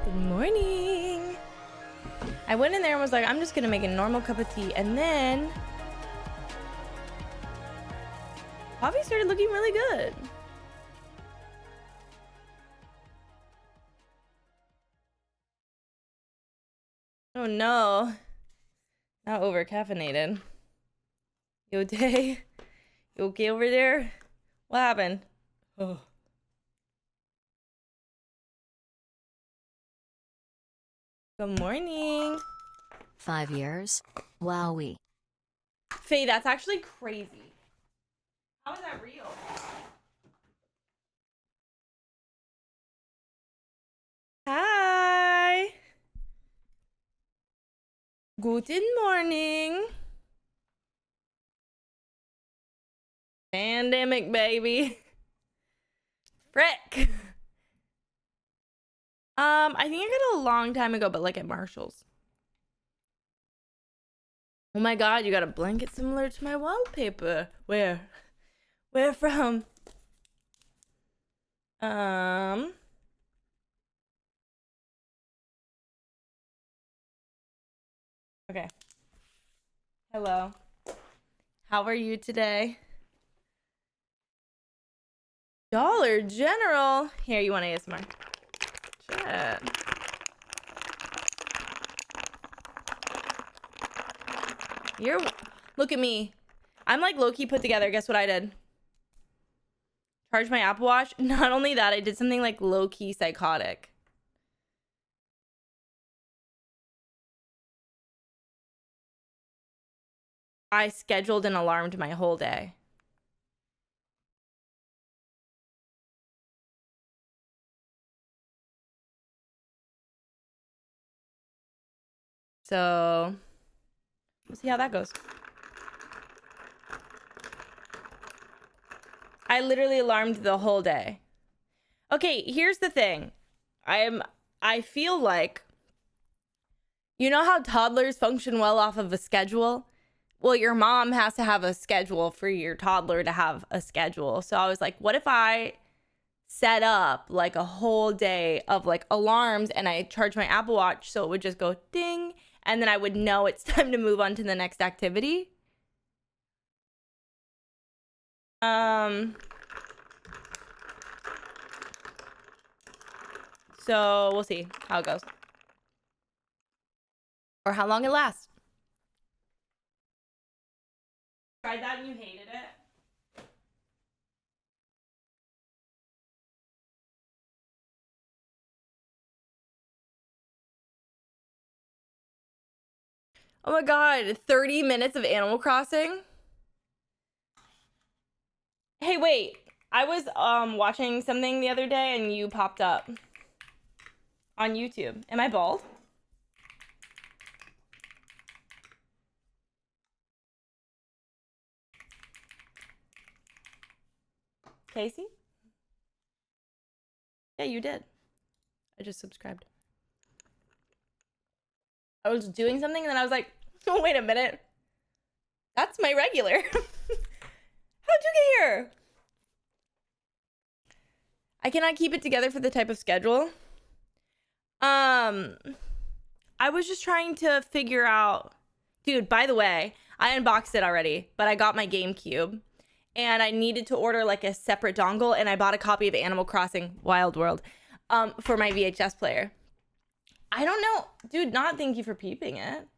Good morning. I went in there and was like, I'm just gonna make a normal cup of tea, and then coffee started looking really good. Oh no, not over caffeinated. You okay? You okay over there? What happened? Oh. Good morning. 5 years? Wowee. Faye, that's actually crazy. How is that real? Hi. Guten Morning. Pandemic, baby. Frick. I think I got it a long time ago, but like at Marshall's. Oh my god, you got a blanket similar to my wallpaper. Where? Where from? Okay. Hello. How are you today? Dollar General. Here, you want ASMR? Shit. Look at me. I'm like low-key put together. Guess what I did? Charged my Apple Watch. Not only that, I did something like low-key psychotic. I scheduled and alarmed my whole day. So, we'll see how that goes. I literally alarmed the whole day. Okay, here's the thing. I feel like, you know how toddlers function well off of a schedule? Well, your mom has to have a schedule for your toddler to have a schedule. So I was like, what if I set up like a whole day of like alarms and I charge my Apple Watch so it would just go ding and then I would know it's time to move on to the next activity? So we'll see how it goes. Or how long it lasts. Tried that and you hated it? Oh my god, 30 minutes of Animal Crossing? Hey, wait. I was watching something the other day and you popped up on YouTube. Am I bald? Casey? Yeah, you did. I just subscribed. I was doing something and then I was like, oh, wait a minute. That's my regular. How'd you get here? I cannot keep it together for the type of schedule. I was just trying to figure out, dude, by the way, I unboxed it already, but I got my GameCube and I needed to order like a separate dongle and I bought a copy of Animal Crossing Wild World for my VHS player. I don't know, dude, not thank you for peeping it.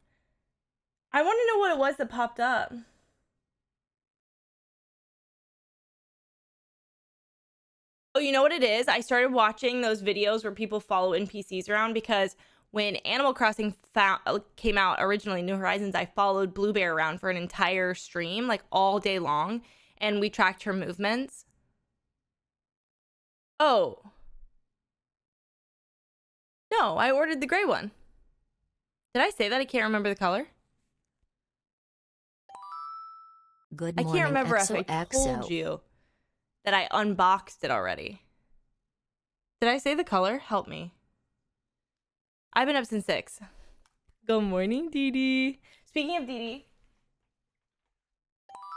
I want to know what it was that popped up. Oh, you know what it is? I started watching those videos where people follow NPCs around because when Animal Crossing came out originally, New Horizons, I followed Blue Bear around for an entire stream, like all day long, and we tracked her movements. Oh. No, I ordered the gray one. Did I say that? I can't remember the color. Good I morning, can't remember if I XOXO. told you that I unboxed it already. Did I say the color? Help me. I've been up since 6. Good morning, Dee Dee. Speaking of Dee Dee,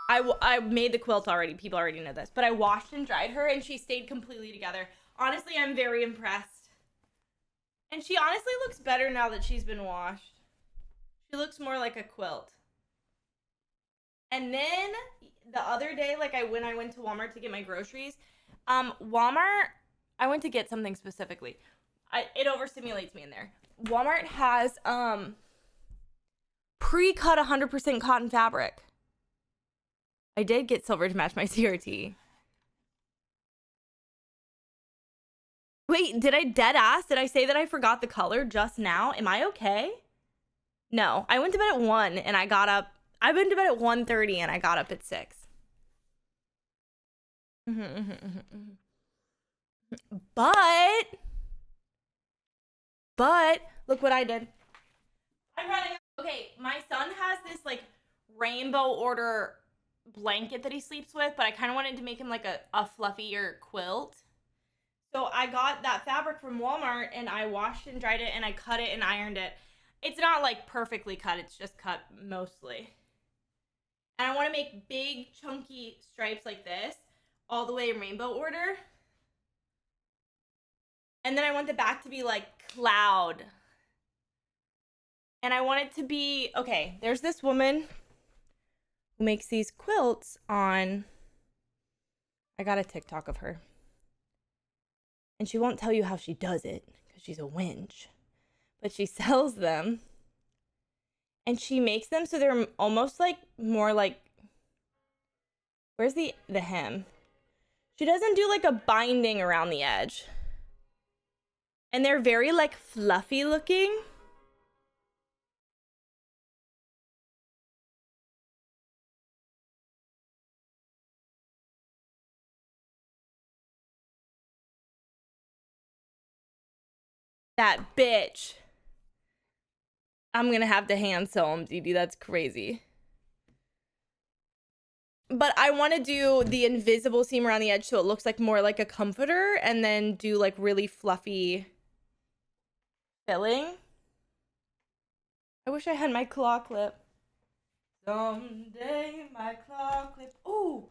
I made the quilt already. People already know this. But I washed and dried her, and she stayed completely together. Honestly, I'm very impressed. And she honestly looks better now that she's been washed. She looks more like a quilt. And then the other day, like when I went to Walmart to get my groceries, Walmart, I went to get something specifically. It overstimulates me in there. Walmart has pre-cut 100% cotton fabric. I did get silver to match my CRT. Wait, did I dead ass? Did I say that I forgot the color just now? Am I okay? No, I went to bed at 1 and I got up. I went to bed at 1:30 and I got up at 6. But look what I did. I'm running. Okay, my son has this like rainbow order blanket that he sleeps with, but I kind of wanted to make him like a fluffier quilt. So I got that fabric from Walmart and I washed and dried it and I cut it and ironed it. It's not like perfectly cut, it's just cut mostly. And I want to make big chunky stripes like this all the way in rainbow order. And then I want the back to be like cloud. And I want it to be, okay, there's this woman who makes these quilts on, I got a TikTok of her. And she won't tell you how she does it because she's a wench. But she sells them. And she makes them so they're almost like more like, where's the hem? She doesn't do like a binding around the edge. And they're very like fluffy looking. That bitch. I'm gonna have to hand sew them, Dee Dee. That's crazy. But I want to do the invisible seam around the edge so it looks like more like a comforter, and then do like really fluffy filling. I wish I had my claw clip. Someday my claw clip, ooh,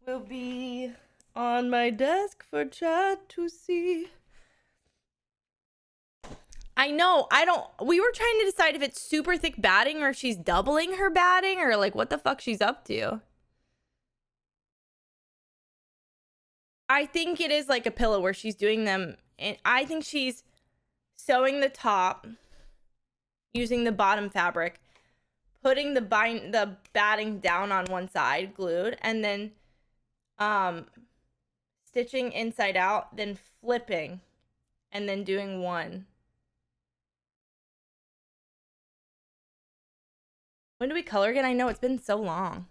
will be on my desk for Chad to see. I know, we were trying to decide if it's super thick batting or if she's doubling her batting or like what the fuck she's up to. I think it is like a pillow where she's doing them, and I think she's sewing the top using the bottom fabric, putting the batting down on one side glued, and then stitching inside out, then flipping, and then doing one. When do we color again? I know it's been so long.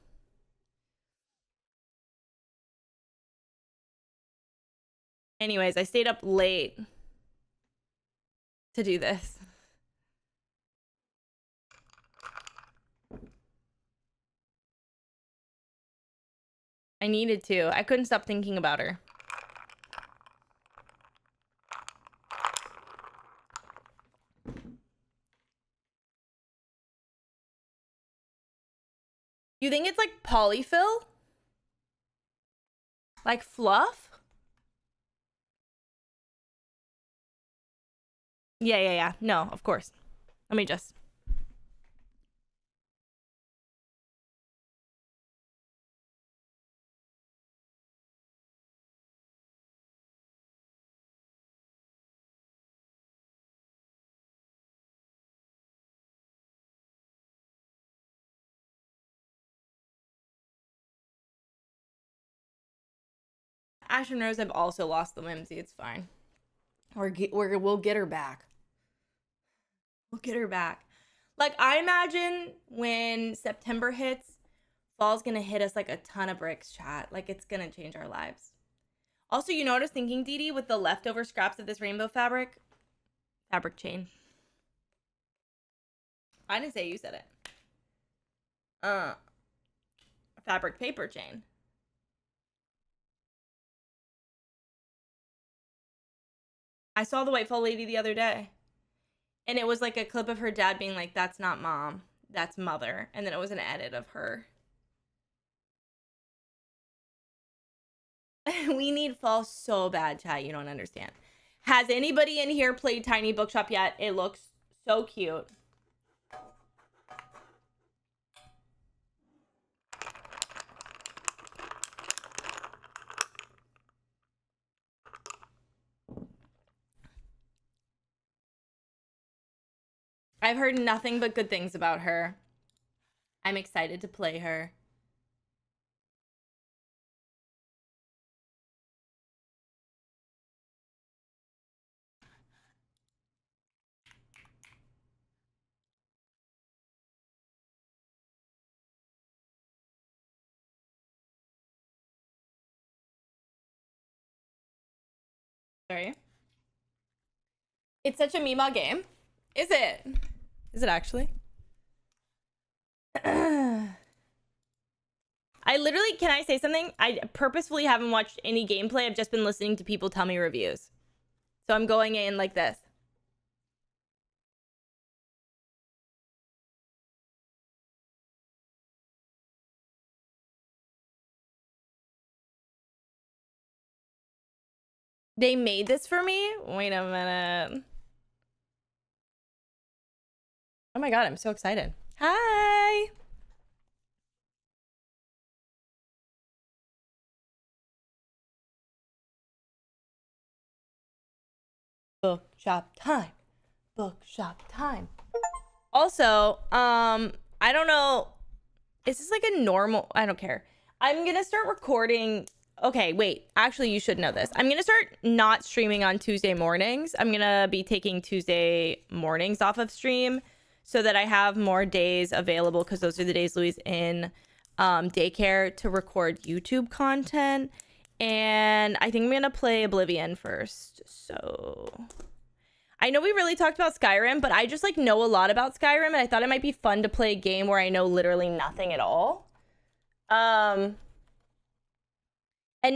Anyways, I stayed up late to do this. I needed to. I couldn't stop thinking about her. You think it's like polyfill? Like fluff? Yeah. No, of course. Let me just. Ashen Rose, I've also lost the whimsy. It's fine. We'll get her back. We'll get her back. Like, I imagine when September hits, fall's gonna hit us like a ton of bricks, chat. Like, it's gonna change our lives. Also, you know what I was thinking, Dee Dee, with the leftover scraps of this rainbow fabric chain. I didn't say, you said it. Fabric paper chain. I saw the White Fall Lady the other day. And it was like a clip of her dad being like, that's not mom, that's mother. And then it was an edit of her. We need fall so bad, chat. You don't understand. Has anybody in here played Tiny Bookshop yet? It looks so cute. I've heard nothing but good things about her. I'm excited to play her. Sorry. It's such a Mima game. Is it? Is it actually? I literally, can I say something? I purposefully haven't watched any gameplay. I've just been listening to people tell me reviews. So I'm going in like this. They made this for me? Wait a minute. Oh my god, I'm so excited. Hi! Bookshop time. Bookshop time. Also, I don't know. Is this like a normal? I don't care. I'm gonna start recording. Okay, wait. Actually, you should know this. I'm gonna start not streaming on Tuesday mornings. I'm gonna be taking Tuesday mornings off of stream so that I have more days available, because those are the days Louis in daycare, to record YouTube content. And I think I'm gonna play Oblivion first. So I know we really talked about Skyrim, but I just like know a lot about Skyrim, and I thought it might be fun to play a game where I know literally nothing at all. And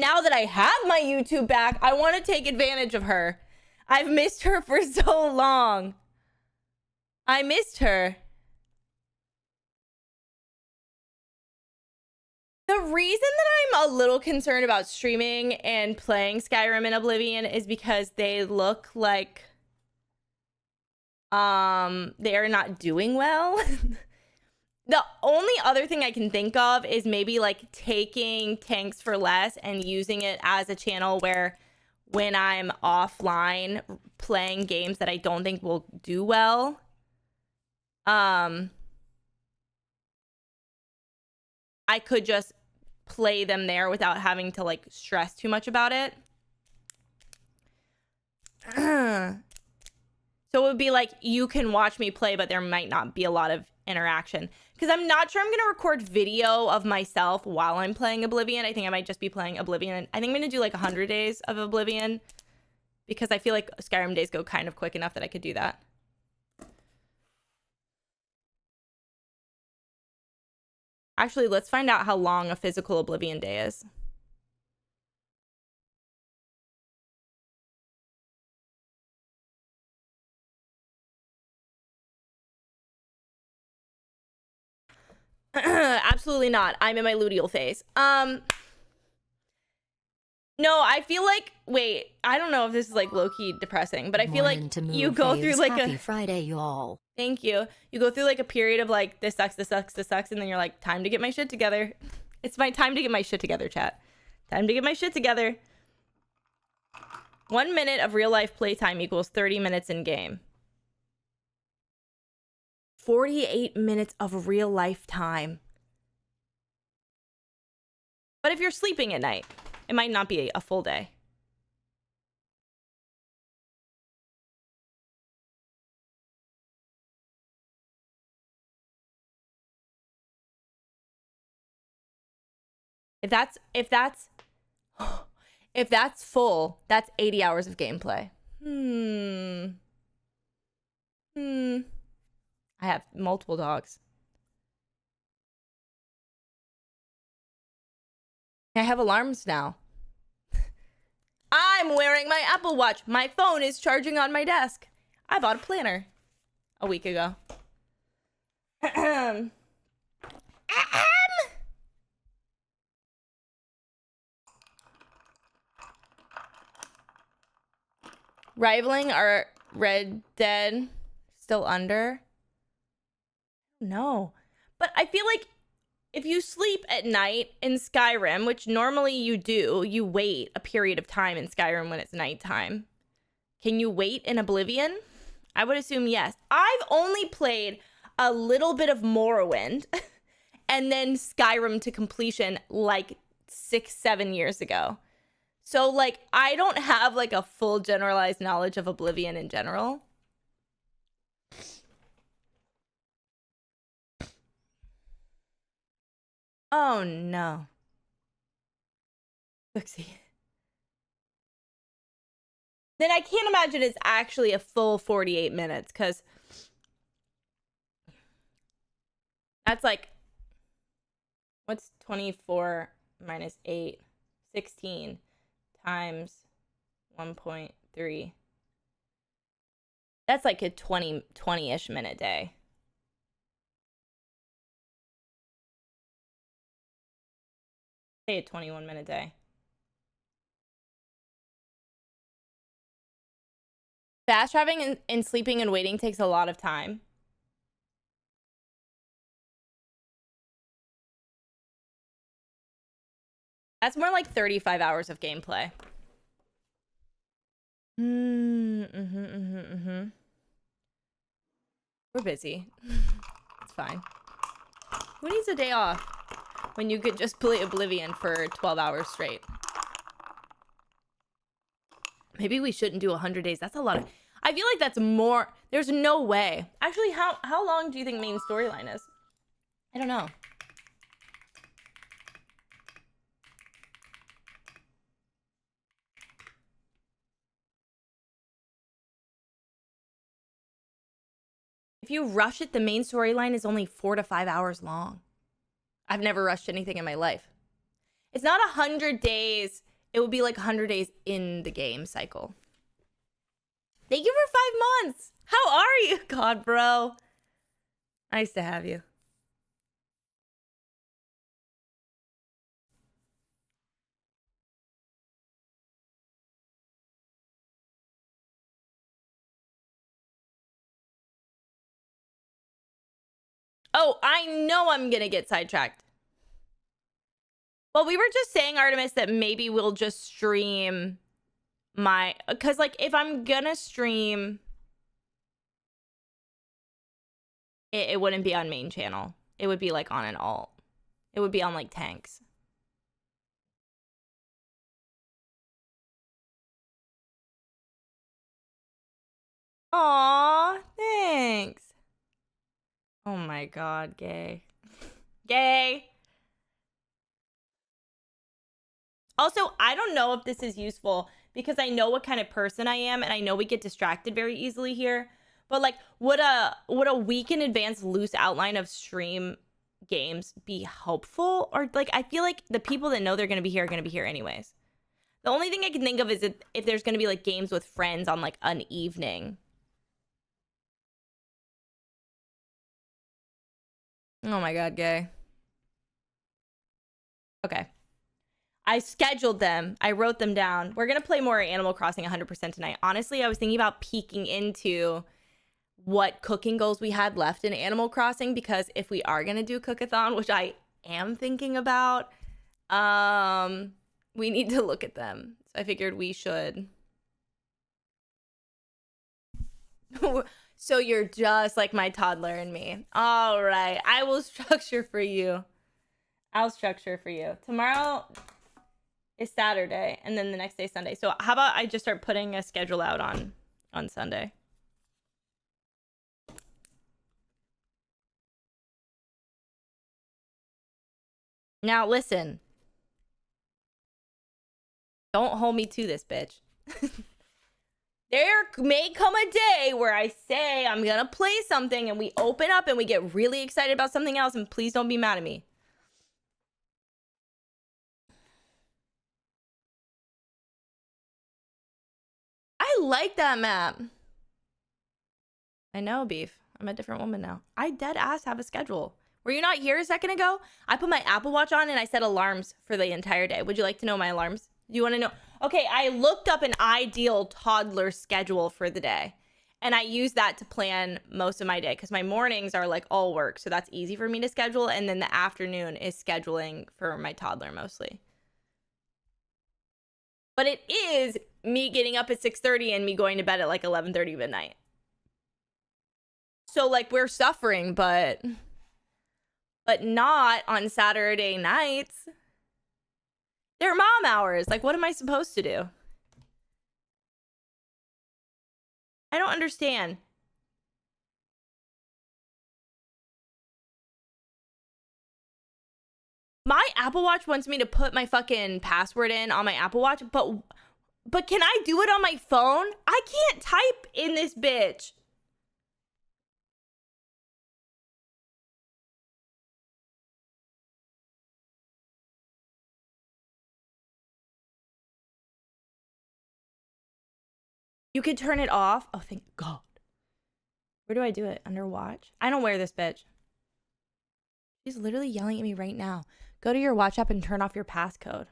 now that I have my YouTube back, I want to take advantage of her. I've missed her for so long. I missed her. The reason that I'm a little concerned about streaming and playing Skyrim and Oblivion is because they look like they are not doing well. The only other thing I can think of is maybe like taking Tanks for Less and using it as a channel where when I'm offline playing games that I don't think will do well, I could just play them there without having to like stress too much about it. So it would be like, you can watch me play, but there might not be a lot of interaction. Because I'm not sure I'm going to record video of myself while I'm playing Oblivion. I think I might just be playing Oblivion. I think I'm going to do like 100 days of Oblivion, because I feel like Skyrim days go kind of quick enough that I could do that. Actually, let's find out how long a physical Oblivion day is. Absolutely not. I'm in my luteal phase. No, I feel like, wait, I don't know if this is like low-key depressing, but I feel like you go through like Happy Friday, y'all. Thank you. You go through like a period of like, this sucks, this sucks, this sucks, and then you're like, time to get my shit together. It's my time to get my shit together, chat. Time to get my shit together. 1 minute of real life playtime equals 30 minutes in game. 48 minutes of real life time. But if you're sleeping at night, it might not be a full day. If that's full, that's 80 hours of gameplay. I have multiple dogs. I have alarms now. I'm wearing my Apple Watch. My phone is charging on my desk. I bought a planner a week ago. Rivaling our Red Dead still under? No. But I feel like if you sleep at night in Skyrim, which normally you do, you wait a period of time in Skyrim when it's nighttime. Can you wait in Oblivion? I would assume yes. I've only played a little bit of Morrowind and then Skyrim to completion like 6-7 years ago. So like I don't have like a full generalized knowledge of Oblivion in general. Oh no. Oopsie. Then I can't imagine it's actually a full 48 minutes because that's like, what's 24 minus 8? 16 times 1.3. That's like a 20-ish minute day. Say a 21-minute day. Fast traveling and sleeping and waiting takes a lot of time. That's more like 35 hours of gameplay. We're busy. It's fine. Who needs a day off when you could just play Oblivion for 12 hours straight? Maybe we shouldn't do 100 days. That's a lot of... I feel like that's more... There's no way. Actually, how long do you think main storyline is? I don't know. If you rush it, the main storyline is only 4 to 5 hours long. I've never rushed anything in my life. It's not 100 days. It would be like 100 days in the game cycle. Thank you for 5 months. How are you? God, bro. Nice to have you. Oh, I know I'm gonna get sidetracked. Well, we were just saying, Artemis, that maybe we'll just stream my... Because, like, if I'm gonna stream... It wouldn't be on main channel. It would be, like, on an alt. It would be on, like, tanks. Aw, thanks. Oh my god, gay. Gay. Also, I don't know if this is useful because I know what kind of person I am and I know we get distracted very easily here. But like, would a week in advance loose outline of stream games be helpful? Or like, I feel like the people that know they're going to be here are going to be here anyways. The only thing I can think of is if there's going to be like games with friends on like an evening. Oh my god, gay. Okay. I scheduled them. I wrote them down. We're going to play more Animal Crossing 100% tonight. Honestly, I was thinking about peeking into what cooking goals we had left in Animal Crossing, because if we are going to do Cookathon, which I am thinking about, we need to look at them. So I figured we should. So you're just like my toddler and me. All right. I will structure for you. I'll structure for you. Tomorrow is Saturday, and then the next day Sunday. So how about I just start putting a schedule out on Sunday? Now listen. Don't hold me to this, bitch. There may come a day where I say I'm gonna play something and we open up and we get really excited about something else, and please don't be mad at me. I like that map. I know, Beef. I'm a different woman now. I dead ass have a schedule. Were you not here a second ago? I put my Apple Watch on and I set alarms for the entire day. Would you like to know my alarms? Do you want to know? Okay, I looked up an ideal toddler schedule for the day. And I use that to plan most of my day because my mornings are like all work. So that's easy for me to schedule. And then the afternoon is scheduling for my toddler mostly. But it is me getting up at 6:30 and me going to bed at like 11:30 midnight. So like we're suffering, but not on Saturday nights. They're mom hours. Like, what am I supposed to do? I don't understand. My Apple Watch wants me to put my fucking password in on my Apple Watch, but can I do it on my phone? I can't type in this bitch. You could turn it off. Oh, thank God. Where do I do it? Under watch? I don't wear this bitch. She's literally yelling at me right now. Go to your watch app and turn off your passcode.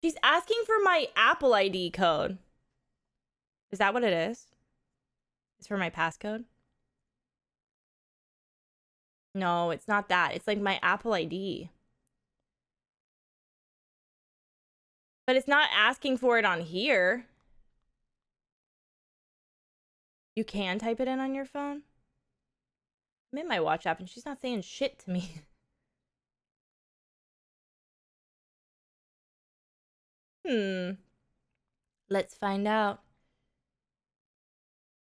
She's asking for my Apple ID code. Is that what it is? It's for my passcode? No, it's not that. It's like my Apple ID. But it's not asking for it on here. You can type it in on your phone? I'm in my watch app and she's not saying shit to me. Let's find out.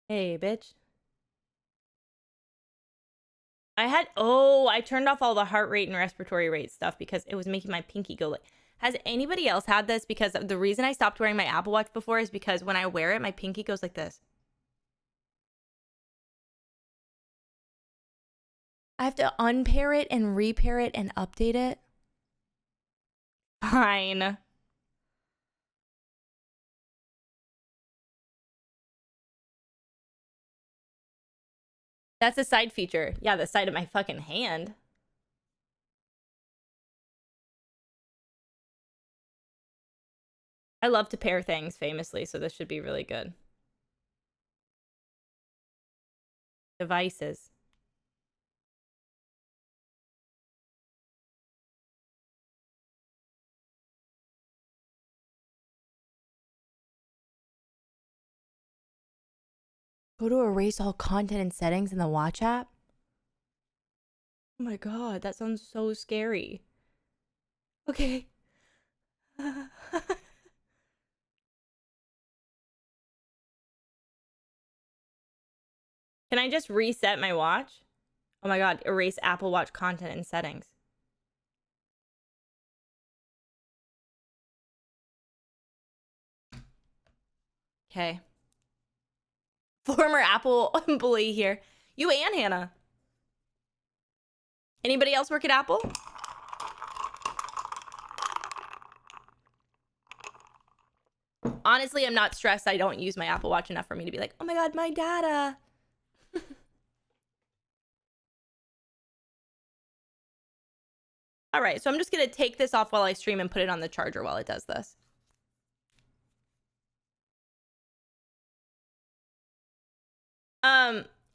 Hey, bitch. I turned off all the heart rate and respiratory rate stuff because it was making my pinky go like. Has anybody else had this? Because the reason I stopped wearing my Apple Watch before is because when I wear it, my pinky goes like this. I have to unpair it and repair it and update it. Fine. That's a side feature. Yeah, the side of my fucking hand. I love to pair things famously, so this should be really good. Devices. Go to erase all content and settings in the watch app. Oh my God, that sounds so scary. Okay. Can I just reset my watch? Oh my God, erase Apple Watch content and settings. Okay. Former Apple employee here. You and Hannah. Anybody else work at Apple? Honestly, I'm not stressed. I don't use my Apple Watch enough for me to be like, oh my God, my data. All right, so I'm just going to take this off while I stream and put it on the charger while it does this.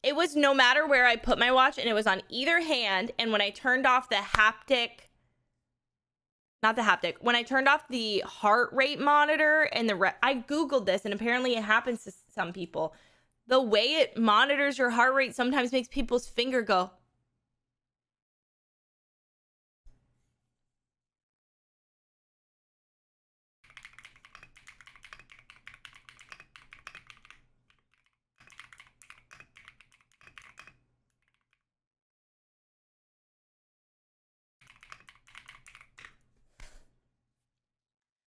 It was no matter where I put my watch, and it was on either hand. And when I turned off the haptic, not the haptic, when I turned off the heart rate monitor and I Googled this, and apparently it happens to some people. The way it monitors your heart rate sometimes makes people's finger go.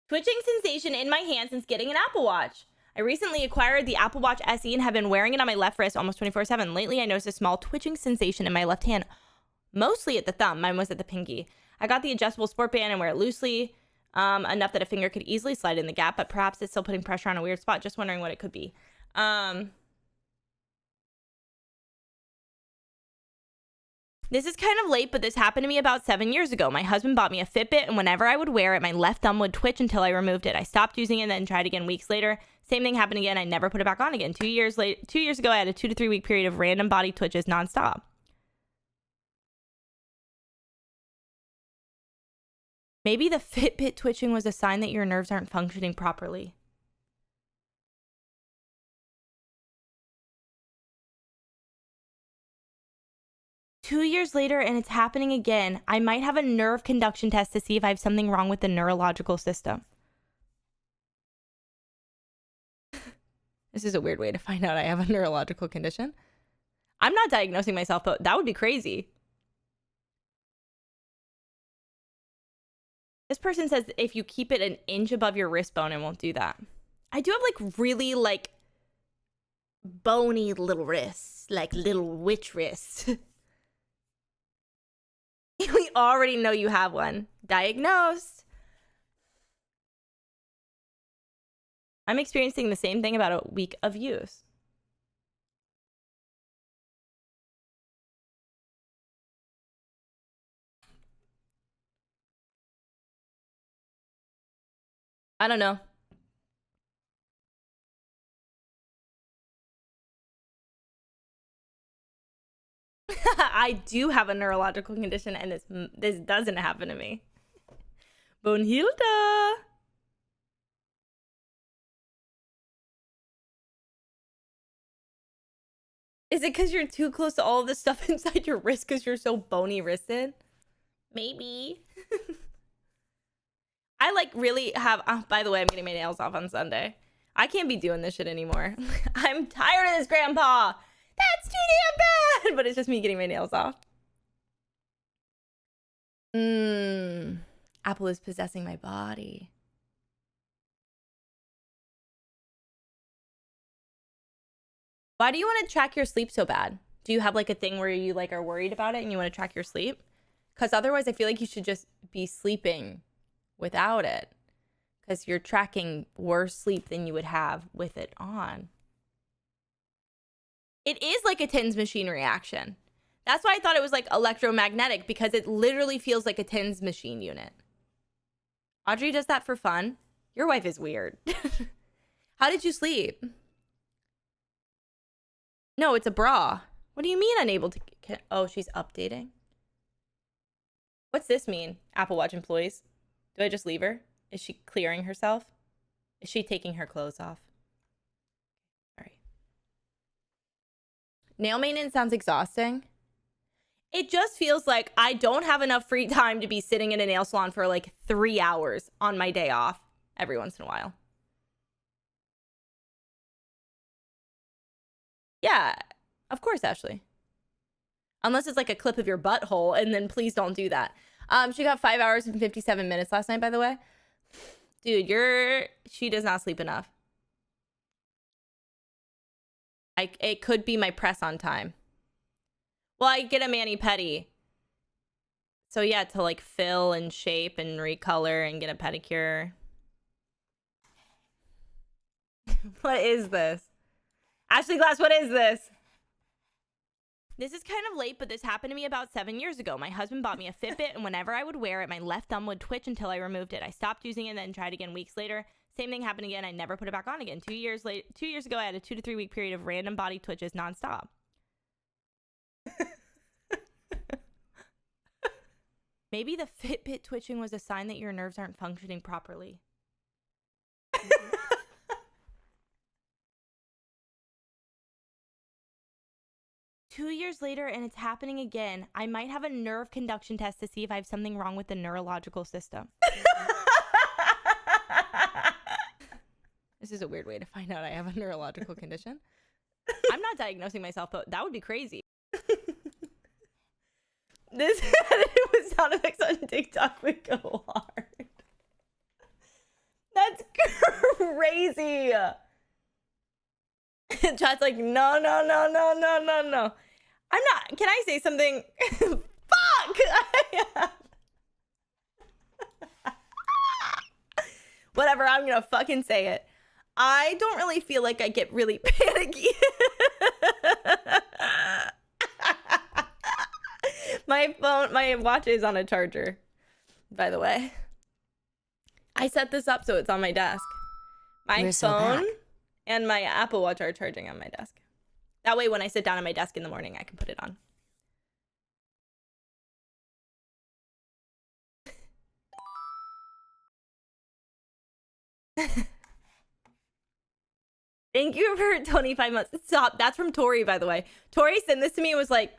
Twitching sensation in my hand since getting an Apple Watch. I recently acquired the Apple Watch SE and have been wearing it on my left wrist almost 24/7. Lately, I noticed a small twitching sensation in my left hand, mostly at the thumb. Mine was at the pinky. I got the adjustable sport band and wear it loosely, enough that a finger could easily slide in the gap, but perhaps it's still putting pressure on a weird spot. Just wondering what it could be. This is kind of late, but this happened to me about 7 years ago. My husband bought me a Fitbit, and whenever I would wear it, my left thumb would twitch until I removed it. I stopped using it and then tried again weeks later. Same thing happened again. I never put it back on again. 2 years ago, I had a 2 to 3 week period of random body twitches nonstop. Maybe the Fitbit twitching was a sign that your nerves aren't functioning properly. Two years later, and it's happening again. I might have a nerve conduction test to see if I have something wrong with the neurological system. This is a weird way to find out I have a neurological condition. I'm not diagnosing myself, but that would be crazy. This person says if you keep it an inch above your wrist bone, it won't do that. I do have like really like bony little wrists, like little witch wrists. We already know you have one. Diagnosed. I'm experiencing the same thing about a week of use. I don't know. I do have a neurological condition, and this doesn't happen to me. Bonhilda. Is it because you're too close to all of the stuff inside your wrist because you're so bony wristed? Maybe. I like really have. Oh, by the way, I'm getting my nails off on Sunday. I can't be doing this shit anymore. I'm tired of this, Grandpa. That's too damn bad. But it's just me getting my nails off. Apple is possessing my body. Why do you want to track your sleep so bad? Do you have like a thing where you like are worried about it and you want to track your sleep? Because otherwise I feel like you should just be sleeping without it. Because you're tracking worse sleep than you would have with it on. It is like a TINS machine reaction. That's why I thought it was like electromagnetic, because it literally feels like a TINS machine unit. Audrey does that for fun. Your wife is weird. How did you sleep? No, it's a bra. What do you mean unable to... Oh, she's updating. What's this mean? Apple Watch employees. Do I just leave her? Is she clearing herself? Is she taking her clothes off? Sorry. Nail maintenance sounds exhausting. It just feels like I don't have enough free time to be sitting in a nail salon for like 3 hours on my day off every once in a while. Yeah, of course, Ashley. Unless it's like a clip of your butthole, and then please don't do that. She got 5 hours and 57 minutes last night, by the way. Dude, she does not sleep enough. It could be my press on time. Well, I get a mani-pedi. So yeah, to like fill and shape and recolor and get a pedicure. What is this? Ashley Glass, what is this? This is kind of late, but this happened to me about 7 years ago. My husband bought me a Fitbit, and whenever I would wear it, my left thumb would twitch until I removed it. I stopped using it and then tried again weeks later. Same thing happened again. I never put it back on again. 2 years ago, I had a 2 to 3 week period of random body twitches nonstop. Maybe the Fitbit twitching was a sign that your nerves aren't functioning properly. 2 years later, and it's happening again. I might have a nerve conduction test to see if I have something wrong with the neurological system. This is a weird way to find out I have a neurological condition. I'm not diagnosing myself, but that would be crazy. This with sound effects on TikTok would go hard. That's crazy. Chat's like, no. I'm not. Can I say something? Fuck! Whatever, I'm gonna fucking say it. I don't really feel like I get really panicky. my watch is on a charger, by the way. I set this up so it's on my desk. My We're so phone back. and my Apple Watch are charging on my desk. That way, when I sit down at my desk in the morning, I can put it on. Thank you for 25 months. Stop. That's from Tori, by the way. Tori sent this to me and was like,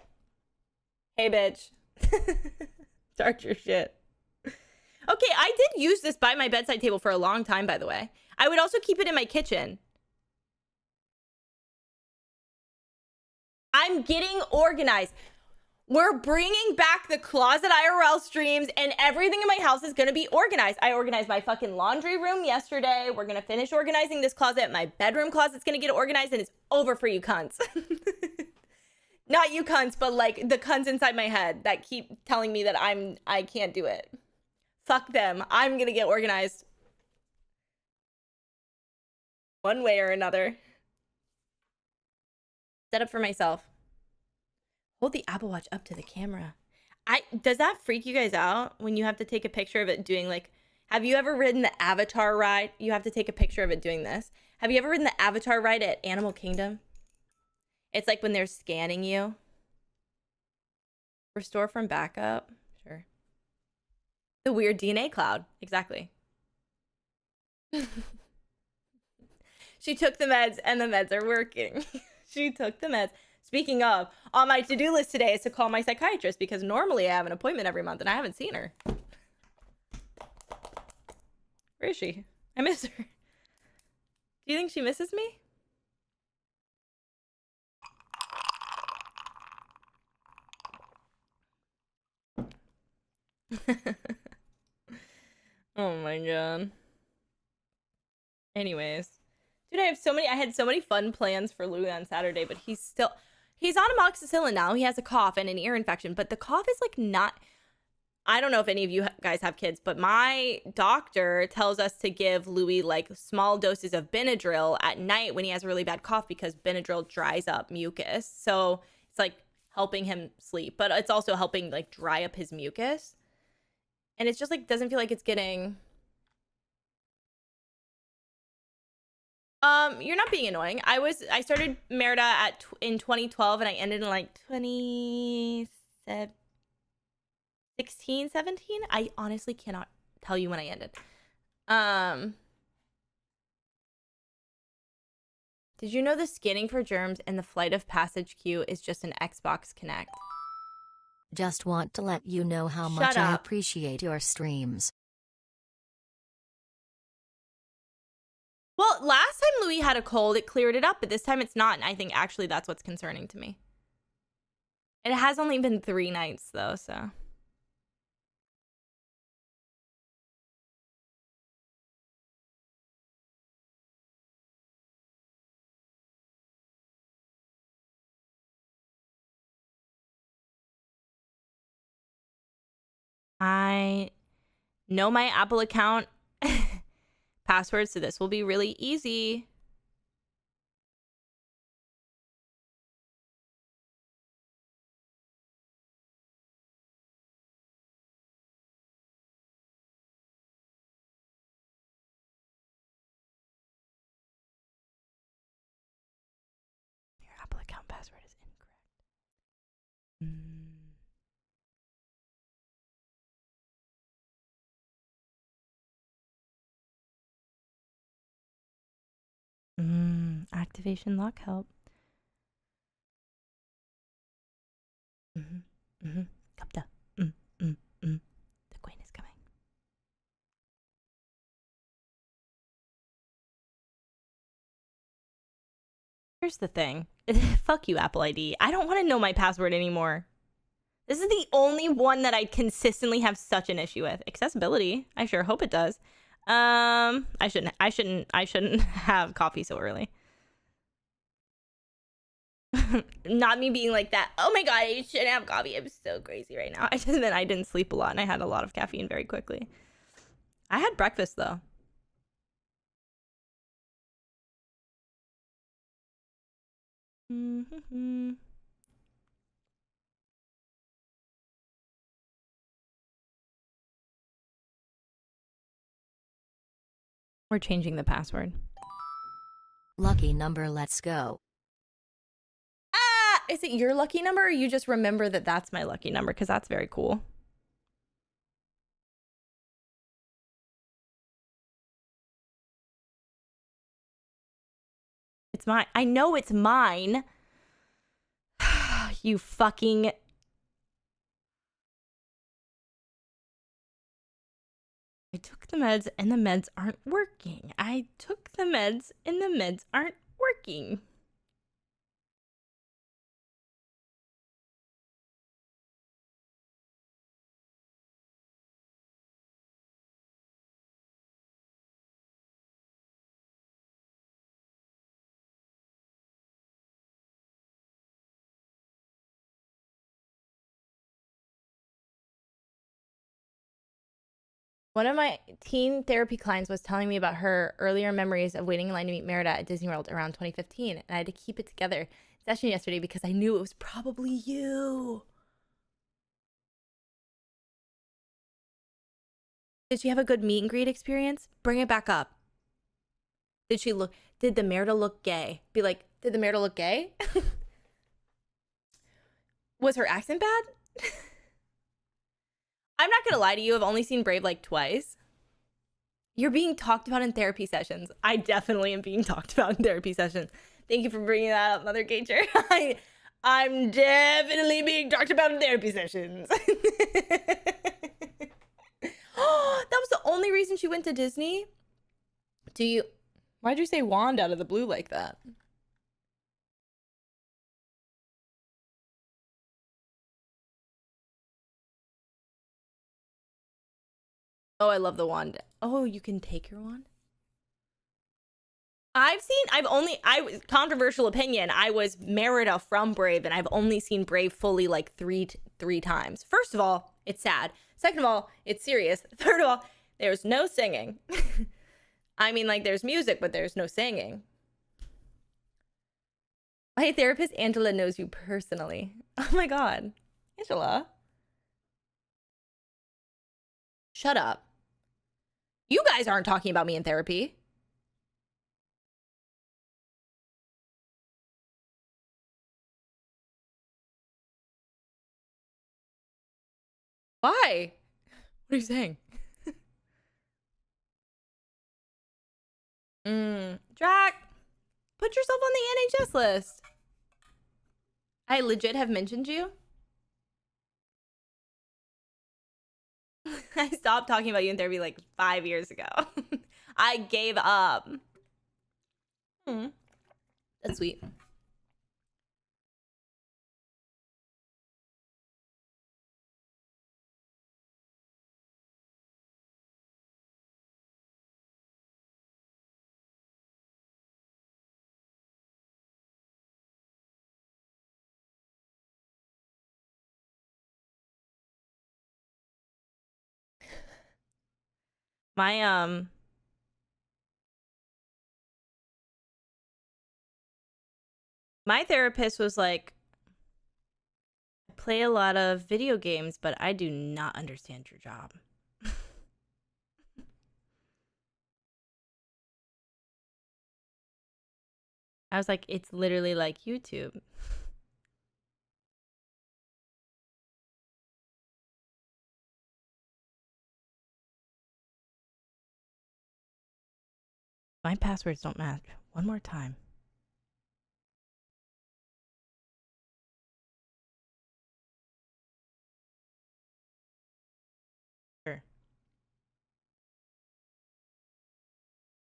hey, bitch. Start your shit. Okay, I did use this by my bedside table for a long time, by the way. I would also keep it in my kitchen. I'm getting organized. We're bringing back the closet IRL streams, and everything in my house is going to be organized. I organized my fucking laundry room yesterday. We're going to finish organizing this closet. My bedroom closet's going to get organized, and it's over for you cunts. Not you cunts, but like the cunts inside my head that keep telling me that I can't do it. Fuck them. I'm going to get organized. One way or another. Set up for myself. Hold the Apple Watch up to the camera. Does that freak you guys out when you have to take a picture of it doing like, have you ever ridden the Avatar ride? You have to take a picture of it doing this. Have you ever ridden the Avatar ride at Animal Kingdom? It's like when they're scanning you. Restore from backup. Sure. The weird DNA cloud. Exactly. She took the meds and the meds are working. She took the meds. Speaking of, on my to-do list today is to call my psychiatrist because normally I have an appointment every month and I haven't seen her. Where is she? I miss her. Do you think she misses me? Oh my god. Anyways. Dude, I had so many fun plans for Louis on Saturday, but he's on amoxicillin now. He has a cough and an ear infection, but the cough is like not, I don't know if any of you guys have kids, but my doctor tells us to give Louis like small doses of Benadryl at night when he has a really bad cough because Benadryl dries up mucus. So it's like helping him sleep, but it's also helping like dry up his mucus. And it's just like doesn't feel like it's getting. You're not being annoying. I started Merida in 2012 and I ended in like 2016, 17. I honestly cannot tell you when I ended. Did you know the scanning for germs and the flight of passage queue is just an Xbox Connect? Just want to let you know how Shut much I up. appreciate your streams. Well, last time Louis had a cold, it cleared it up, but this time it's not, and I think actually that's what's concerning to me. It has only been 3 nights, though, so. I know my Apple account password, so this will be really easy. Your Apple account password is incorrect. Activation lock help. Come down. The queen is coming. Here's the thing. Fuck you, Apple ID. I don't want to know my password anymore. This is the only one that I consistently have such an issue with. Accessibility. I sure hope it does. I shouldn't have coffee so early. Not me being like that. Oh my god, I shouldn't have coffee. I'm so crazy right now. I just meant I didn't sleep a lot and I had a lot of caffeine very quickly. I had breakfast though. We're changing the password. Lucky number, let's go. Ah! Is it your lucky number or you just remember that that's my lucky number? Because that's very cool. It's mine. I know it's mine. You fucking... I took the meds and the meds aren't working. I took the meds and the meds aren't working. One of my teen therapy clients was telling me about her earlier memories of waiting in line to meet Merida at Disney World around 2015, and I had to keep it together session yesterday because I knew it was probably you. Did she have a good meet and greet experience? Bring it back up. Did the Merida look gay? Be like, did the Merida look gay? Was her accent bad? I'm not gonna lie to you, I've only seen Brave like twice. You're being talked about in therapy sessions. I definitely am being talked about in therapy sessions. Thank you for bringing that up, Mother Gager. I'm definitely being talked about in therapy sessions. Oh, that was the only reason she went to Disney? Why'd you say wand out of the blue like that? Oh, I love the wand. Oh, you can take your wand? Controversial opinion. I was Merida from Brave, and I've only seen Brave fully like three times. First of all, it's sad. Second of all, it's serious. Third of all, there's no singing. I mean, like, there's music, but there's no singing. My therapist, Angela, knows you personally. Oh my God. Angela. Shut up. You guys aren't talking about me in therapy. Why? What are you saying? Drac, put yourself on the NHS list. I legit have mentioned you. I stopped talking about you in therapy like 5 years ago. I gave up. That's sweet. My my therapist was like, I play a lot of video games, but I do not understand your job. I was like, it's literally like YouTube. My passwords don't match. One more time. Sure.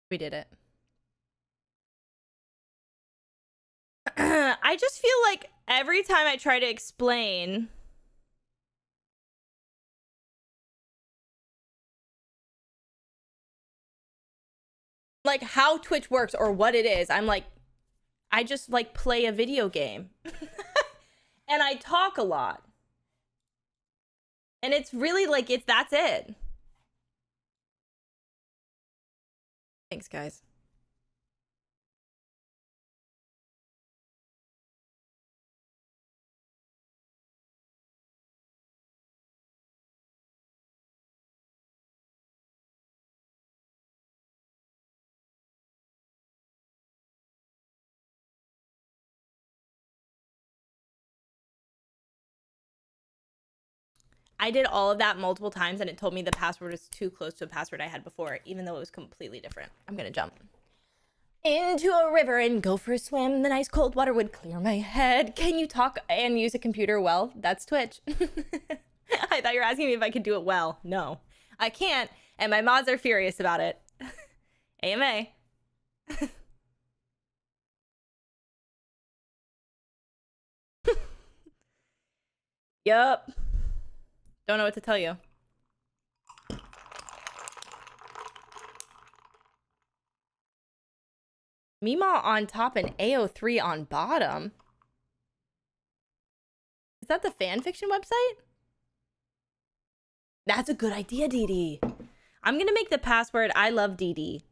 We did it. I just feel like every time I try to explain like how Twitch works or what it is, I'm like, I just like play a video game. And I talk a lot. And it's really like that's it. Thanks, guys. I did all of that multiple times and it told me the password was too close to a password I had before, even though it was completely different. I'm gonna jump into a river and go for a swim. The nice cold water would clear my head. Can you talk and use a computer well? That's Twitch. I thought you were asking me if I could do it well. No, I can't. And my mods are furious about it. AMA. Yup. Don't know what to tell you. Mima on top and AO3 on bottom. Is that the fanfiction website? That's a good idea, Dee Dee. I'm gonna make the password I love Dee Dee.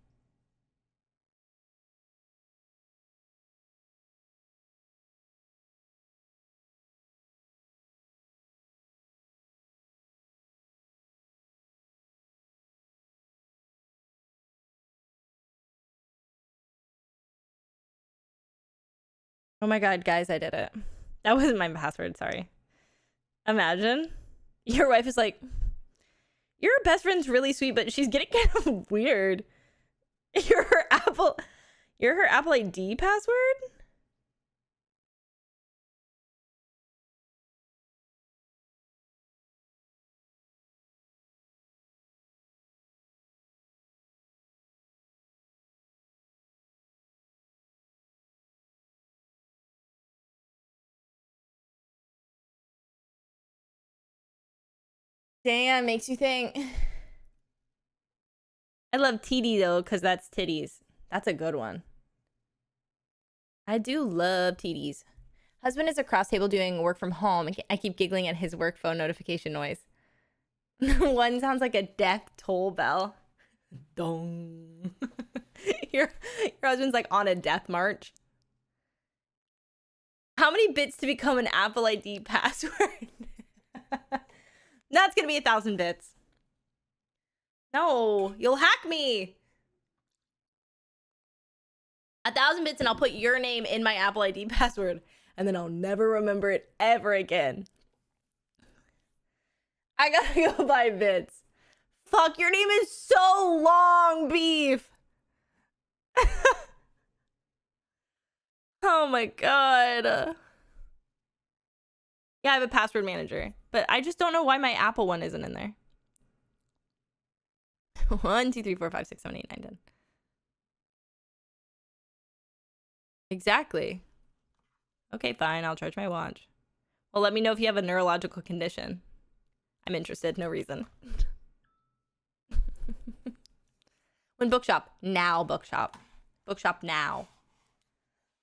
Oh my god, guys, I did it. That wasn't my password, sorry. Imagine. Your wife is like, your best friend's really sweet, but she's getting kind of weird. You're her Apple ID password? Damn, makes you think. I love TD though, because that's titties. That's a good one. I do love TDs. Husband is across table doing work from home. I keep giggling at his work phone notification noise. One sounds like a death toll bell. Dong. your husband's like on a death march. How many bits to become an Apple ID password? That's gonna be 1,000 bits. No, you'll hack me. 1,000 bits and I'll put your name in my Apple ID password and then I'll never remember it ever again. I gotta go buy bits. Fuck, your name is so long, Beef. Oh my god. Yeah, I have a password manager, but I just don't know why my Apple one isn't in there. 1, 2, 3, 4, 5, 6, 7, 8, 9, 10. Exactly. Okay, fine. I'll charge my watch. Well, let me know if you have a neurological condition. I'm interested. No reason. When bookshop? Now bookshop. Bookshop now.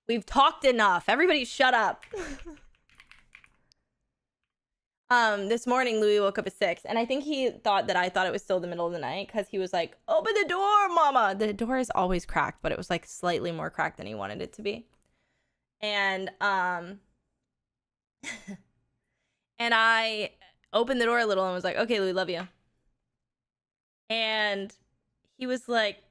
We've talked enough. Everybody shut up. This morning Louis woke up at 6 and I think he thought that I thought it was still the middle of the night because he was like, open the door, mama. The door is always cracked, but it was like slightly more cracked than he wanted it to be. And and I opened the door a little and was like, okay, Louis, love you. And he was like,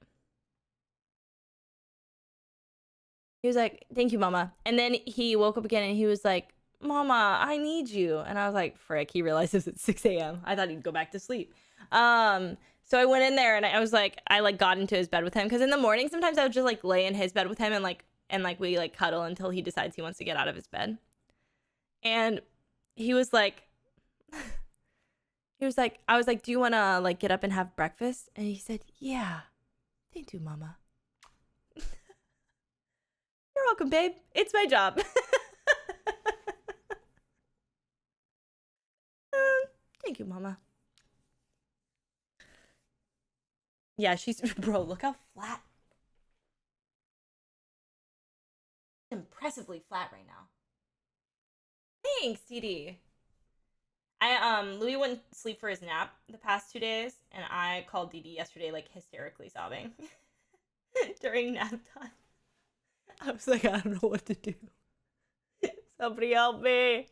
thank you, mama. And then he woke up again and he was like, mama, I need you. And I was like, frick, he realizes it's 6 a.m. I thought he'd go back to sleep. So I went in there and I was like, I got into his bed with him because in the morning sometimes I would just like lay in his bed with him and we like cuddle until he decides he wants to get out of his bed. And he was like, I was like, do you want to like get up and have breakfast? And he said, yeah, thank you, mama. You're welcome, babe. It's my job. Thank you, mama. Yeah, she's, bro, look how flat. Impressively flat right now. Thanks, TD. Louis wouldn't sleep for his nap the past 2 days, and I called Dee Dee yesterday, like hysterically sobbing during nap time. I was like, I don't know what to do. Somebody help me.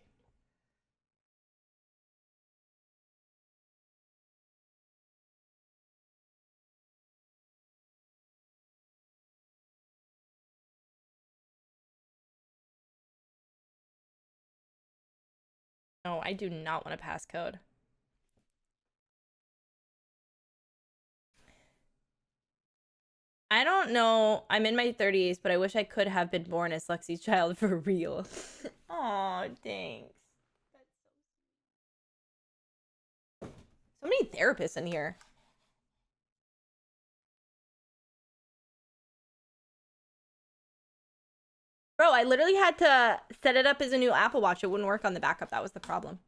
No, I do not want a passcode. I don't know. I'm in my 30s, but I wish I could have been born as Lexi's child for real. Aw, thanks. So many therapists in here. Bro, I literally had to set it up as a new Apple Watch. It wouldn't work on the backup. That was the problem.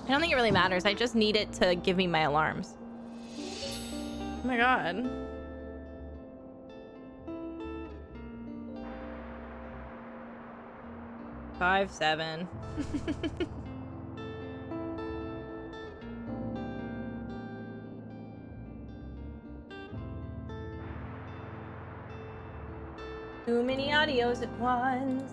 I don't think it really matters. I just need it to give me my alarms. Oh my god. Five, 7. Too many audios at once.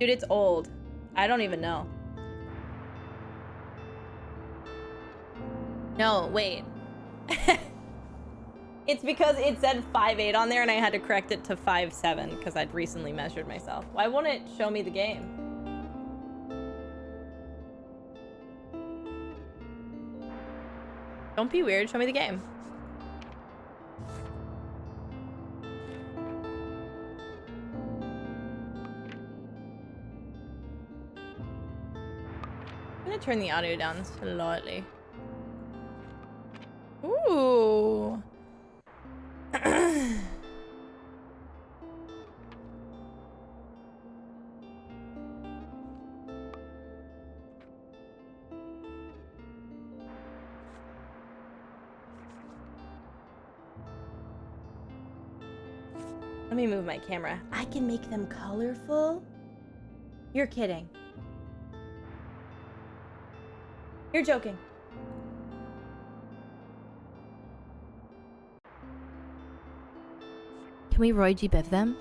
Dude, it's old. I don't even know. No, wait. It's because it said 5'8" on there and I had to correct it to 5'7" because I'd recently measured myself. Why won't it show me the game? Don't be weird. Show me the game. I'm gonna turn the audio down slightly. Ooh. Let me move my camera. I can make them colorful? You're kidding. You're joking. Can we Roy G. Biv them?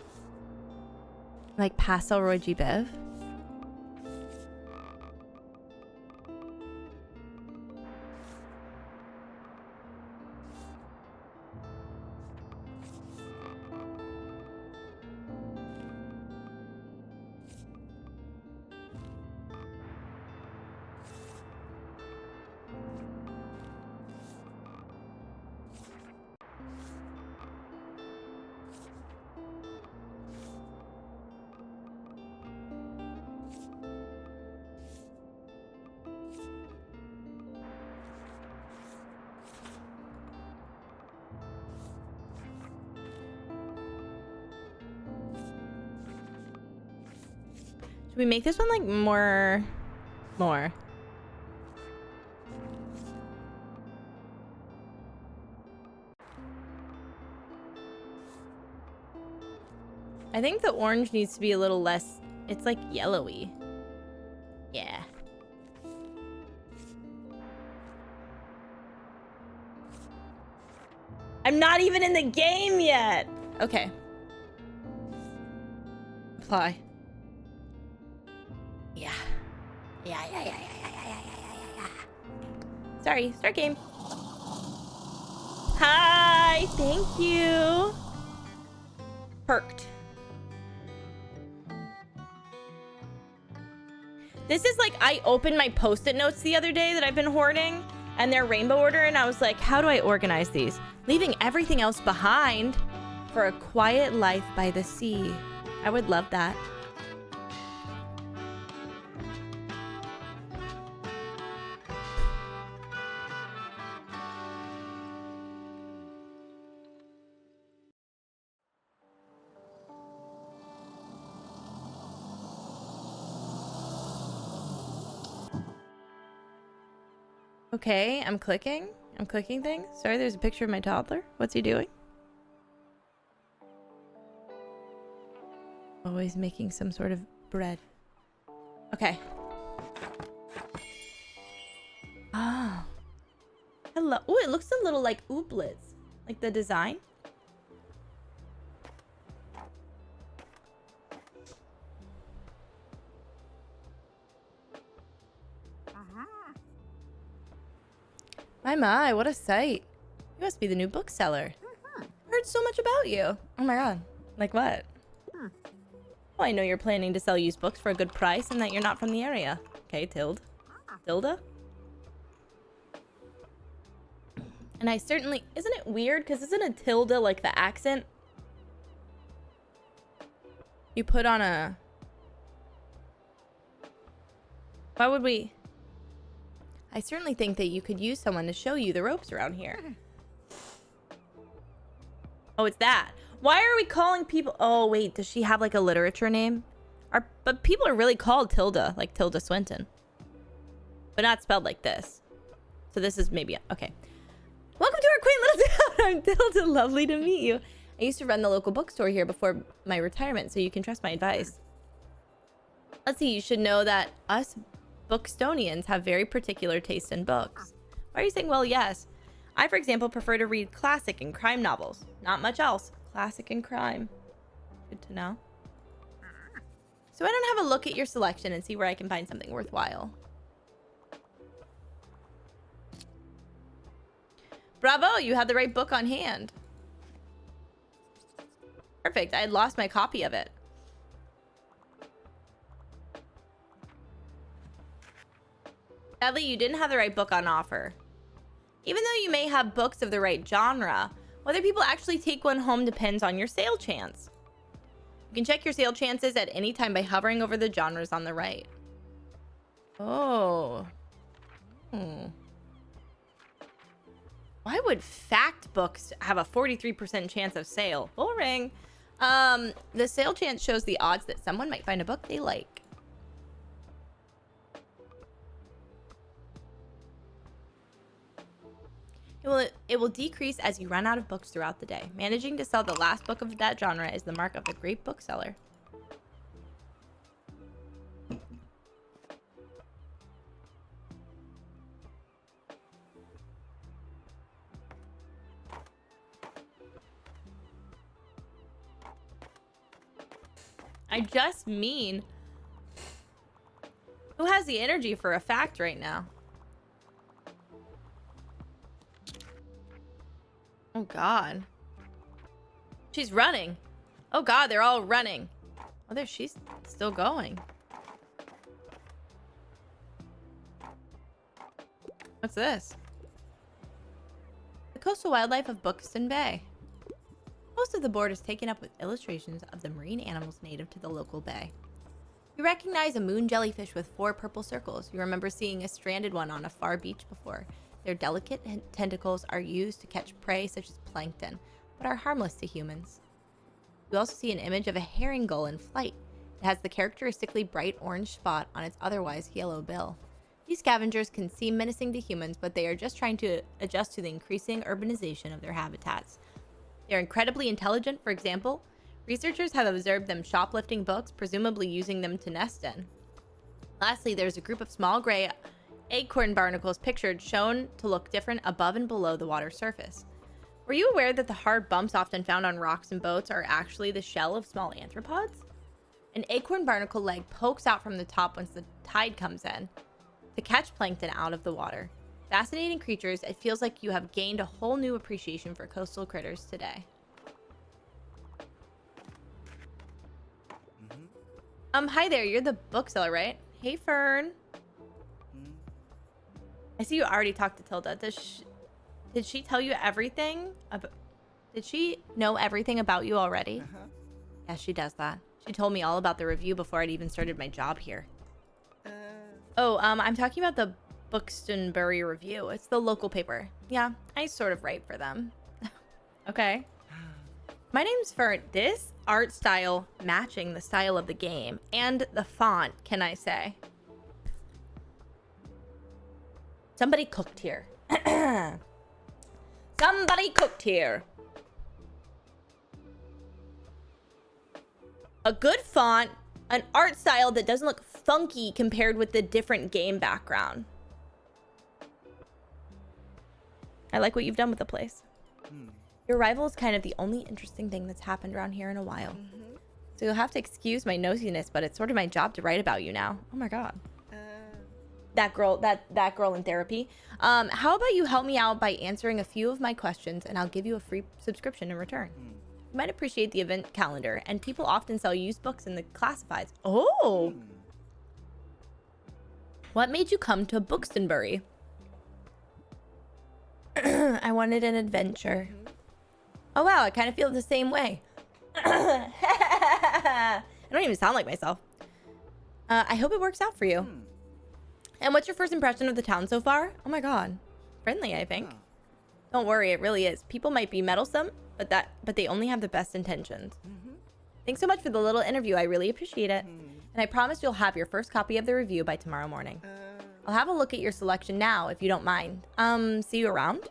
Like pastel Roy G. Biv? Should we make this one like more? I think the orange needs to be a little less, it's like yellowy. Yeah. I'm not even in the game yet. Okay. Apply. Yeah. Yeah. Sorry, start game. Hi, thank you. Perked. This is like, I opened my Post-it notes the other day that I've been hoarding, and they're rainbow order, and I was like, how do I organize these? Leaving everything else behind for a quiet life by the sea. I would love that. Okay, I'm clicking things. Sorry, there's a picture of my toddler. What's he doing? Always making some sort of bread. Okay. Oh. Hello. Oh, it looks a little like ooblets. Like the design. My, what a sight. You must be the new bookseller. Heard so much about you. Oh my god. Like what? Oh, I know you're planning to sell used books for a good price and that you're not from the area. Okay, Tilda? And I certainly... Isn't it weird? Because isn't a tilde like the accent you put on a... Why would we... I certainly think that you could use someone to show you the ropes around here. Oh, it's that. Why are we calling people... Oh, wait. Does she have like a literature name? But people are really called Tilda, like Tilda Swinton. But not spelled like this. So this is maybe... Okay. Welcome to our quaint little town. I'm Tilda. Lovely to meet you. I used to run the local bookstore here before my retirement, so you can trust my advice. Let's see. You should know that us Bookstonians have very particular taste in books. Why are you saying, well, yes? I, for example, prefer to read classic and crime novels. Not much else. Classic and crime. Good to know. So I don't have a look at your selection and see where I can find something worthwhile. Bravo, you had the right book on hand. Perfect, I had lost my copy of it. Sadly, you didn't have the right book on offer. Even though you may have books of the right genre, whether people actually take one home depends on your sale chance. You can check your sale chances at any time by hovering over the genres on the right. Oh. Why would fact books have a 43% chance of sale? Boring. The sale chance shows the odds that someone might find a book they like. It will decrease as you run out of books throughout the day. Managing to sell the last book of that genre is the mark of a great bookseller. I just mean, who has the energy for a fact right now? Oh god. She's running. Oh god, they're all running. Oh, there, she's still going. What's this? The coastal wildlife of Buxton Bay. Most of the board is taken up with illustrations of the marine animals native to the local bay. You recognize a moon jellyfish with 4 purple circles. You remember seeing a stranded one on a far beach before. Their delicate tentacles are used to catch prey such as plankton, but are harmless to humans. You also see an image of a herring gull in flight. It has the characteristically bright orange spot on its otherwise yellow bill. These scavengers can seem menacing to humans, but they are just trying to adjust to the increasing urbanization of their habitats. They are incredibly intelligent. For example, researchers have observed them shoplifting books, presumably using them to nest in. Lastly, there's a group of small gray acorn barnacles pictured, shown to look different above and below the water surface. Were you aware that the hard bumps often found on rocks and boats are actually the shell of small arthropods? An acorn barnacle leg pokes out from the top once the tide comes in to catch plankton out of the water. Fascinating creatures. It feels like you have gained a whole new appreciation for coastal critters today. Hi there. You're the bookseller, right? Hey, Fern. I see you already talked to Tilda. Did she tell you everything? Did she know everything about you already? Yeah, she does that. She told me all about the review before I'd even started my job here. I'm talking about the Buxtonbury Review. It's the local paper. Yeah, I sort of write for them. Okay. My name's Fern. This art style matching the style of the game and the font, can I say? Somebody cooked here. Somebody cooked here. A good font, an art style that doesn't look funky compared with the different game background. I like what you've done with the place. Your arrival is kind of the only interesting thing that's happened around here in a while. So you'll have to excuse my nosiness, but it's sort of my job to write about you now. Oh my god. That girl in therapy. How about you help me out by answering a few of my questions, and I'll give you a free subscription in return. You might appreciate the event calendar, and people often sell used books in the classifieds. Oh! What made you come to Bookstonbury? I wanted an adventure. Oh wow, I kind of feel the same way. I don't even sound like myself. I hope it works out for you. And what's your first impression of the town so far? Oh my god. Friendly, I think. Don't worry, it really is. People might be meddlesome, but they only have the best intentions. Thanks so much for the little interview. I really appreciate it. And I promise you'll have your first copy of the review by tomorrow morning. I'll have a look at your selection now, if you don't mind. See you around?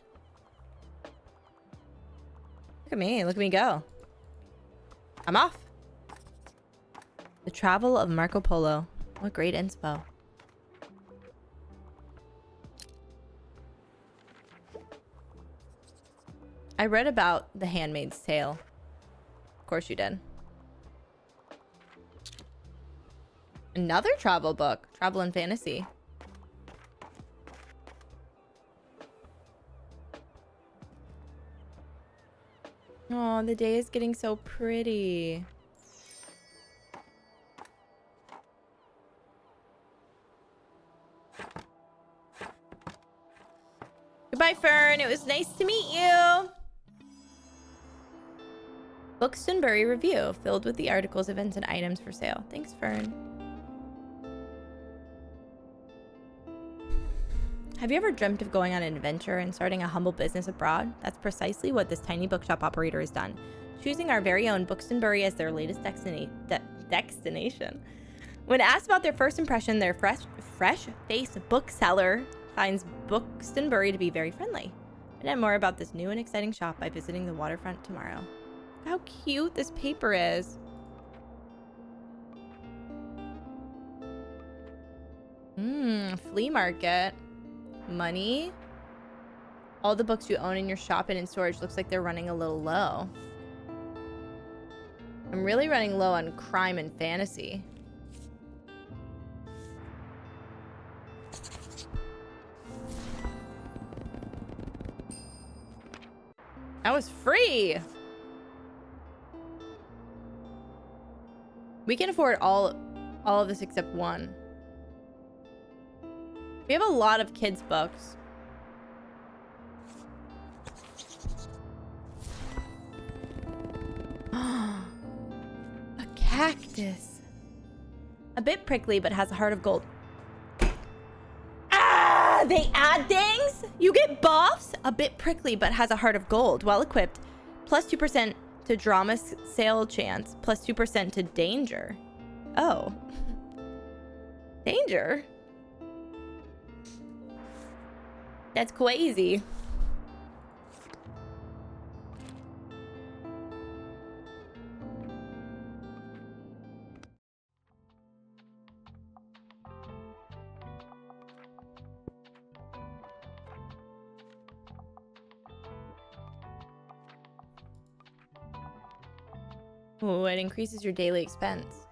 Look at me. Look at me go. I'm off. The Travel of Marco Polo. What great inspo. I read about The Handmaid's Tale. Of course you did. Another travel book. Travel and fantasy. Oh, the day is getting so pretty. Goodbye, Fern. It was nice to meet you. Bookstonbury review filled with the articles, events, and items for sale. Thanks, Fern. Have you ever dreamt of going on an adventure and starting a humble business abroad? That's precisely what this tiny bookshop operator has done, choosing our very own Bookstonbury as their latest destination. When asked about their first impression, their fresh-faced bookseller finds Bookstonbury to be very friendly. Find out more about this new and exciting shop by visiting the waterfront tomorrow. How cute this paper is. Flea market. Money. All the books you own in your shop and in storage looks like they're running a little low. I'm really running low on crime and fantasy. That was free. We can afford all of this except one. We have a lot of kids' books. A cactus. A bit prickly, but has a heart of gold. Ah! They add things? You get buffs? A bit prickly, but has a heart of gold. Well equipped. Plus 2% to drama sale chance. Plus 2% to danger. Oh. Danger? That's crazy. Ooh, it increases your daily expense.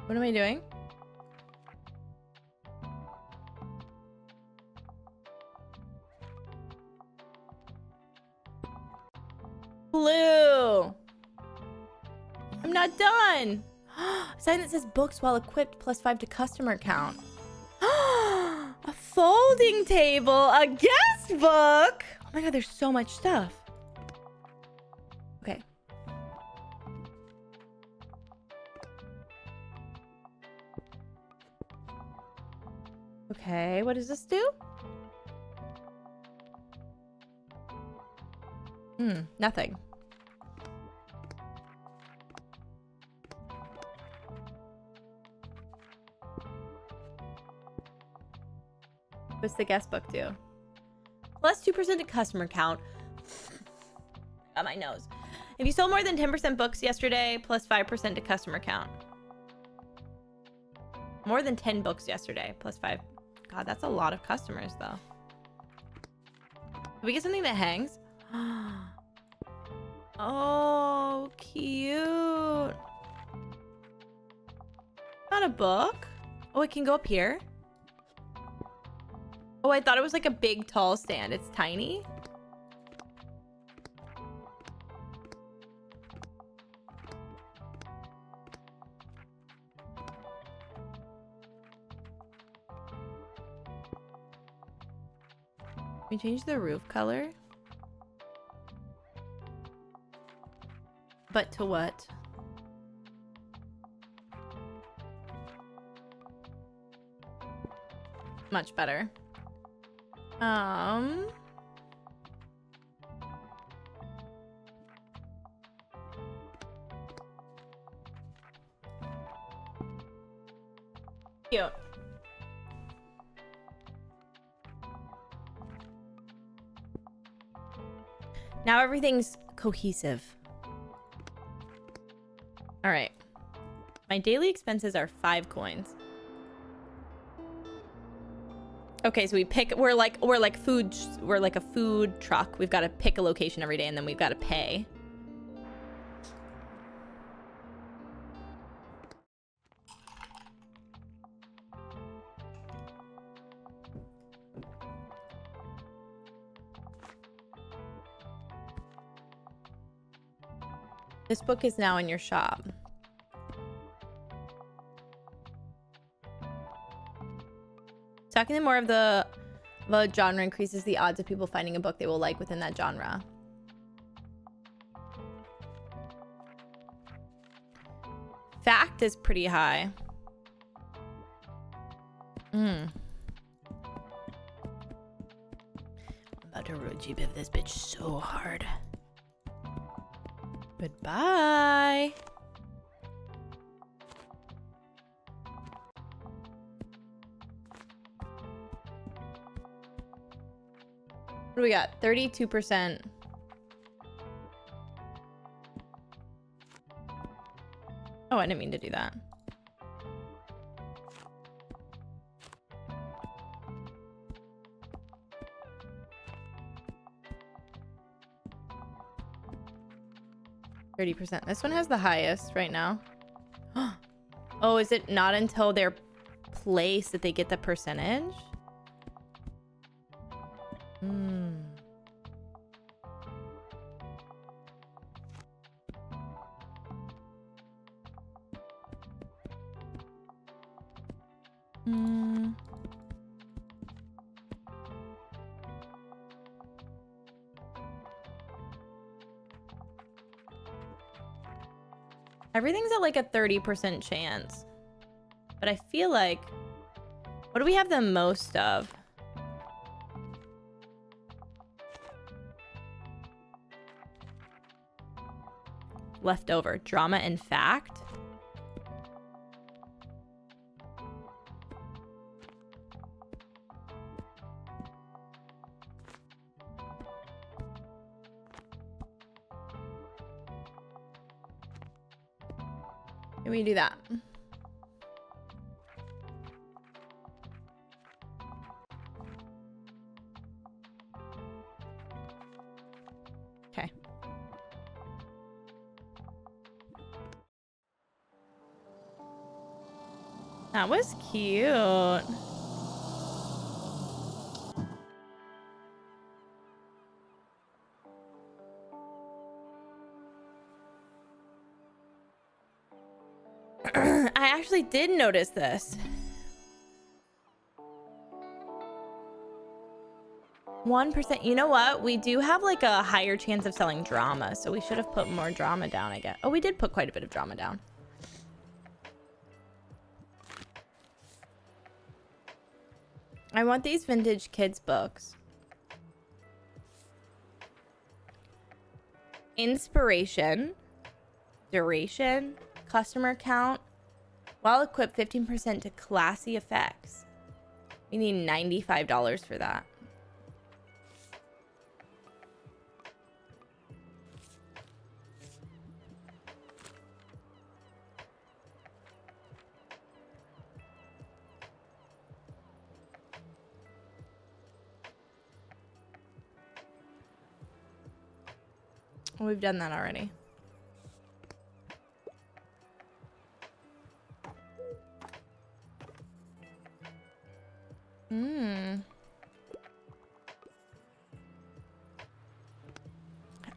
What am I doing? Blue. I'm not done. Sign that says books while equipped plus 5 to customer count. A folding table, a guest book. Oh my god, there's so much stuff. Okay. Okay, what does this do? Nothing. What's the guest book do? Plus 2% to customer count. Got my nose. If you sold more than 10% books yesterday, plus 5% to customer count. More than 10 books yesterday, plus 5. God, that's a lot of customers, though. Did we get something that hangs? Oh, cute. Not a book. Oh, it can go up here. Oh, I thought it was like a big, tall stand. It's tiny. Can we change the roof color? But to what? Much better. Cute. Now everything's cohesive. All right. My daily expenses are 5 coins. Okay, so we're like a food truck. We've got to pick a location every day and then we've got to pay. This book is now in your shop. Stocking more of the genre increases the odds of people finding a book they will like within that genre. Fact is pretty high. I'm about to roji biv this bitch so hard. Goodbye. What do we got? 32%. Oh, I didn't mean to do that. %. This one has the highest right now. Oh, is it not until their place that they get the percentage? Everything's at like a 30% chance. But I feel like... What do we have the most of? Leftover. Drama and fact? Can we do that? Okay. That was cute. I actually did notice this. 1%. You know what? We do have like a higher chance of selling drama, so we should have put more drama down, I guess. Oh, we did put quite a bit of drama down. I want these vintage kids books. Inspiration, duration, customer count, well equipped 15% to classy effects. We need $95 for that. Oh, we've done that already.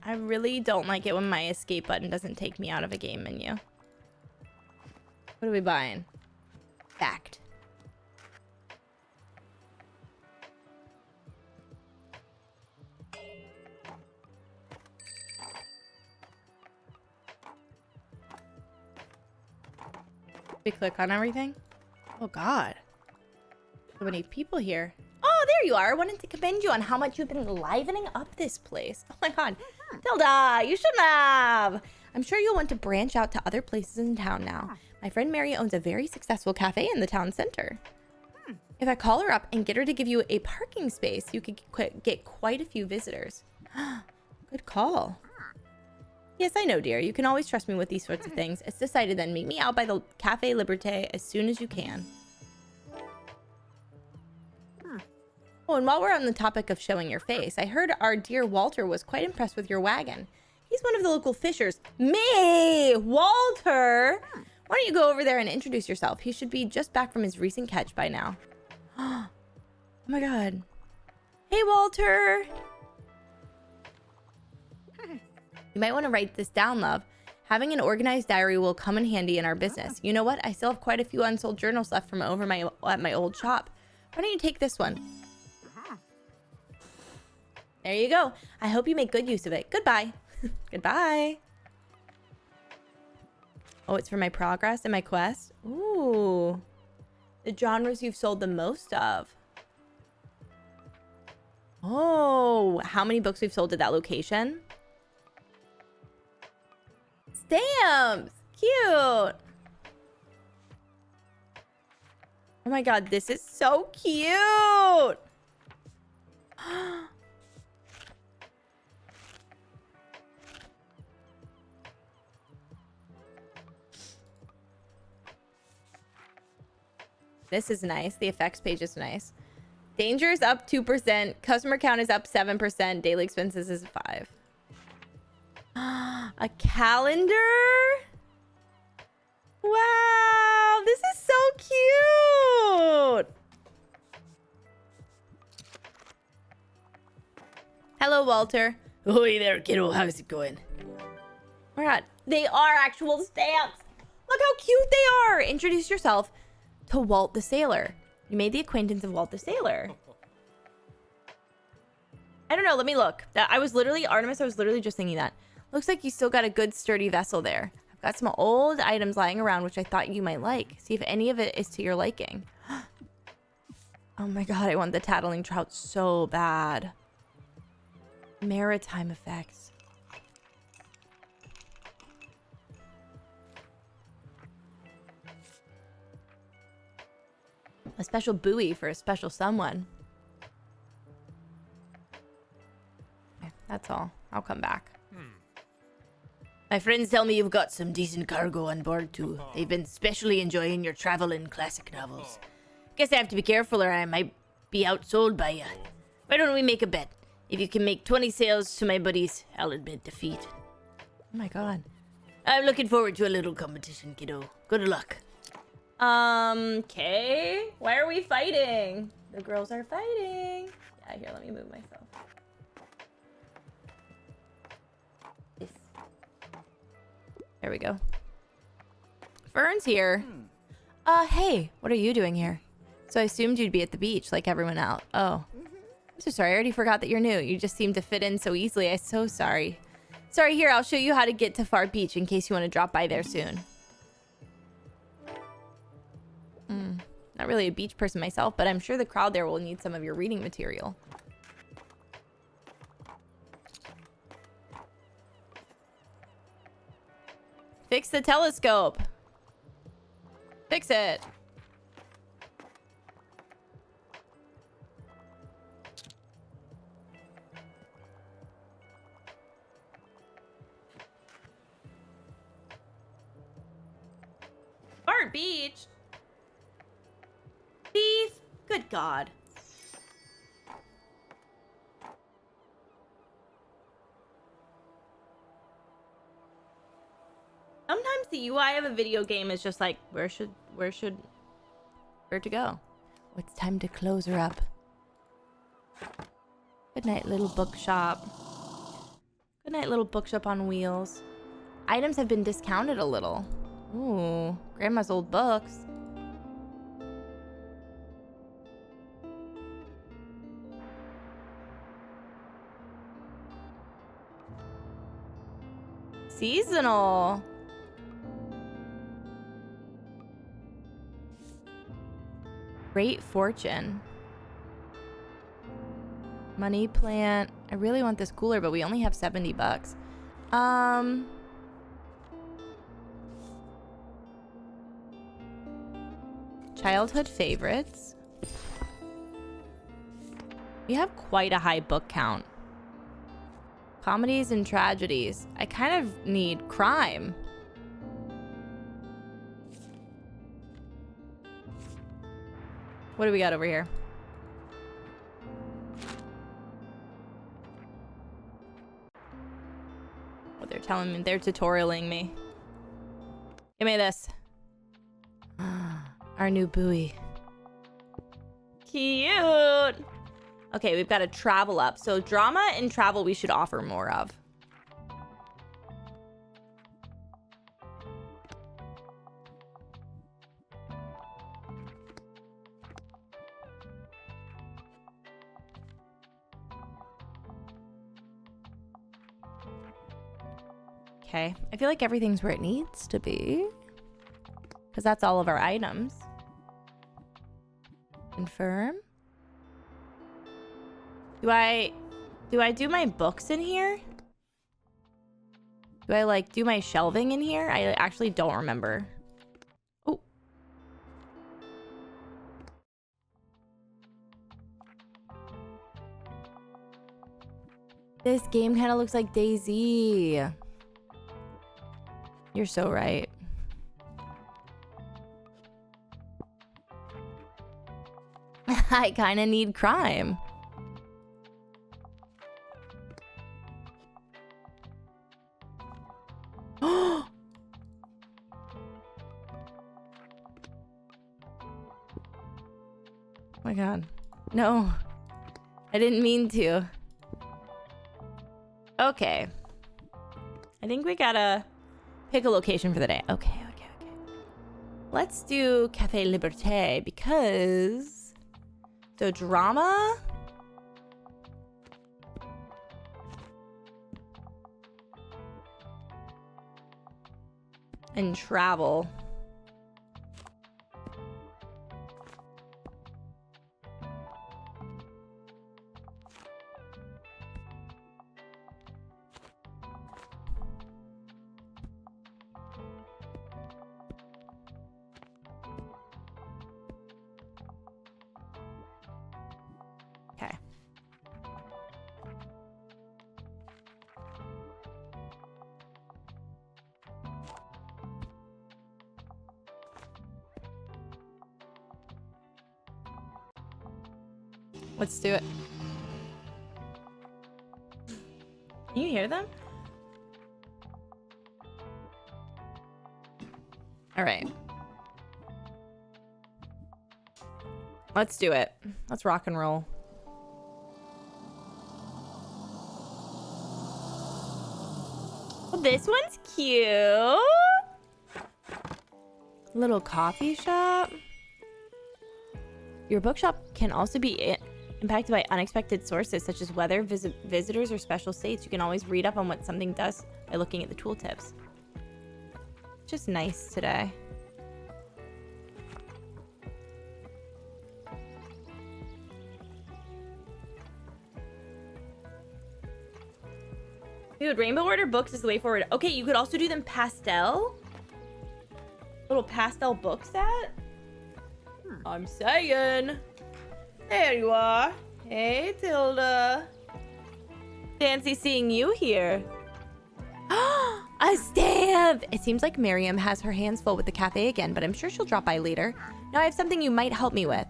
I really don't like it when my escape button doesn't take me out of a game menu. What are we buying? Fact. We click on everything? Oh god. So many people here. Oh, there you are. I wanted to commend you on how much you've been livening up this place. Oh my god. Tilda, you shouldn't have. I'm sure you'll want to branch out to other places in town now. My friend Mary owns a very successful cafe in the town center. If I call her up and get her to give you a parking space, you could get quite a few visitors. Good call. Yes, I know, dear. You can always trust me with these sorts of things. It's decided then. Meet me out by the Cafe Liberté as soon as you can. Oh, and while we're on the topic of showing your face, I heard our dear Walter was quite impressed with your wagon. He's one of the local fishers. Me! Walter! Why don't you go over there and introduce yourself? He should be just back from his recent catch by now. Oh my god. Hey, Walter! You might want to write this down, love. Having an organized diary will come in handy in our business. You know what? I still have quite a few unsold journals left from over at my old shop. Why don't you take this one? There you go. I hope you make good use of it. Goodbye. Goodbye. Oh, it's for my progress and my quest. Ooh. The genres you've sold the most of. Oh, how many books we've sold at that location? Stamps! Cute! Oh my god, this is so cute! This is nice. The effects page is nice. Danger is up 2%. Customer count is up 7%. Daily expenses is 5. A calendar? Wow, this is so cute. Hello, Walter. Oh, hey there, kiddo. How's it going? Oh my god, they are actual stamps. Look how cute they are. Introduce yourself to Walt the Sailor. You made the acquaintance of Walt the Sailor. I don't know. Let me look. Artemis, I was literally just thinking that. Looks like you still got a good sturdy vessel there. I've got some old items lying around which I thought you might like. See if any of it is to your liking. Oh my god, I want the tattling trout so bad. Maritime effects. A special buoy for a special someone. Okay, that's all. I'll come back. My friends tell me you've got some decent cargo on board too. They've been specially enjoying your travel in classic novels. Guess I have to be careful or I might be outsold by you. Why don't we make a bet? If you can make 20 sales to my buddies, I'll admit defeat. Oh my god. I'm looking forward to a little competition, kiddo. Good luck. Okay. Why are we fighting? The girls are fighting. Yeah, here, let me move myself. This. There we go. Fern's here. Hey, what are you doing here? So I assumed you'd be at the beach like everyone else. Oh. I'm so sorry. I already forgot that you're new. You just seem to fit in so easily. I'm so sorry. Sorry, here, I'll show you how to get to Far Beach in case you want to drop by there soon. Not really a beach person myself, but I'm sure the crowd there will need some of your reading material. Fix the telescope. Fix it. beach. Thief. Good God. Sometimes the UI of a video game is just like, where to go? Oh, it's time to close her up. Good night, little bookshop. Good night, little bookshop on wheels. Items have been discounted a little. Ooh, grandma's old books. Seasonal. Great fortune. Money plant. I really want this cooler, but we only have 70 bucks. Childhood favorites. We have quite a high book count. Comedies and tragedies. I kind of need crime. What do we got over here? Oh, they're telling me, they're tutorialing me. Give me this. Our new buoy. Cute. Okay, we've got to travel up. So drama and travel we should offer more of. Okay, I feel like everything's where it needs to be. Because that's all of our items. Confirm. Do I do my books in here? Do I like do my shelving in here? I actually don't remember. Oh. This game kind of looks like DayZ. You're so right. I kind of need crime. Oh my god. No. I didn't mean to. Okay. I think we gotta pick a location for the day. Okay. Let's do Cafe Liberté because... So drama... and travel. Okay. Let's do it. Can you hear them? All right. Let's do it. Let's rock and roll. Oh, this one's cute. Little coffee shop. Your bookshop can also be impacted by unexpected sources such as weather, visitors, or special states. You can always read up on what something does by looking at the tooltips. Just nice today. Dude, rainbow order books is the way forward. Okay, you could also do them pastel. Little pastel book set. I'm saying. There you are. Hey, Tilda. Fancy seeing you here. A A stamp! It seems like Miriam has her hands full with the cafe again, but I'm sure she'll drop by later. Now I have something you might help me with.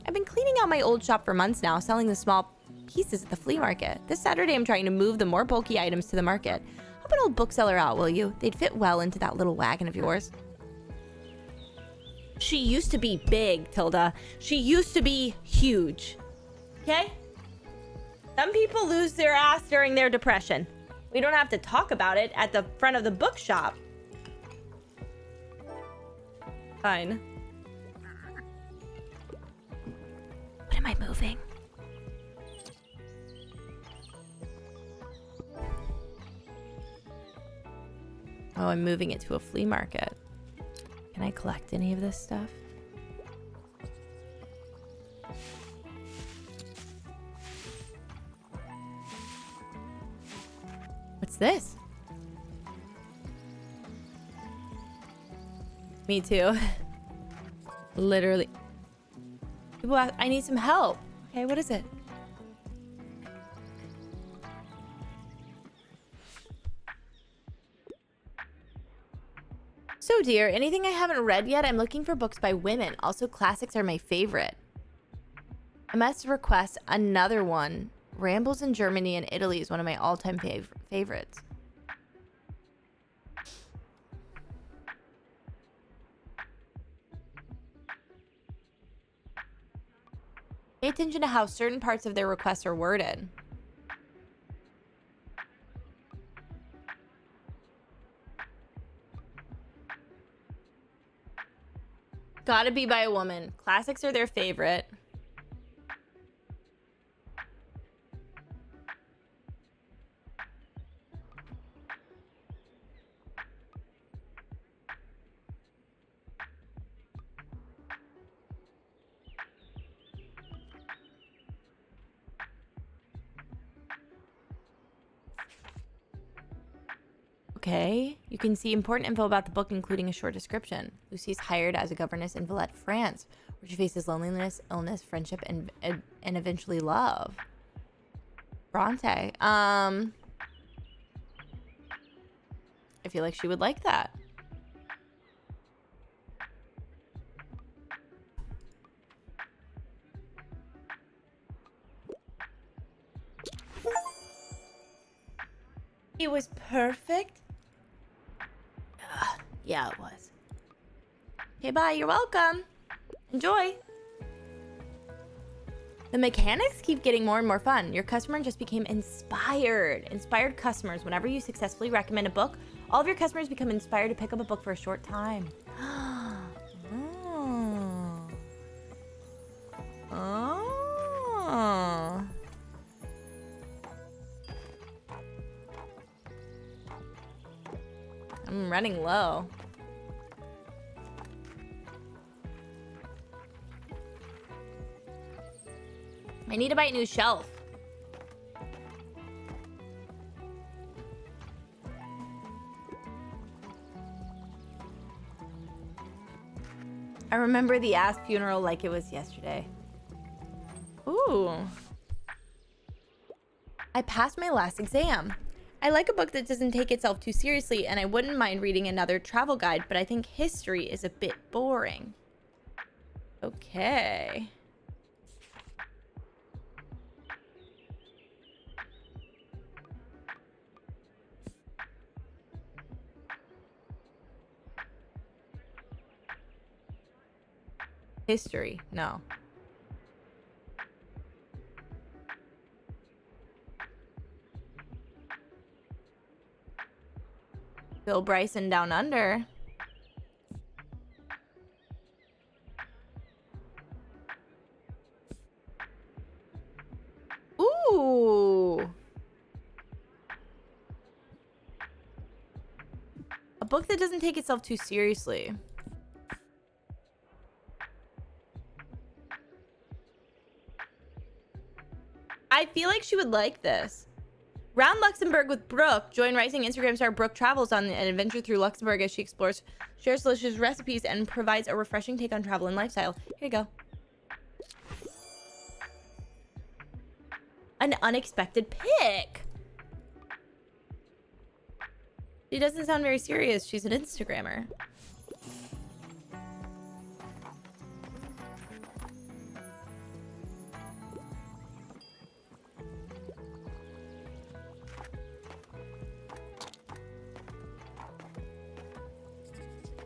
I've been cleaning out my old shop for months now, selling the small pieces at the flea market. This Saturday I'm trying to move the more bulky items to the market. Help an old bookseller out, will you? They'd fit well into that little wagon of yours. She used to be big, Tilda. She used to be huge. Okay? Some people lose their ass during their depression. We don't have to talk about it at the front of the bookshop. Fine. What am I moving? Oh, I'm moving it to a flea market. Can I collect any of this stuff? What's this? Me too. Literally. People ask, I need some help. Okay, what is it? So dear, anything I haven't read yet? I'm looking for books by women. Also, classics are my favorite. I must request another one. Rambles in Germany and Italy is one of my all-time favorites. Pay attention to how certain parts of their requests are worded. Gotta be by a woman. Classics are their favorite. Okay, you can see important info about the book, including a short description. Lucy's hired as a governess in Villette, France, where she faces loneliness, illness, friendship, and eventually love. Bronte. I feel like she would like that. It was perfect. Yeah, it was. Okay, bye. You're welcome. Enjoy. The mechanics keep getting more and more fun. Your customer just became inspired. Inspired customers. Whenever you successfully recommend a book, all of your customers become inspired to pick up a book for a short time. Oh. Oh. I'm running low. I need to buy a new shelf. I remember the ass funeral like it was yesterday. Ooh. I passed my last exam. I like a book that doesn't take itself too seriously, and I wouldn't mind reading another travel guide, but I think history is a bit boring. Okay. History, no. Bill Bryson Down Under. Ooh. A book that doesn't take itself too seriously. I feel like she would like this. Round Luxembourg with Brooke. Join rising Instagram star Brooke travels on an adventure through Luxembourg as she explores, shares delicious recipes, and provides a refreshing take on travel and lifestyle. Here you go. An unexpected pick. She doesn't sound very serious. She's an Instagrammer.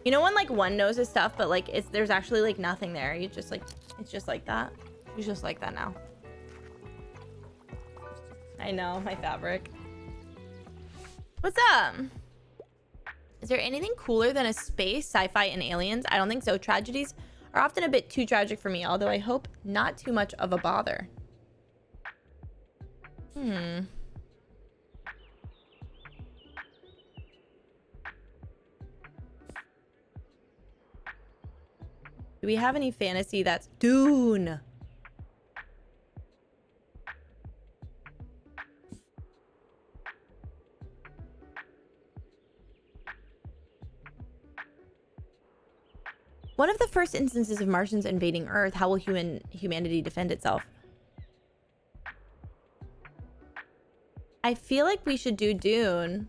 You know when like one knows his stuff, but like there's actually like nothing there. You just like, it's just like that. She's just like that now. I know, my fabric. What's up? Is there anything cooler than a space, sci-fi, and aliens? I don't think so. Tragedies are often a bit too tragic for me, although I hope not too much of a bother. Do we have any fantasy that's Dune? One of the first instances of Martians invading Earth, how will humanity defend itself? I feel like we should do Dune.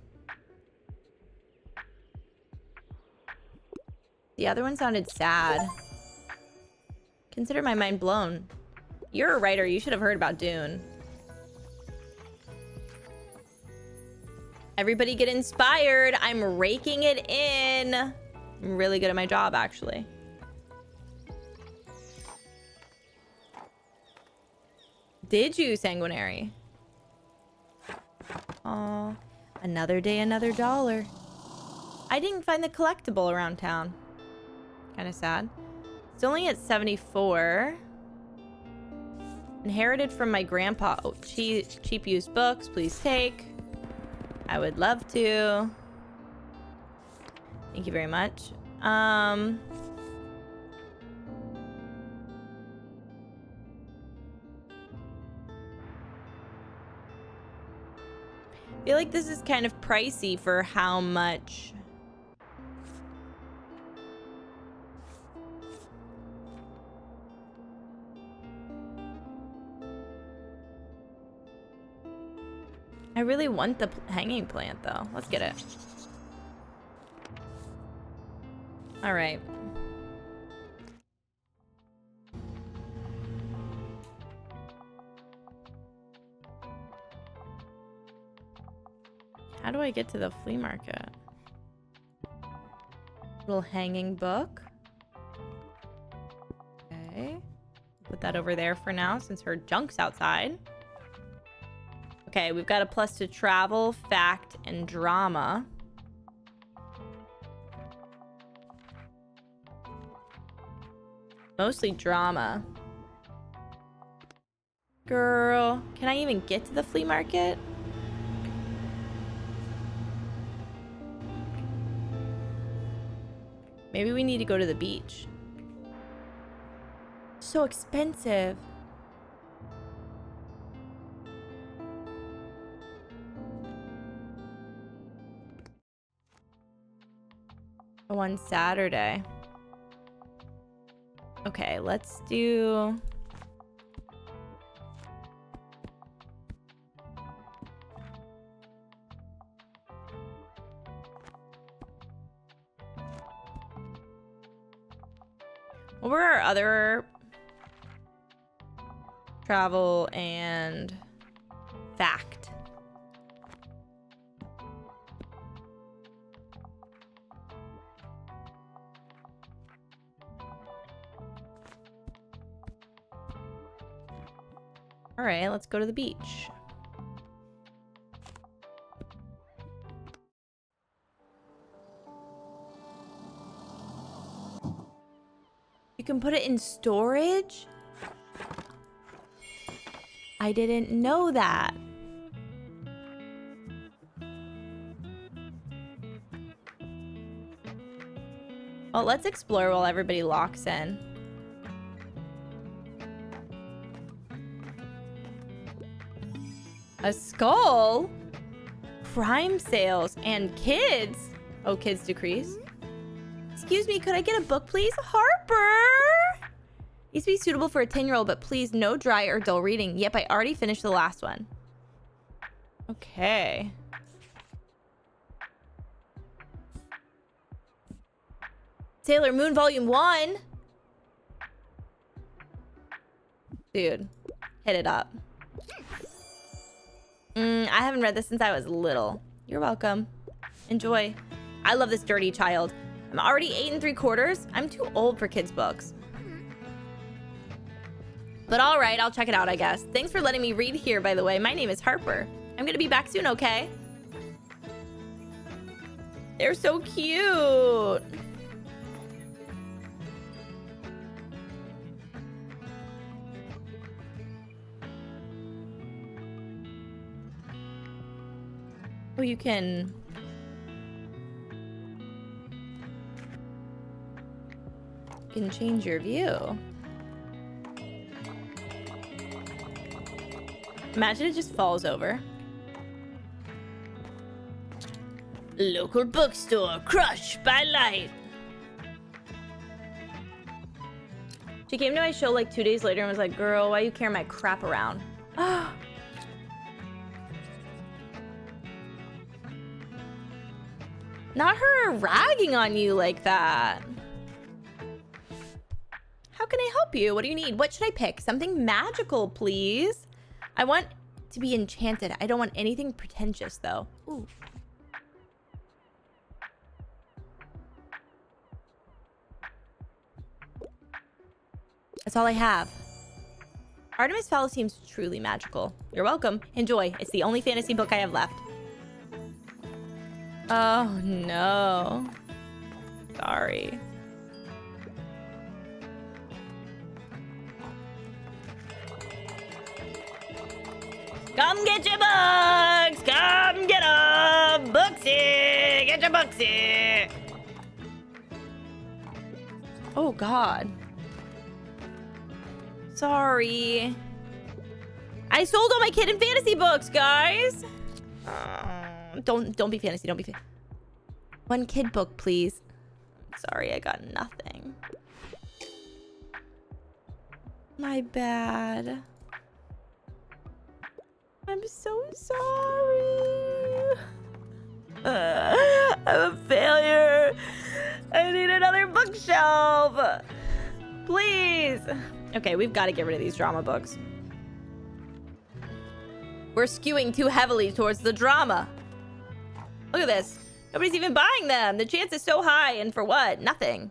The other one sounded sad. Consider my mind blown. You're a writer. You should have heard about Dune. Everybody get inspired. I'm raking it in. I'm really good at my job, actually. Did you, Sanguinary? Aw, another day, another dollar. I didn't find the collectible around town. Kind of sad. It's only at 74. Inherited from my grandpa. Oh, cheap used books. Please take. I would love to. Thank you very much. I feel like this is kind of pricey for how much. I really want the hanging plant though. Let's get it. All right. How do I get to the flea market? Little hanging book. Okay. Put that over there for now since her junk's outside. Okay, we've got a plus to travel, fact, and drama. Mostly drama. Girl, can I even get to the flea market? Maybe we need to go to the beach. So expensive. One Saturday. Okay, let's do... What were our other travel and fact? All right, let's go to the beach. You can put it in storage? I didn't know that. Well, let's explore while everybody locks in. A skull? Crime sales and kids. Oh, kids decrease. Excuse me, could I get a book, please? Harper! Needs to be suitable for a 10-year-old, but please no dry or dull reading. Yep, I already finished the last one. Okay. Sailor Moon Volume 1. Dude, hit it up. I haven't read this since I was little. You're welcome. Enjoy. I love this dirty child. I'm already 8 3/4. I'm too old for kids' books. But all right, I'll check it out, I guess. Thanks for letting me read here, by the way. My name is Harper. I'm gonna be back soon, okay? They're so cute. Oh, you can change your view. Imagine it just falls over. Local bookstore, crushed by light. She came to my show like 2 days later and was like, girl, why you carry my crap around? Not her ragging on you like that. How can I help you? What do you need? What should I pick? Something magical, please. I want to be enchanted. I don't want anything pretentious, though. Ooh. That's all I have. Artemis Fowl seems truly magical. You're welcome. Enjoy. It's the only fantasy book I have left. Oh, no. Sorry. Come get your books! Come get 'em! Booksy! Get your booksy! Oh, God. Sorry. I sold all my kid and fantasy books, guys! Don't be fantasy. Don't be fantasy. One kid book, please. Sorry, I got nothing. My bad. I'm so sorry. I'm a failure. I need another bookshelf. Please. Okay, we've got to get rid of these drama books. We're skewing too heavily towards the drama. Look at this. Nobody's even buying them. The chance is so high, and for what? Nothing.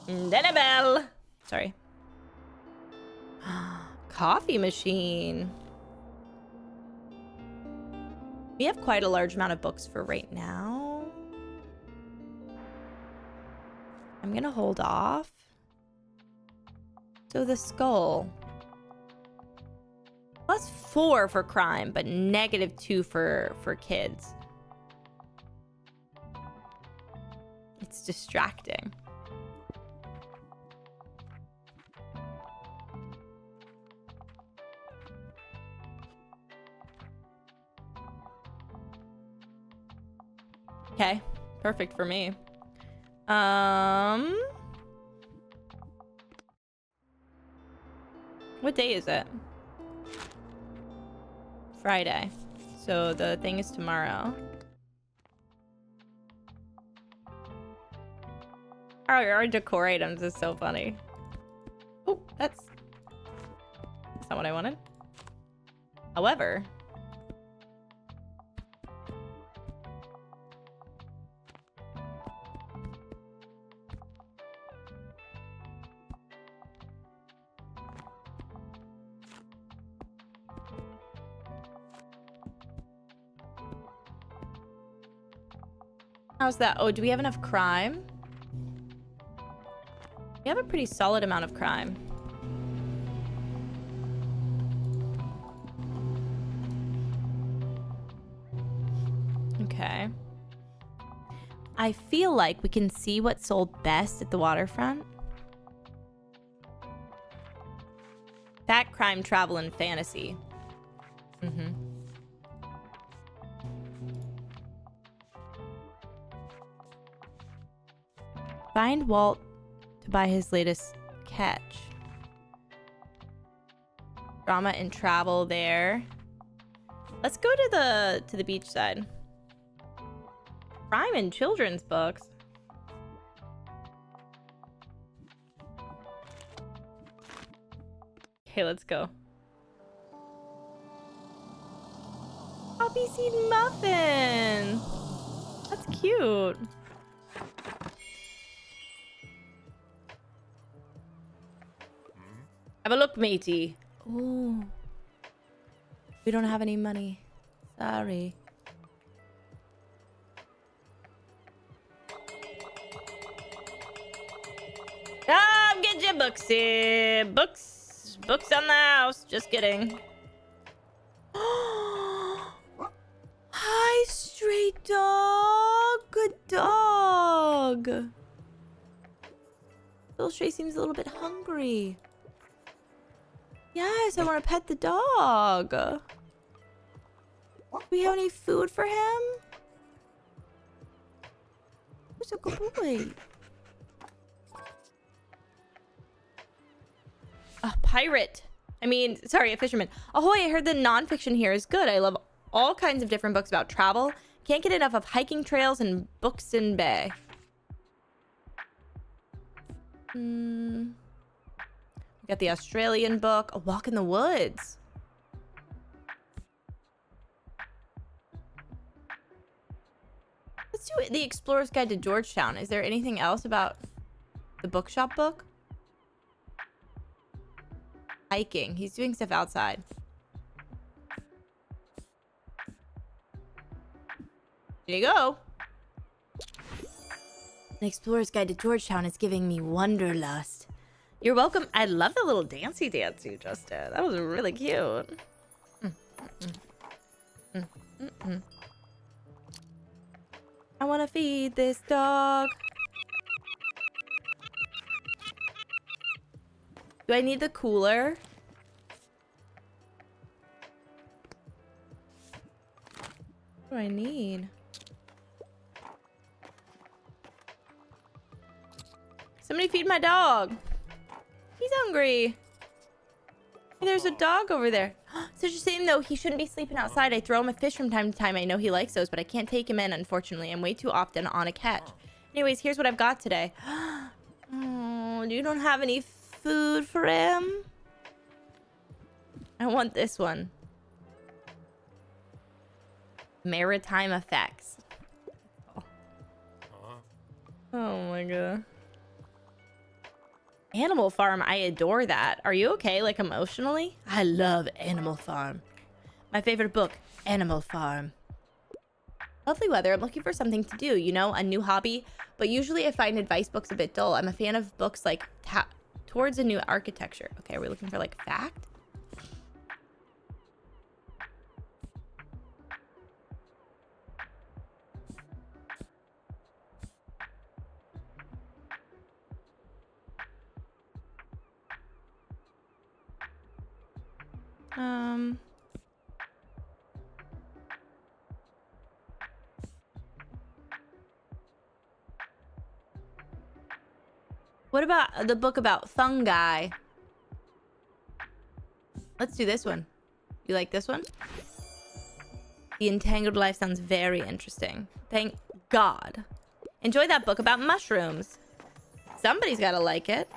Annabelle. Sorry. Coffee machine. We have quite a large amount of books for right now. I'm gonna hold off. So the skull. +4 for crime, but -2 for kids. It's distracting. Okay, perfect for me. What day is it? Friday. So the thing is tomorrow. Our decor items is so funny. Oh, that's not what I wanted. However, how's that? Oh, do we have enough crime? We have a pretty solid amount of crime. Okay. I feel like we can see what sold best at the waterfront. Fact, crime, travel, and fantasy. Find Walt to buy his latest catch. Drama and travel there. Let's go to the beach side. Crime and children's books. Okay, let's go. Poppy seed muffin. That's cute. Have a look, matey. Ooh. We don't have any money. Sorry. Get your books here. Books on the house. Just kidding. Hi, stray dog. Good dog. Little stray seems a little bit hungry. Yes, I want to pet the dog. Do we have any food for him? Who's a good boy? A pirate. Sorry, a fisherman. Ahoy, I heard the nonfiction here is good. I love all kinds of different books about travel. Can't get enough of hiking trails and books in bay. We got the Australian book, A Walk in the Woods. Let's do it. The Explorer's Guide to Georgetown. Is there anything else about the bookshop book? Hiking. He's doing stuff outside. There you go. An Explorer's Guide to Georgetown is giving me wanderlust. You're welcome. I love the little dancey dance you just did. That was really cute. I want to feed this dog. Do I need the cooler? What do I need? Somebody feed my dog. He's hungry. Hey, there's a dog over there. Such a shame, though. He shouldn't be sleeping outside. I throw him a fish from time to time. I know he likes those, but I can't take him in, unfortunately. I'm way too often on a catch. Anyways, here's what I've got today. Oh, you don't have any food for him? I want this one. Maritime effects. Oh my god. Animal Farm, I adore that. Are you okay, like, emotionally? I love Animal Farm. My favorite book, Animal Farm. Lovely weather. I'm looking for something to do, you know, a new hobby. But usually I find advice books a bit dull. I'm a fan of books like Towards a New Architecture. Okay, are we looking for, like, fact? What about the book about fungi? Let's do this one. You like this one? The Entangled Life sounds very interesting. Thank God. Enjoy that book about mushrooms. Somebody's gotta like it.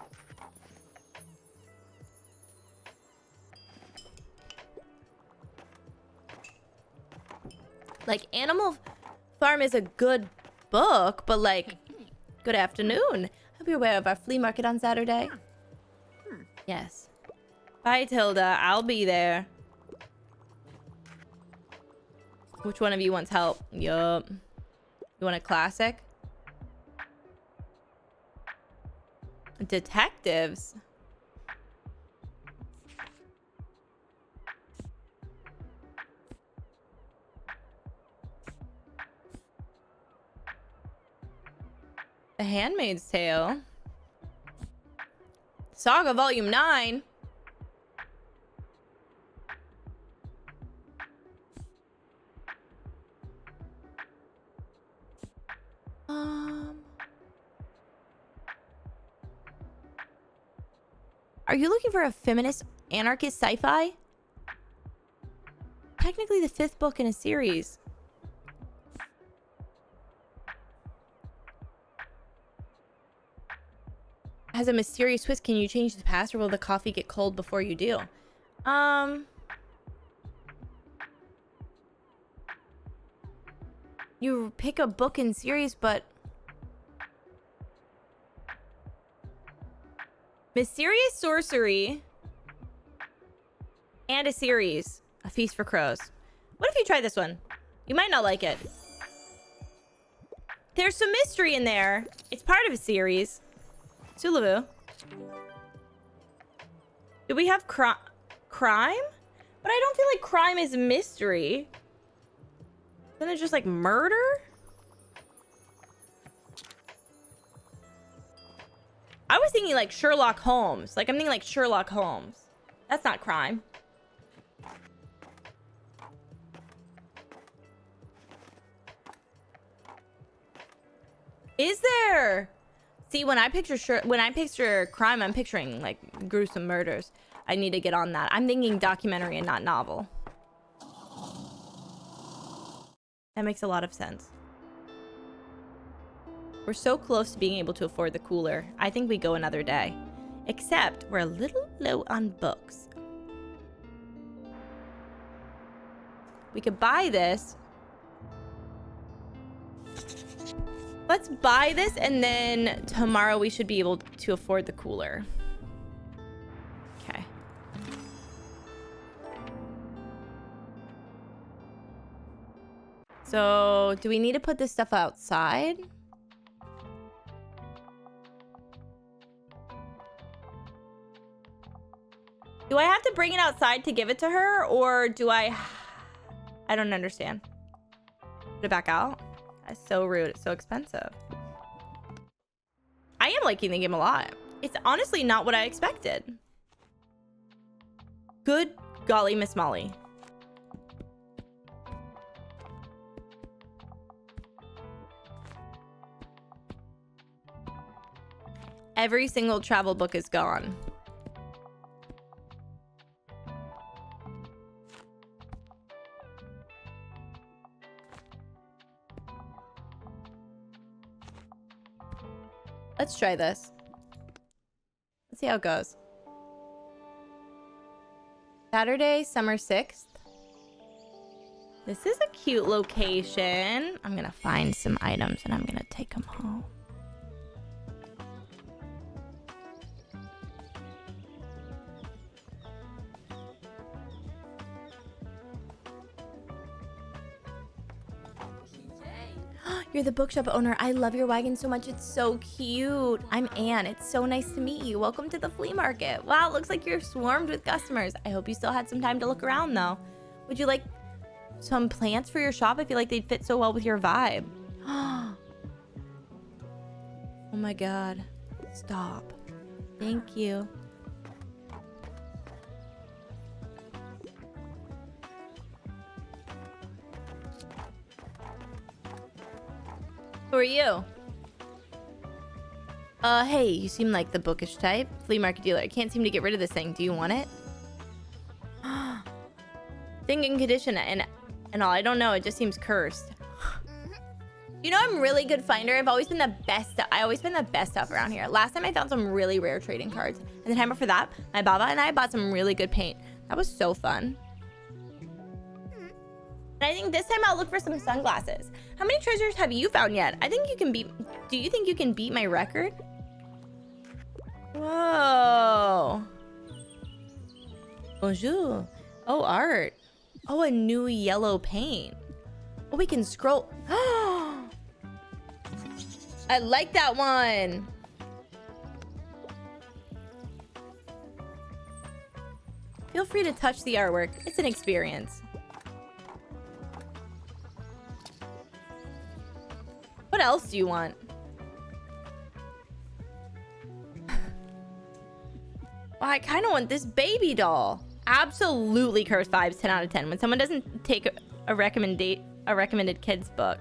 Like, Animal Farm is a good book, but, like, good afternoon. Hope you're aware of our flea market on Saturday. Yes. Bye, Tilda. I'll be there. Which one of you wants help? Yup. You want a classic? Detectives. The Handmaid's Tale. Saga Volume 9. Are you looking for a feminist anarchist sci-fi? technically the 5th book in a series. Has a mysterious twist. Can you change the past, or will the coffee get cold before you do? You pick a book in series, but mysterious sorcery and a series. A Feast for Crows. What if you try this one? You might not like it. There's some mystery in there. It's part of a series. Sulavu. Do we have crime? But I don't feel like crime is mystery. Isn't it just like murder? I was thinking like Sherlock Holmes. Like I'm thinking like Sherlock Holmes. That's not crime. Is there? See, when I picture crime, I'm picturing like gruesome murders. I need to get on that. I'm thinking documentary and not novel. That makes a lot of sense. We're so close to being able to afford the cooler. I think we go another day. Except we're a little low on books. We could buy this. Let's buy this, and then tomorrow we should be able to afford the cooler. Okay. So, do we need to put this stuff outside? Do I have to bring it outside to give it to her, or do I don't understand. Put it back out? That's so rude. It's so expensive. I am liking the game a lot. It's honestly not what I expected. Good golly, Miss Molly. Every single travel book is gone. Let's try this. Let's see how it goes. Saturday, summer 6th. This is a cute location. I'm gonna find some items and I'm gonna take them home. You're the bookshop owner. I love your wagon so much. It's so cute. I'm Anne. It's so nice to meet you. Welcome to the flea market. Wow, it looks like you're swarmed with customers. I hope you still had some time to look around, though. Would you like some plants for your shop? I feel like they'd fit so well with your vibe. Oh my god. Stop. Thank you. Who are you? Hey, you seem like the bookish type. Flea market dealer. I can't seem to get rid of this thing. Do you want it? Thing in condition and all. I don't know. It just seems cursed. You know, I'm a really good finder. I've always been the best. I always been the best stuff around here. Last time I found some really rare trading cards. And the time before that, my Baba and I bought some really good paint. That was so fun. And I think this time I'll look for some sunglasses. How many treasures have you found yet? I think you can beat... Do you think you can beat my record? Whoa. Bonjour. Oh, art. Oh, a new yellow paint. Oh, we can scroll. I like that one. Feel free to touch the artwork. It's an experience. What else do you want? Well, I kind of want this baby doll. Absolutely cursed vibes, 10 out of 10. When someone doesn't take a recommended kids book.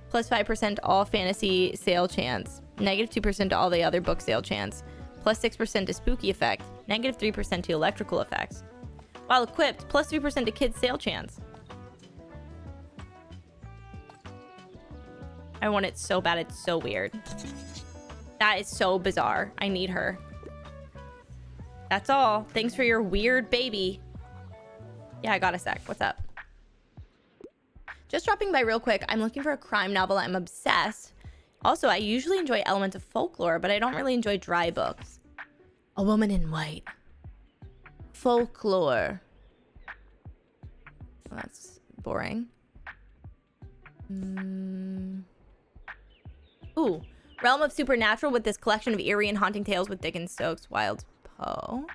Plus 5% all fantasy sale chance. Negative 2% to all the other book sale chance. plus 6% to spooky effect, negative 3% to electrical effects. While equipped, plus 3% to kids sale chance. I want it so bad, it's so weird. That is so bizarre. I need her. That's all. Thanks for your weird baby. Yeah, I got a sec. What's up? Just dropping by real quick. I'm looking for a crime novel. I'm obsessed. Also, I usually enjoy elements of folklore, but I don't really enjoy dry books. A Woman in White. Folklore. Well, that's boring. Ooh. Realm of Supernatural with this collection of eerie and haunting tales with Dickens, Stokes, Wilde, Poe.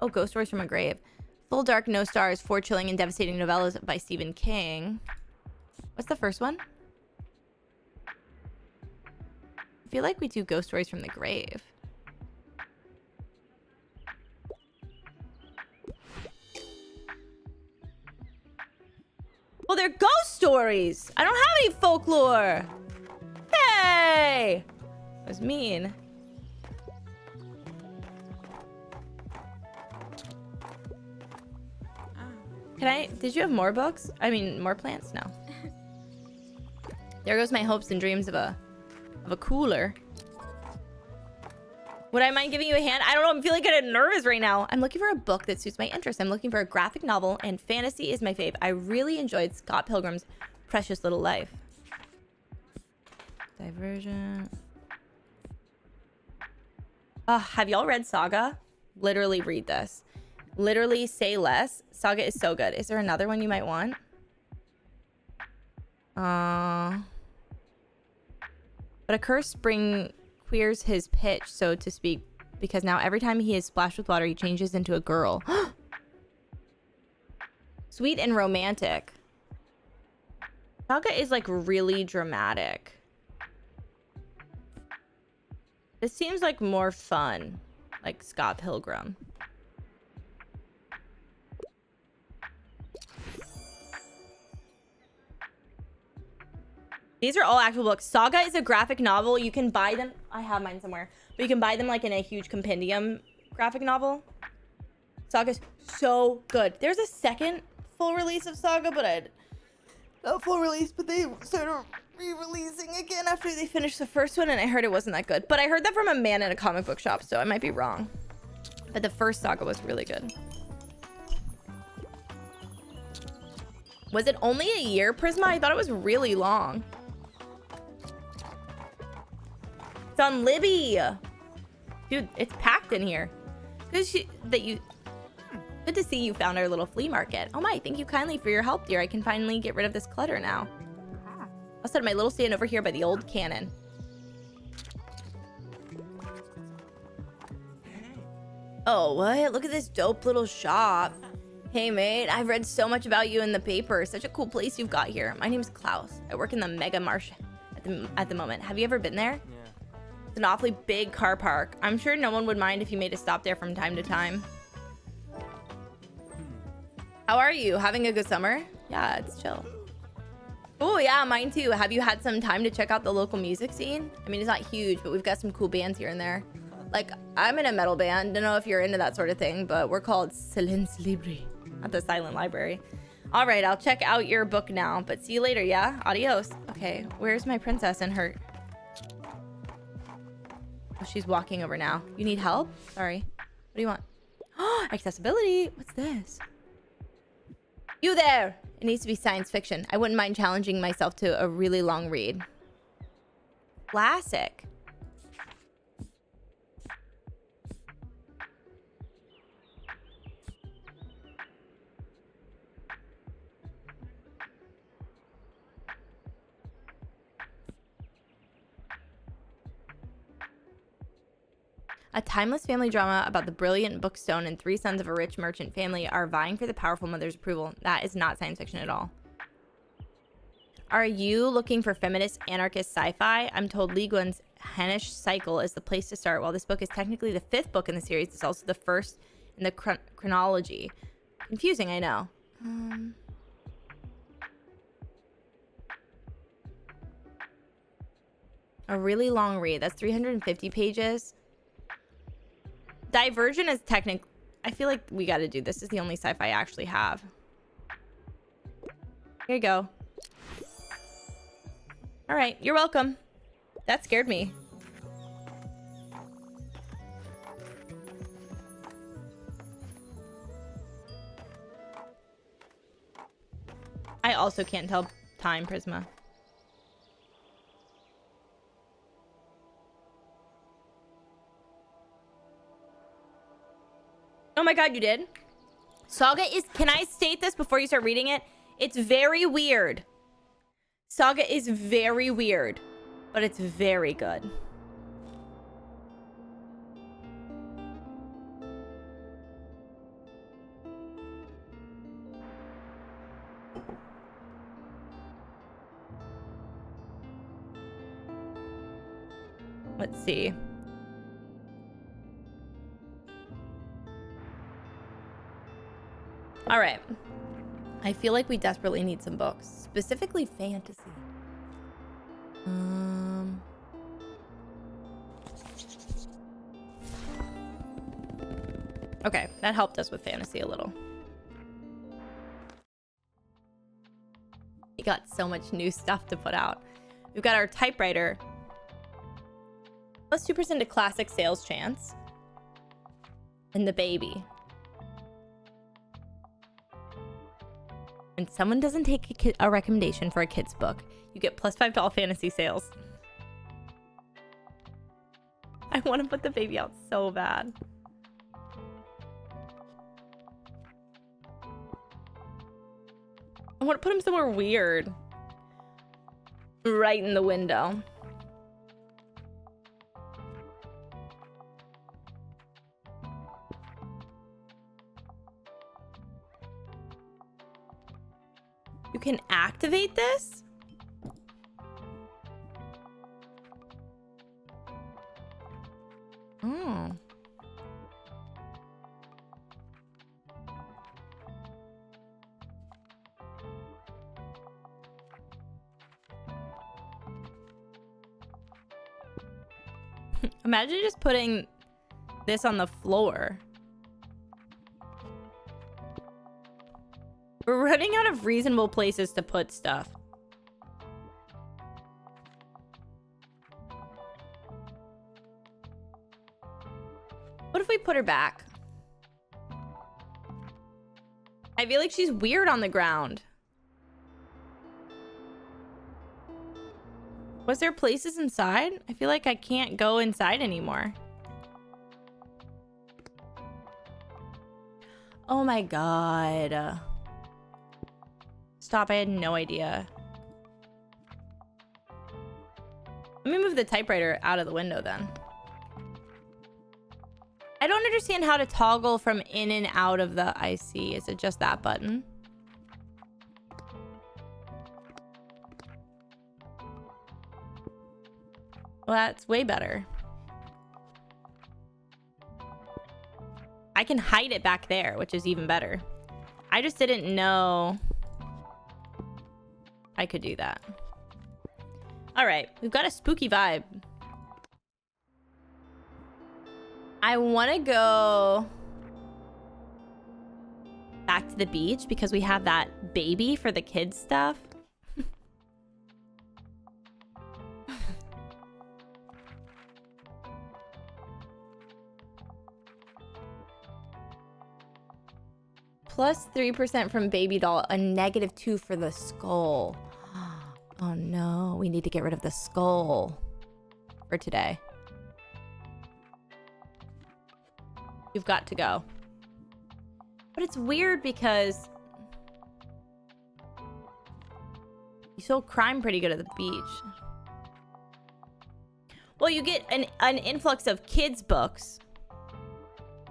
Oh, Ghost Stories from a Grave. Full Dark, No Stars, 4 chilling and devastating novellas by Stephen King. What's the first one? I feel like we do Ghost Stories from the Grave. Well, they're ghost stories. I don't have any folklore. Hey! That was mean. Did you have more books? I mean, more plants? No. There goes my hopes and dreams of a cooler. Would I mind giving you a hand? I don't know. I'm feeling kind of nervous right now. I'm looking for a book that suits my interests. I'm looking for a graphic novel, and fantasy is my fave. I really enjoyed Scott Pilgrim's Precious Little Life. Divergent. Have y'all read Saga? Literally read this. Literally say less. Saga is so good. Is there another one you might want? But a cursed spring queers his pitch, so to speak, because now every time he is splashed with water, he changes into a girl. Sweet and romantic. Saga is like really dramatic. This seems like more fun, like Scott Pilgrim. These are all actual books. Saga is a graphic novel. You can buy them. I have mine somewhere. But you can buy them like in a huge compendium graphic novel. Saga's so good. There's a second full release of Saga, but not full release, but they started re-releasing again after they finished the first one, and I heard it wasn't that good. But I heard that from a man in a comic book shop, so I might be wrong. But the first Saga was really good. Was it only a year, Prisma? I thought it was really long. It's on Libby. Dude, it's packed in here. Good to see you found our little flea market. Oh my, thank you kindly for your help, dear. I can finally get rid of this clutter now. I'll set my little stand over here by the old cannon. Oh, what? Look at this dope little shop. Hey, mate, I've read so much about you in the paper. Such a cool place you've got here. My name's Klaus. I work in the Mega Marsh at the moment. Have you ever been there? Yeah. It's an awfully big car park. I'm sure no one would mind if you made a stop there from time to time. How are you? Having a good summer? Yeah, it's chill. Oh, yeah, mine too. Have you had some time to check out the local music scene? I mean, it's not huge, but we've got some cool bands here and there. Like, I'm in a metal band. Don't know if you're into that sort of thing, but we're called Silence Libre at the Silent Library. All right, I'll check out your book now, but see you later, yeah? Adios. Okay, where's my princess and her... Oh, she's walking over now. You need help? Sorry. What do you want? Oh, accessibility. What's this? You there! It needs to be science fiction. I wouldn't mind challenging myself to a really long read. Classic. A timeless family drama about the brilliant Bookstone and 3 sons of a rich merchant family are vying for the powerful mother's approval. That is not science fiction at all. Are you looking for feminist anarchist sci-fi? I'm told Li Guan's Hanish Cycle is the place to start. While this book is technically the 5th book in the series, it's also the first in the chronology. Confusing, I know. A really long read. That's 350 pages. Divergent is technically... I feel like we got to do this. This is the only sci-fi I actually have. Here you go. All right, you're welcome. That scared me. I also can't tell time, Prisma. Oh my god, you did? Saga is... Can I state this before you start reading it? It's very weird. Saga is very weird, but it's very good. Let's see. All right. I feel like we desperately need some books, specifically fantasy. Okay, that helped us with fantasy a little. We got so much new stuff to put out. We've got our typewriter. Plus 2% to classic sales chance. And the baby. And someone doesn't take a recommendation for a kid's book, you get plus 5 to all fantasy sales. I want to put the baby out so bad. I want to put him somewhere weird. Right in the window. You can activate this? Oh. Imagine just putting this on the floor. We're running out of reasonable places to put stuff. What if we put her back? I feel like she's weird on the ground. Was there places inside? I feel like I can't go inside anymore. Oh my god. Stop, I had no idea. Let me move the typewriter out of the window then. I don't understand how to toggle from in and out of the IC. Is it just that button? Well, that's way better. I can hide it back there, which is even better. I just didn't know I could do that. All right, we've got a spooky vibe. I want to go back to the beach because we have that baby for the kids stuff. Plus 3% from baby doll, a -2 for the skull. Oh no, we need to get rid of the skull for today. You've got to go. But it's weird because you sold crime pretty good at the beach. Well, you get an influx of kids' books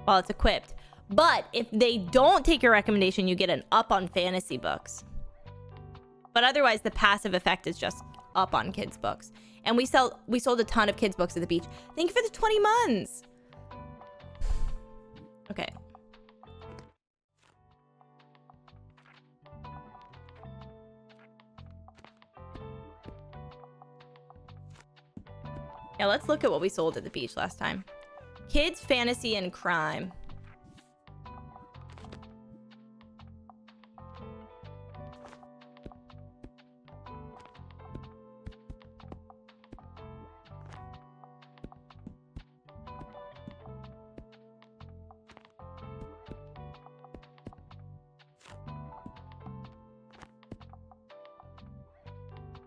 while it's equipped. But if they don't take your recommendation, you get an up on fantasy books. But otherwise, the passive effect is just up on kids' books. And we sold a ton of kids' books at the beach. Thank you for the 20 months. Okay. Yeah, let's look at what we sold at the beach last time. Kids, fantasy, and crime.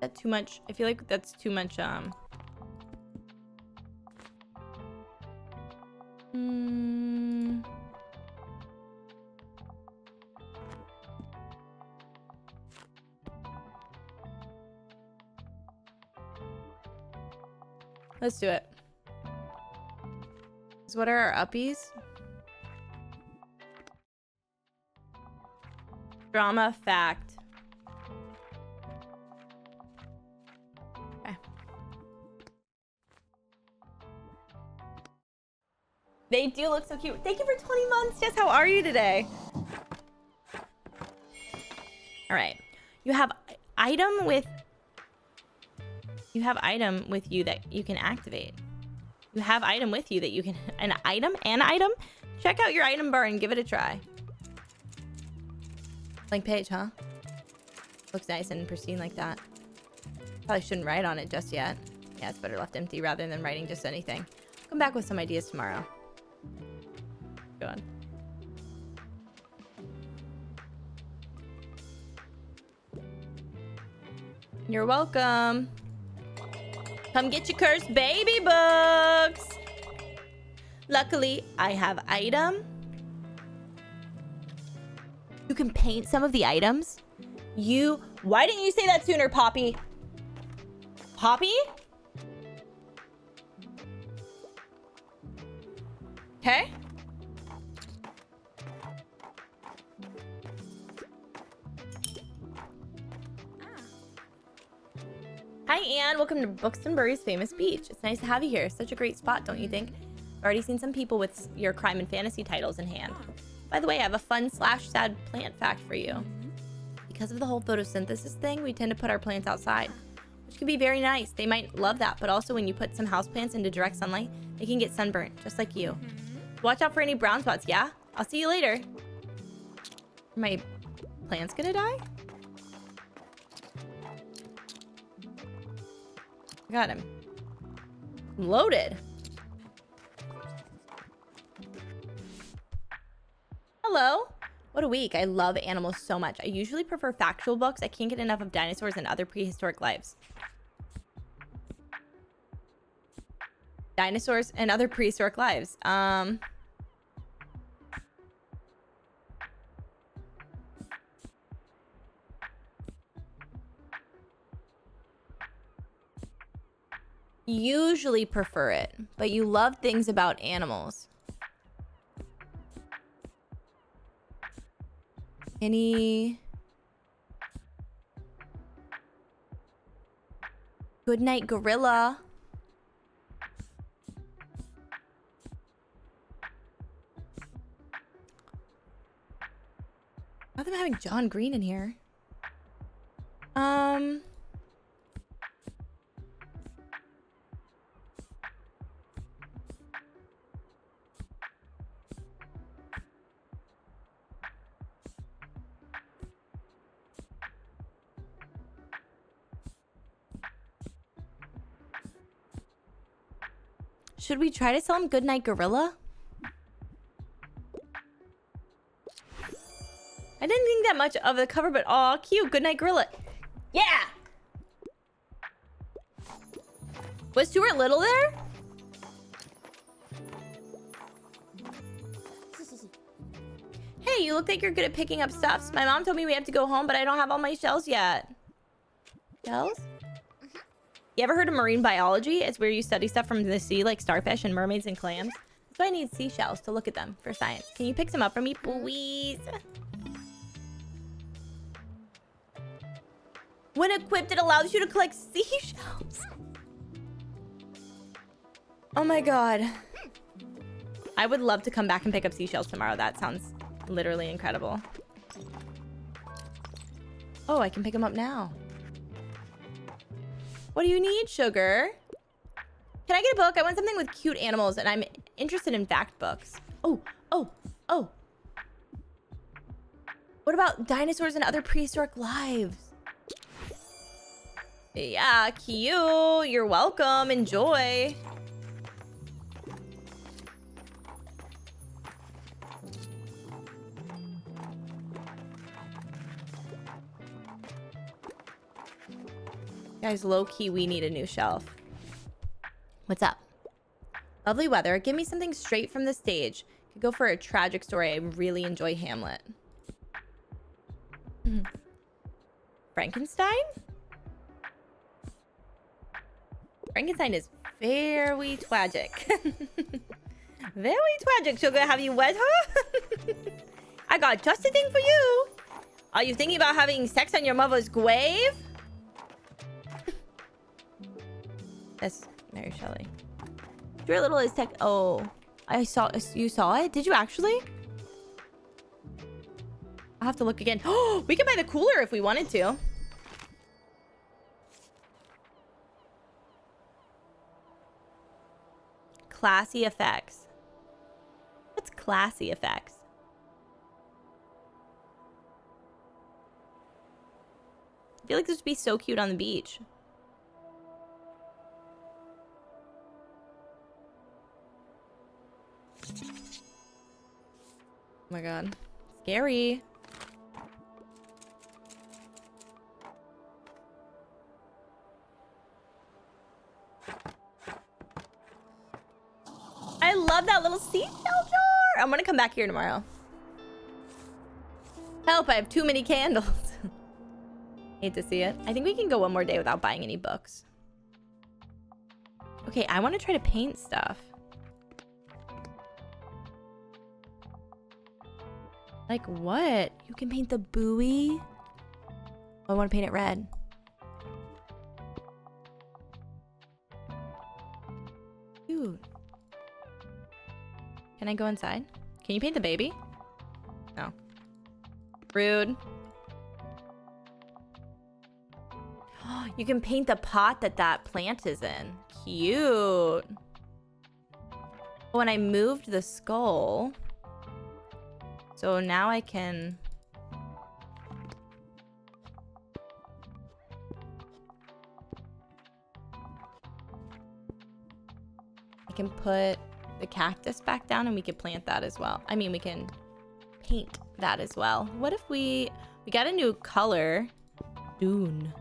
That too much? I feel like that's too much. Let's do it. So what are our uppies? Drama, fact. Okay. They do look so cute. Thank you for 20 months, Jess. How are you today? All right. You have item with you that you can activate. You have item with you that you can an item. Check out your item bar and give it a try. Blank page, huh? Looks nice and pristine like that. Probably shouldn't write on it just yet. Yeah, it's better left empty rather than writing just anything. Come back with some ideas tomorrow. Go on. You're welcome. Come get your cursed baby books. Luckily, I have item. You can paint some of the items. Why didn't you say that sooner, Poppy? Poppy? Okay. Hi, Anne. Welcome to Buxtonbury's famous beach. It's nice to have you here. Such a great spot, don't you think? I've already seen some people with your crime and fantasy titles in hand. By the way, I have a fun/sad plant fact for you. Because of the whole photosynthesis thing, we tend to put our plants outside, which can be very nice. They might love that, but also when you put some houseplants into direct sunlight, they can get sunburnt, just like you. Watch out for any brown spots, yeah? I'll see you later. Are my plants gonna die? Got him. Loaded. Hello. What a week. I love animals so much. I usually prefer factual books. I can't get enough of dinosaurs and other prehistoric lives. Dinosaurs and other prehistoric lives. Usually prefer it, but you love things about animals. Any Goodnight Gorilla. How am I having John Green in here? Should we try to sell him Goodnight Gorilla? I didn't think that much of the cover, but aw, cute. Goodnight Gorilla. Yeah! Was Stuart Little there? Hey, you look like you're good at picking up stuffs. My mom told me we have to go home, but I don't have all my shells yet. Shells? You ever heard of marine biology? It's where you study stuff from the sea, like starfish and mermaids and clams. So I need seashells to look at them for science. Can you pick some up for me, please? When equipped, it allows you to collect seashells. Oh my god. I would love to come back and pick up seashells tomorrow. That sounds literally incredible. Oh, I can pick them up now. What do you need, sugar? Can I get a book? I want something with cute animals, and I'm interested in fact books. Oh, oh, oh. What about dinosaurs and other prehistoric lives? Yeah, cute. You're welcome. Enjoy. Guys, low-key, we need a new shelf. What's up? Lovely weather. Give me something straight from the stage. Could go for a tragic story. I really enjoy Hamlet. Frankenstein? Frankenstein is very tragic. Very tragic, sugar. Have you wed her? I got just the thing for you. Are you thinking about having sex on your mother's grave? That's Mary Shelley. Your little is tech. Oh, you saw it? Did you actually? I'll have to look again. Oh, we can buy the cooler if we wanted to. Classy effects. What's classy effects? I feel like this would be so cute on the beach. Oh my god. Scary. I love that little seashell jar. I'm gonna come back here tomorrow. Help, I have too many candles. Hate to see it. I think we can go one more day without buying any books. Okay, I want to try to paint stuff. Like what? You can paint the buoy? Oh, I want to paint it red. Dude. Can I go inside? Can you paint the baby? No. Rude. You can paint the pot that plant is in. Cute. When I moved the skull... So now I can... I can put the cactus back down and we can plant that as well. I mean, we can paint that as well. What if we got a new color. Dune.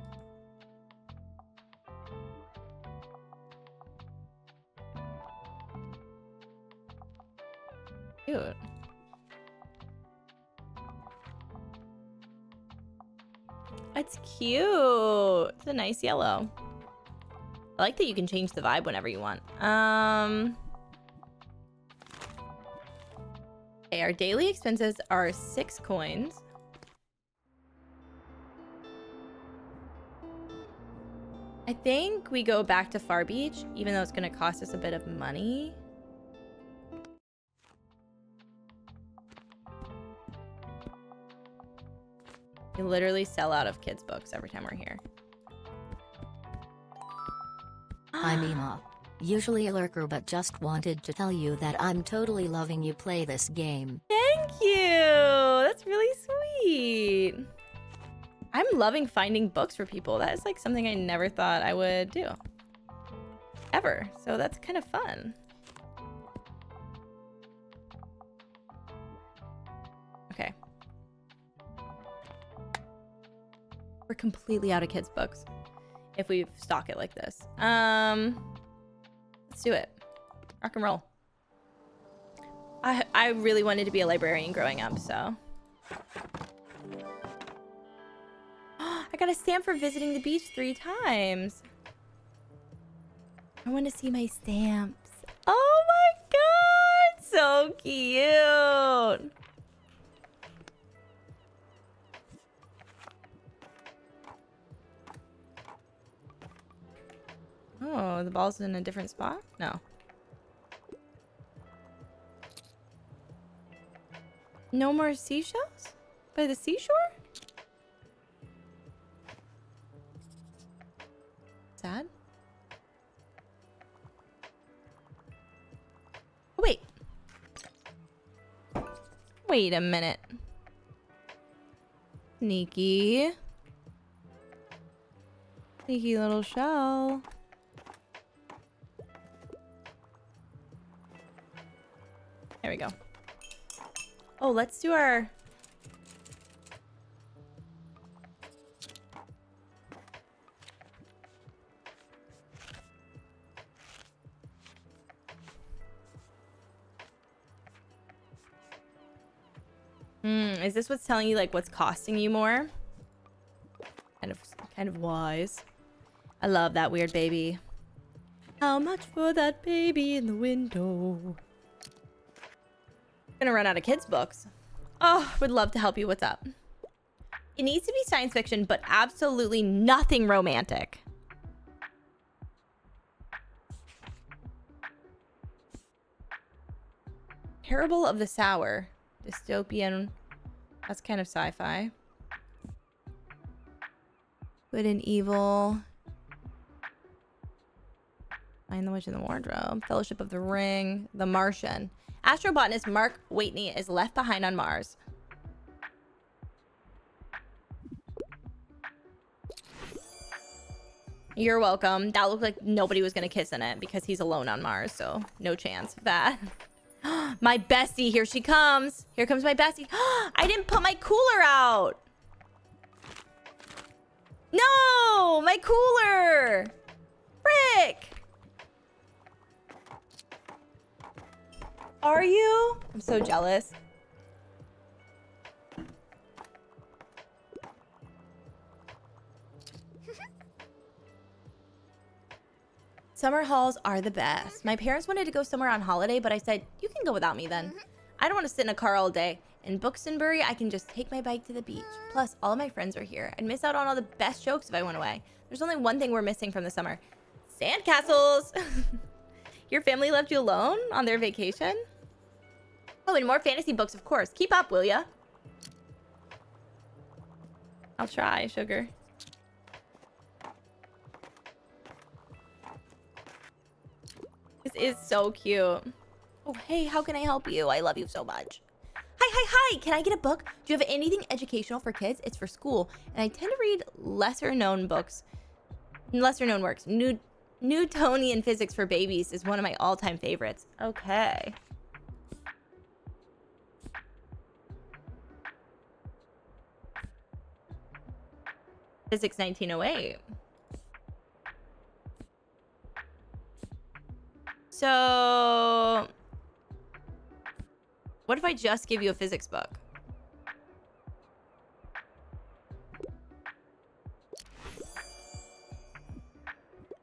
Cute. It's cute. It's a nice yellow. I like that you can change the vibe whenever you want. Okay, our daily expenses are 6 coins. I think we go back to Far Beach, even though it's going to cost us a bit of money. We literally sell out of kids' books every time we're here. I'm Ema. Usually a lurker, but just wanted to tell you that I'm totally loving you play this game. Thank you! That's really sweet. I'm loving finding books for people. That is like something I never thought I would do. Ever. So that's kind of fun. Okay. We're completely out of kids' books if we stock it like this. Let's do it. Rock and roll. I really wanted to be a librarian growing up, so. I got a stamp for visiting the beach 3 times. I want to see my stamps. Oh my god! So cute! Oh, the ball's in a different spot? No. No more seashells? By the seashore? Sad? Wait a minute. Sneaky. Sneaky little shell. There we go. Oh, let's do our... Is this what's telling you, like, what's costing you more? Kind of wise. I love that weird baby. How much for that baby in the window? Gonna run out of kids' books. Oh, would love to help you. What's up? It needs to be science fiction, but absolutely nothing romantic. Parable of the Sour. Dystopian. That's kind of sci-fi. Good and Evil. Find the Witch in the Wardrobe. Fellowship of the Ring. The Martian. Astrobotanist Mark Waitney is left behind on Mars. You're welcome. That looked like nobody was gonna kiss in it because he's alone on Mars, so no chance of that. My bestie, here she comes. Here comes my bestie. I didn't put my cooler out. No, my cooler. Frick. Are you? I'm so jealous. Summer halls are the best. My parents wanted to go somewhere on holiday, but I said, you can go without me then. I don't want to sit in a car all day. In Buxtonbury, I can just take my bike to the beach. Plus, all of my friends are here. I'd miss out on all the best jokes if I went away. There's only one thing we're missing from the summer. Sandcastles! Your family left you alone on their vacation? Oh, and more fantasy books, of course. Keep up, will ya? I'll try, sugar. This is so cute. Oh, hey, how can I help you? I love you so much. Hi. Can I get a book? Do you have anything educational for kids? It's for school. And I tend to read lesser known works. Newtonian physics for babies is one of my all-time favorites. Okay. Physics 1908. So, what if I just give you a physics book?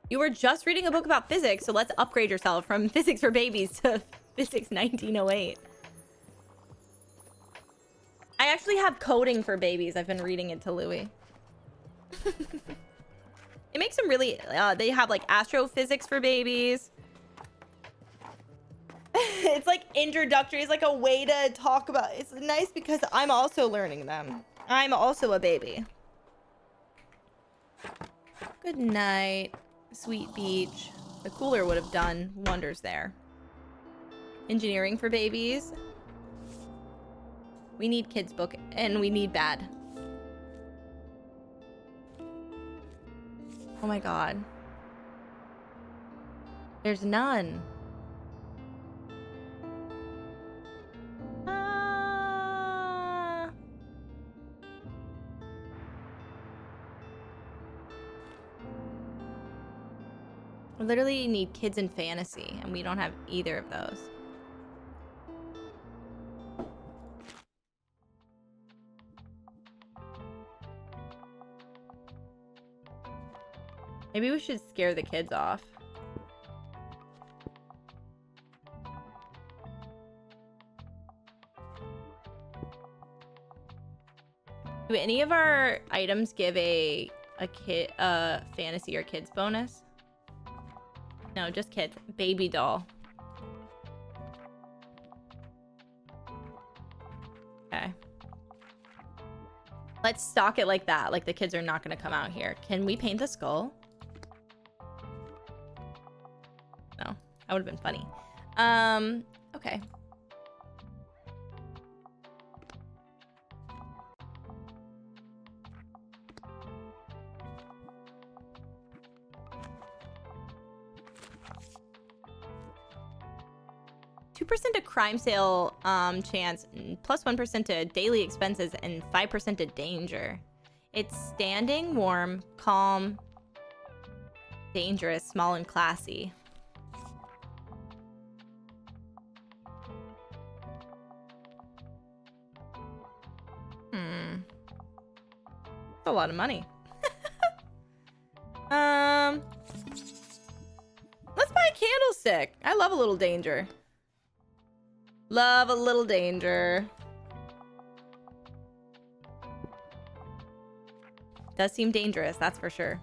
You were just reading a book about physics, so let's upgrade yourself from Physics for Babies to Physics 1908. I actually have Coding for Babies. I've been reading it to Louis. It makes them really... they have, like, astrophysics for babies. It's, like, introductory. It's, like, a way to talk about... It's nice because I'm also learning them. I'm also a baby. Good night, Sweet Beach. The cooler would have done wonders there. Engineering for babies. We need kids book, and we need bad. Oh my god. There's none. I literally need kids in fantasy, and we don't have either of those. Maybe we should scare the kids off. Do any of our items give a fantasy or kids bonus? No, just kids. Baby doll. Okay. Let's stock it like that. Like the kids are not going to come out here. Can we paint the skull? No, that would have been funny. Okay. 2% to crime sale chance, plus 1% to daily expenses, and 5% to danger. It's standing, warm, calm, dangerous, small, and classy. That's a lot of money. Let's buy a candlestick. I love a little danger. Love a little danger. Does seem dangerous, that's for sure.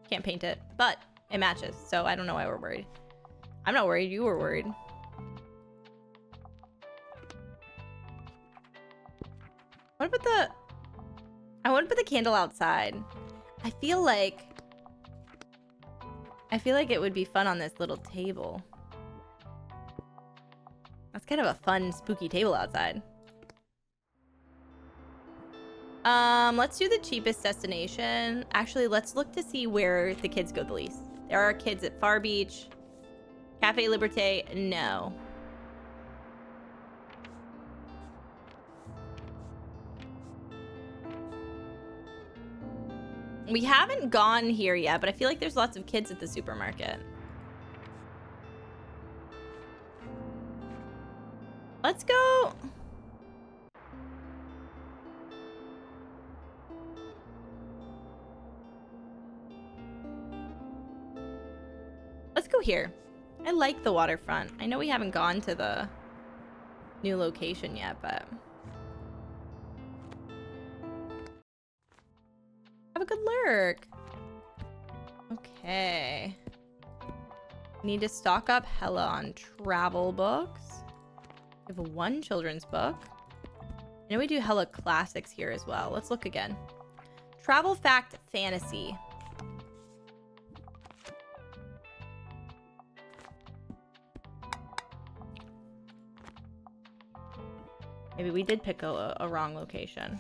Can't paint it, but it matches, so I don't know why we're worried. I'm not worried, you were worried. What about the... I want to put the candle outside. I feel like it would be fun on this little table. That's kind of a fun, spooky table outside. Let's do the cheapest destination. Actually, let's look to see where the kids go the least. There are kids at Far Beach. Cafe Liberté, no. We haven't gone here yet, but I feel like there's lots of kids at the supermarket. Let's go. Let's go here. I like the waterfront. I know we haven't gone to the new location yet, but... Have a good lurk. Okay. Need to stock up hella on travel books. We have one children's book. I know we do hella classics here as well. Let's look again. Travel fact fantasy. Maybe we did pick a wrong location.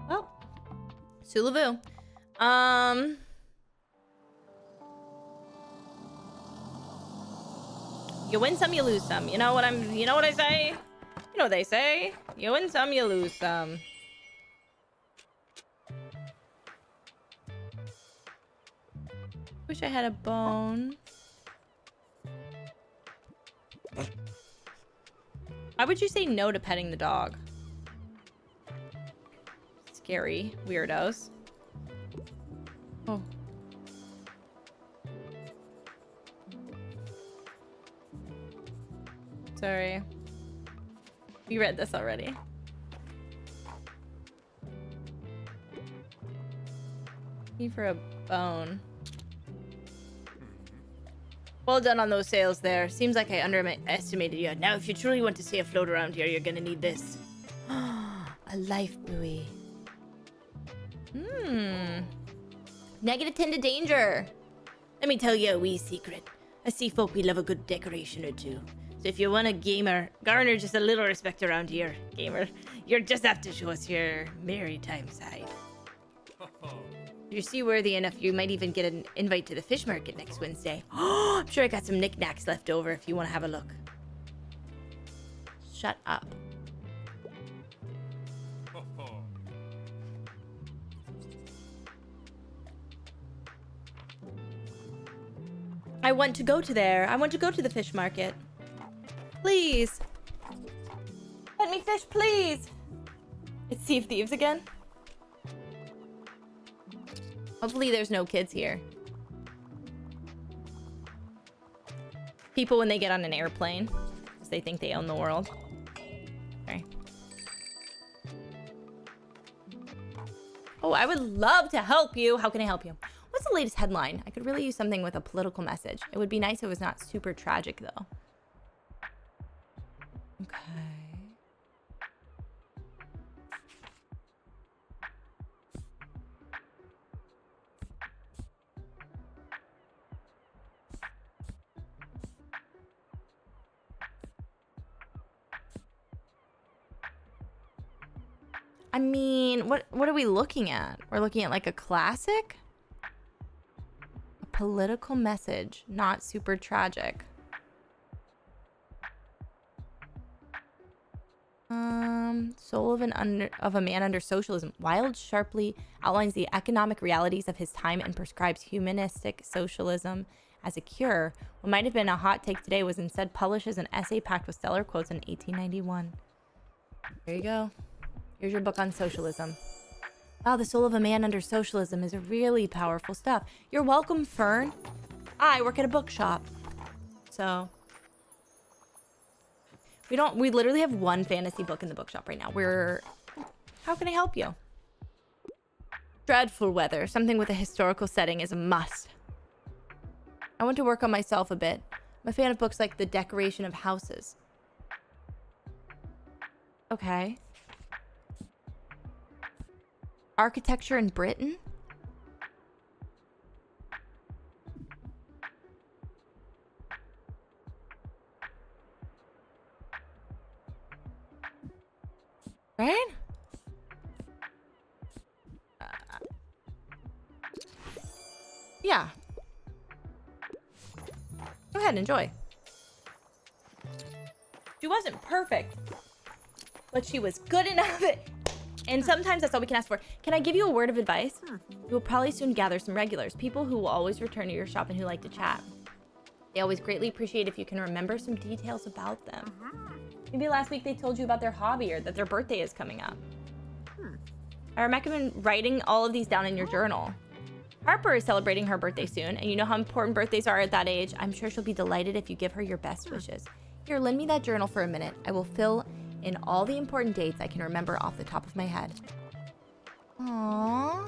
Well, Sulavu. You win some, you lose some. You know what I say? You know what they say. You win some, you lose some. Wish I had a bone. Why would you say no to petting the dog? Scary weirdos. Oh. Sorry. We read this already. Need for a bone. Well done on those sales there. Seems like I underestimated you. Now, if you truly want to stay afloat around here, you're gonna need this. A life buoy. -10 to danger. Let me tell you a wee secret. I see folk, we love a good decoration or two. So if you want a gamer, garner just a little respect around here, gamer, you just have to show us your maritime side. If you're seaworthy enough, you might even get an invite to the fish market next Wednesday. Oh, I'm sure I got some knickknacks left over if you want to have a look. Shut up. I want to go to there. I want to go to the fish market. Please. Let me fish, please. It's Sea of Thieves again. Hopefully there's no kids here. People when they get on an airplane, because they think they own the world. Okay. Oh, I would love to help you. How can I help you? What's the latest headline? I could really use something with a political message. It would be nice if it was not super tragic, though. Okay. I mean, what are we looking at? We're looking at like a classic? A political message, not super tragic. Soul of a Man Under Socialism. Wilde sharply outlines the economic realities of his time and prescribes humanistic socialism as a cure. What might have been a hot take today was instead published as an essay packed with stellar quotes in 1891. There you go. Here's your book on socialism. Wow, The Soul of a Man Under Socialism is really powerful stuff. You're welcome, Fern. I work at a bookshop. So we literally have one fantasy book in the bookshop right now. How can I help you? Dreadful weather. Something with a historical setting is a must. I want to work on myself a bit. I'm a fan of books like The Decoration of Houses. Okay. Architecture in Britain? Right? Yeah. Go ahead, enjoy. She wasn't perfect, but she was good enough. And sometimes that's all we can ask for. Can I give you a word of advice? You will probably soon gather some regulars, people who will always return to your shop and who like to chat. They always greatly appreciate if you can remember some details about them. Maybe last week they told you about their hobby or that their birthday is coming up. I recommend writing all of these down in your journal. Harper is celebrating her birthday soon, and you know how important birthdays are at that age. I'm sure she'll be delighted if you give her your best wishes. Here, lend me that journal for a minute. I will fill in all the important dates I can remember off the top of my head. Aww.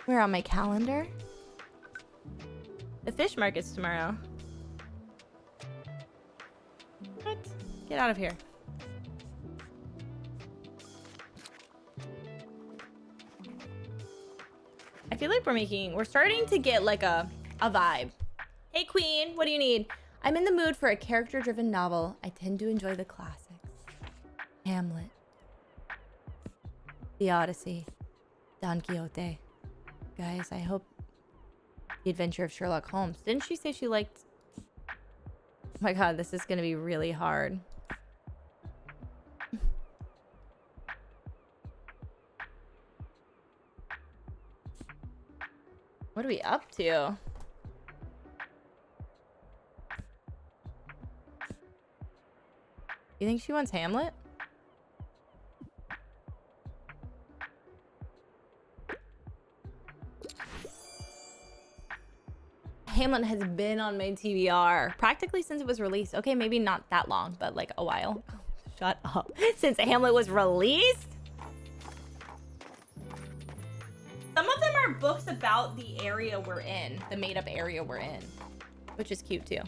Where on my calendar? The fish market's tomorrow. What? Get out of here. I feel like we're starting to get like a vibe. Hey Queen, what do you need? I'm in the mood for a character-driven novel. I tend to enjoy the classics. Hamlet, The Odyssey, Don Quixote. Guys, I hope The Adventure of Sherlock Holmes. Didn't she say she liked... Oh my god, this is gonna be really hard. What are we up to? You think she wants Hamlet? Hamlet has been on my TBR practically since it was released. Okay, maybe not that long, but like a while. Shut up. Since Hamlet was released? Some of them are books about the area we're in, the made-up area we're in, which is cute too.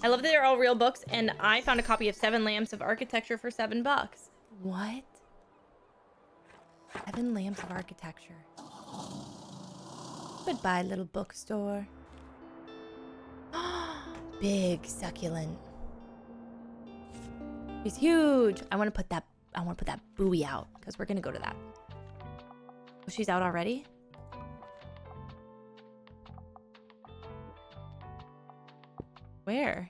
I love that they're all real books, and I found a copy of 7 Lamps of Architecture for $7. What? 7 Lamps of Architecture. Goodbye, little bookstore. Big succulent. She's huge. I want to put that buoy out because we're gonna go to that. Oh, she's out already? Where?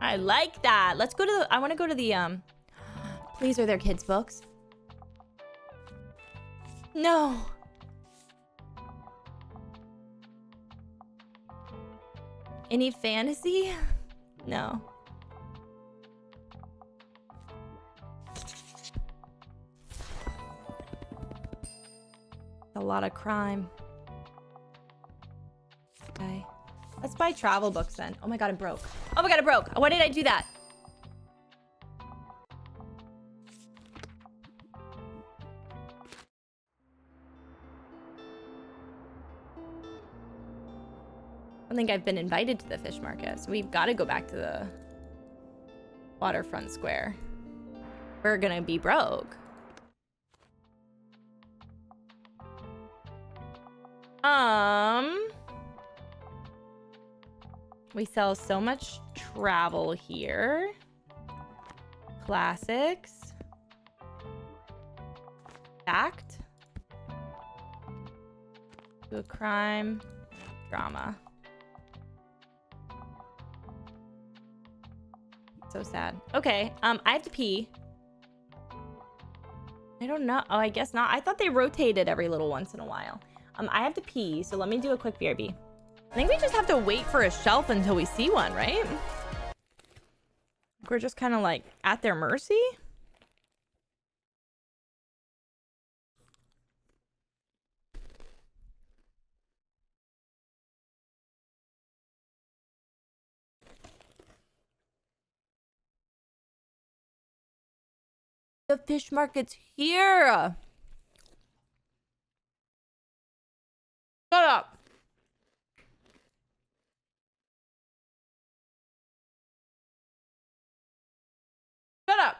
I like that. Let's go to the... I want to go to the... Please, are there kids' books? No. Any fantasy? No. A lot of crime. Okay. Let's buy travel books then. Oh my god, I'm broke. Oh my god, I'm broke. Why did I do that? I don't think I've been invited to the fish market, so we've got to go back to the waterfront square. we're gonna be broke. We sell so much travel here. Classics. Fact. Do a crime. Drama. So sad. Okay, I have to pee. I don't know. Oh, I guess not. I thought they rotated every little once in a while. I have to pee, so let me do a quick BRB. I think we just have to wait for a shelf until we see one, right? We're just kind of like at their mercy. The fish market's here. Shut up. Shut up.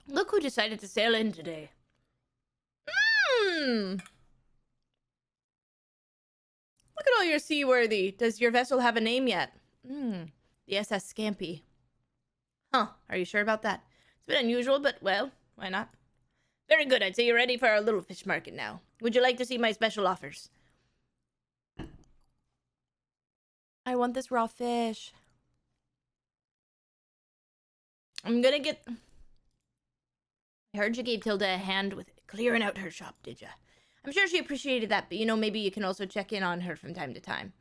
Look who decided to sail in today. Look at all your seaworthy. Does your vessel have a name yet? The SS Scampy. Huh, are you sure about that? It's a bit unusual, but well, why not? Very good, I'd say you're ready for our little fish market now. Would you like to see my special offers? I want this raw fish. I'm gonna get... I heard you gave Tilda a hand with clearing out her shop, did ya? I'm sure she appreciated that, but you know, maybe you can also check in on her from time to time.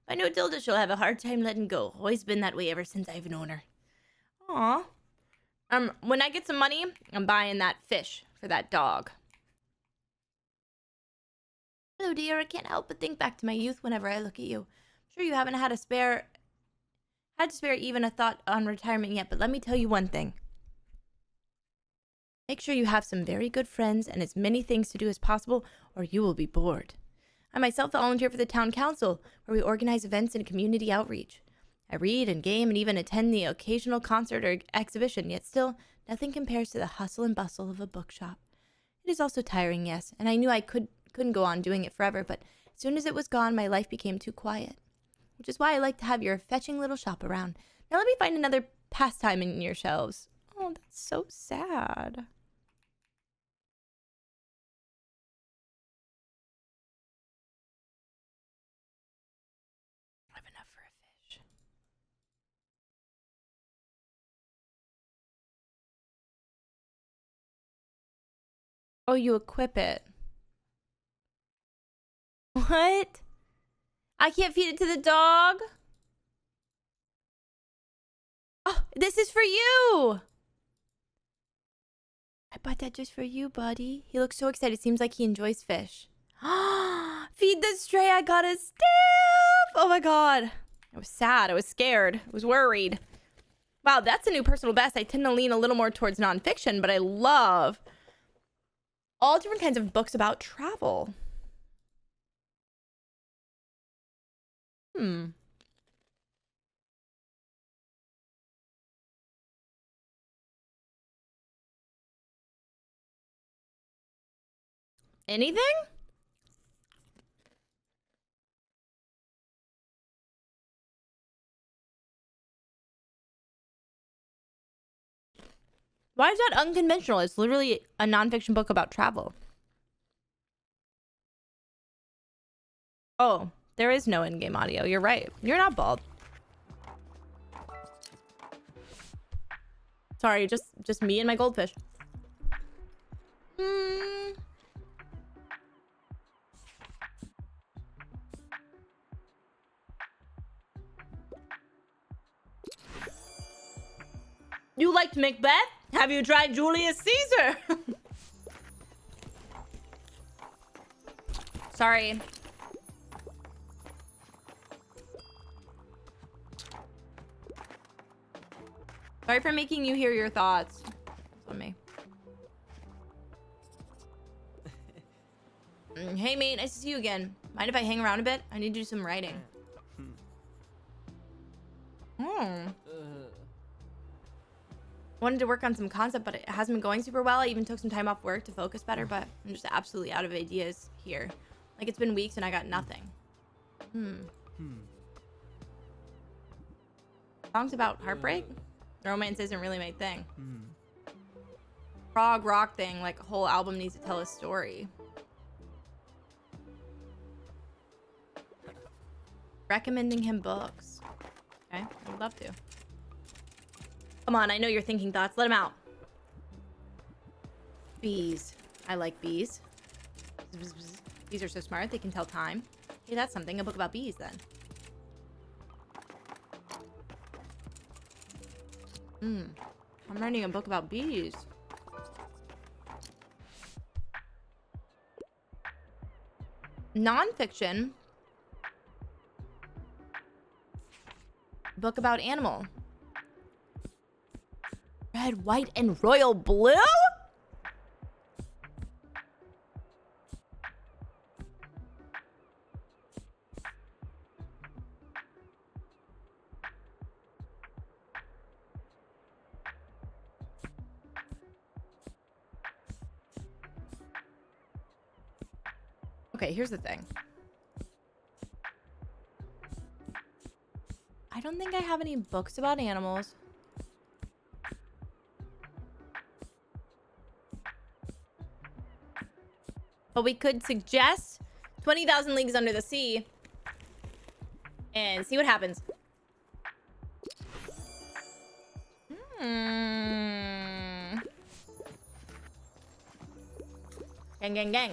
If I know Tilda, she'll have a hard time letting go. Always been that way ever since I've known her. Aw. When I get some money, I'm buying that fish for that dog. Hello, dear. I can't help but think back to my youth whenever I look at you. I'm sure you haven't had to spare even a thought on retirement yet, but let me tell you one thing. Make sure you have some very good friends and as many things to do as possible, or you will be bored. I myself volunteer for the town council, where we organize events and community outreach. I read and game and even attend the occasional concert or exhibition, yet still, nothing compares to the hustle and bustle of a bookshop. It is also tiring, yes, and I knew I couldn't go on doing it forever, but as soon as it was gone, my life became too quiet. Which is why I like to have your fetching little shop around. Now let me find another pastime in your shelves. Oh, that's so sad. I have enough for a fish. Oh, you equip it. What? I can't feed it to the dog? Oh, this is for you! I bought that just for you, buddy. He looks so excited. Seems like he enjoys fish. Feed the stray. I got a stamp. Oh my god. I was sad. I was scared. I was worried. Wow, that's a new personal best. I tend to lean a little more towards nonfiction, but I love all different kinds of books about travel. Anything? Why is that unconventional? It's literally a nonfiction book about travel. Oh, there is no in-game audio. You're right. You're not bald. Sorry, just me and my goldfish. You liked Macbeth? Have you tried Julius Caesar? Sorry. Sorry for making you hear your thoughts. It's on me. Hey, mate. Nice to see you again. Mind if I hang around a bit? I need to do some writing. wanted to work on some concept, but it hasn't been going super well. I even took some time off work to focus better, but I'm just absolutely out of ideas here. Like, it's been weeks and I got nothing. Songs about heartbreak? Romance isn't really my thing. Prog rock thing, like a whole album needs to tell a story. Recommending him books. Okay, I would love to. Come on, I know you're thinking thoughts. Let him out. Bees. I like bees. Bees are so smart, they can tell time. Hey, that's something. A book about bees, then. I'm writing a book about bees. Nonfiction. Book about animal. Red, white, and royal blue? Okay, here's the thing. I don't think I have any books about animals. But we could suggest 20,000 Leagues Under the Sea and see what happens. Gang, gang, gang.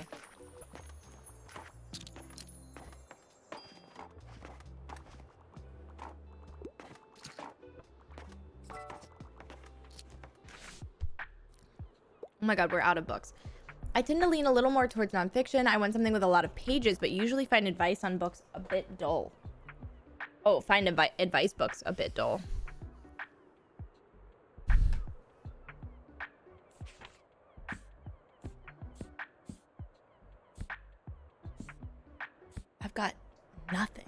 Oh my god, we're out of books. I tend to lean a little more towards nonfiction. I want something with a lot of pages, but usually find advice on books a bit dull. Oh, find advice books a bit dull. I've got nothing.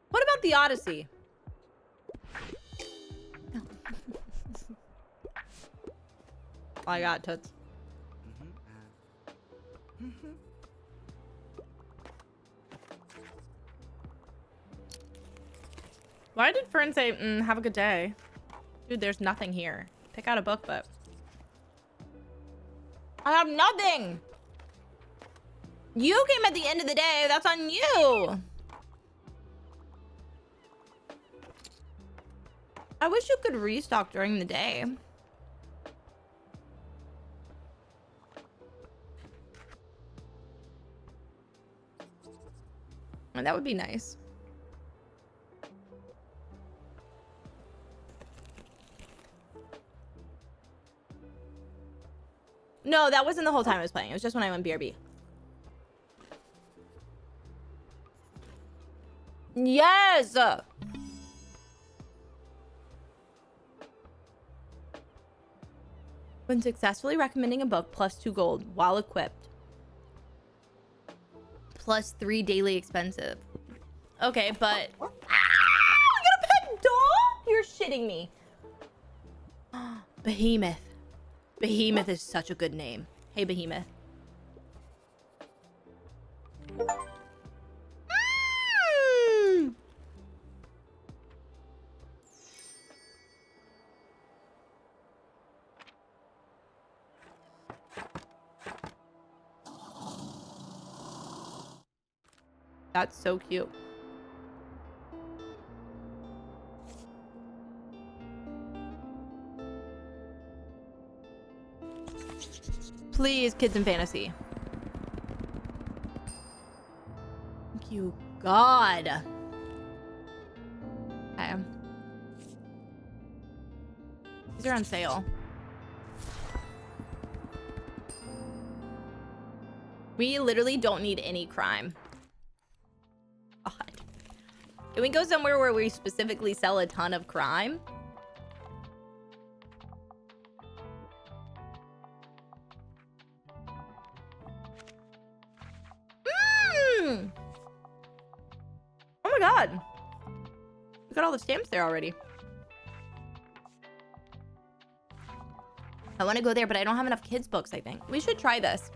What about the Odyssey? I got toots. Why did Fern say, have a good day? Dude, there's nothing here. Pick out a book, but... I have nothing! You came at the end of the day. That's on you! I wish you could restock during the day. And that would be nice. No, that wasn't the whole time I was playing. It was just when I went BRB. Yes! When successfully recommending a book, plus 2 gold while equipped. Plus 3 daily expensive. Okay, but... Ah, I got a pet dog? You're shitting me. Behemoth. Behemoth is such a good name. Hey, Behemoth. That's so cute. Please, kids in fantasy. Thank you, God. Okay. These are on sale. We literally don't need any crime. God. Can we go somewhere where we specifically sell a ton of crime? Mm! Oh my God. We got all the stamps there already. I want to go there, but I don't have enough kids' books, I think. We should try this.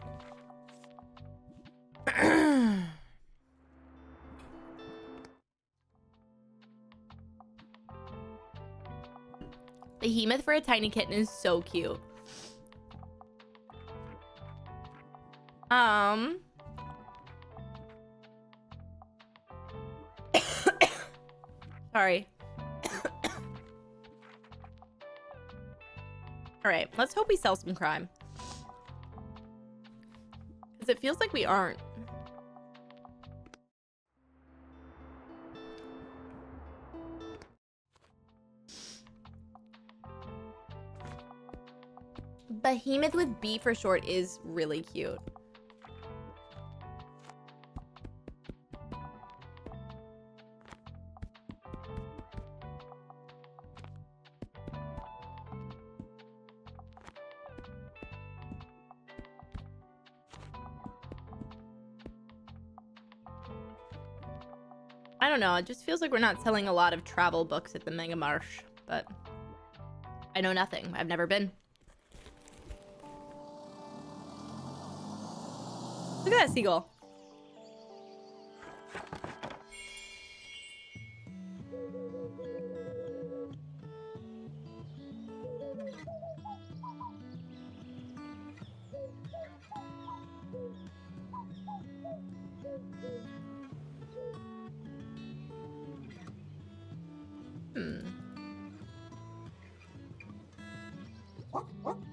Behemoth for a tiny kitten is so cute. Sorry. All right, let's hope we sell some crime. Because it feels like we aren't. Behemoth with B for short is really cute. I don't know, it just feels like we're not selling a lot of travel books at the Mega Marsh, but I know nothing. I've never been. Look at that seagull.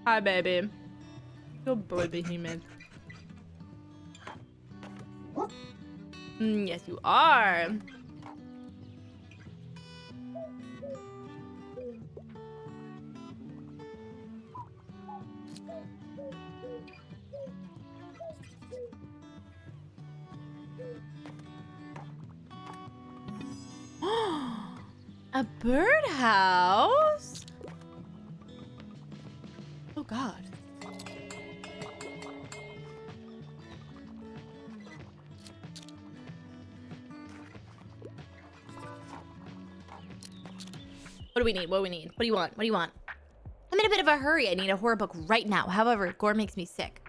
Hi, baby. Good boy, Behemoth. Yes, you are. A birdhouse? Oh, God. What do we need? What do we need? What do you want? What do you want? I'm in a bit of a hurry. I need a horror book right now. However, gore makes me sick.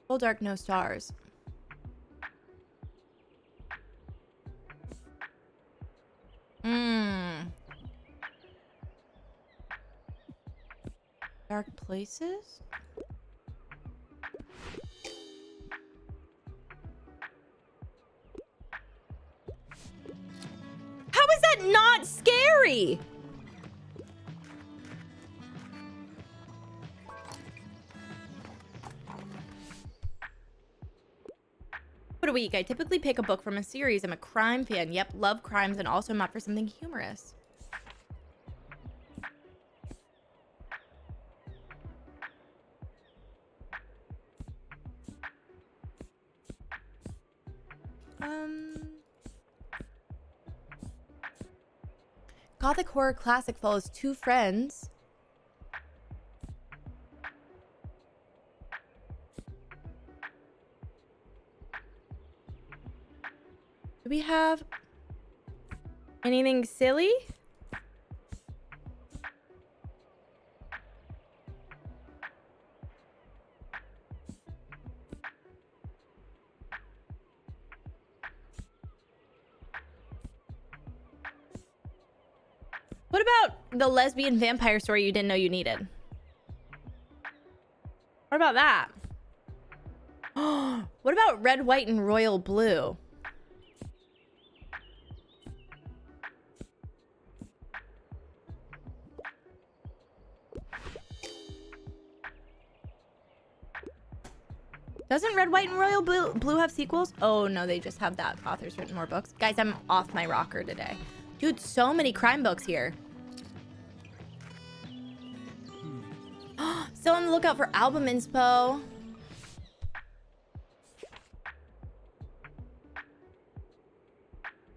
Full dark, no stars. Dark places? How is that not scary? What a week. I typically pick a book from a series. I'm a crime fan. Yep, love crimes and also I'm out for something humorous. Gothic horror classic follows two friends. Do we have anything silly? What about the lesbian vampire story you didn't know you needed? What about that? What about red, white, and royal blue? Doesn't Red, White, and Royal Blue have sequels? Oh, no, they just have that. Author's written more books. Guys, I'm off my rocker today. Dude, so many crime books here. Still on the lookout for album inspo.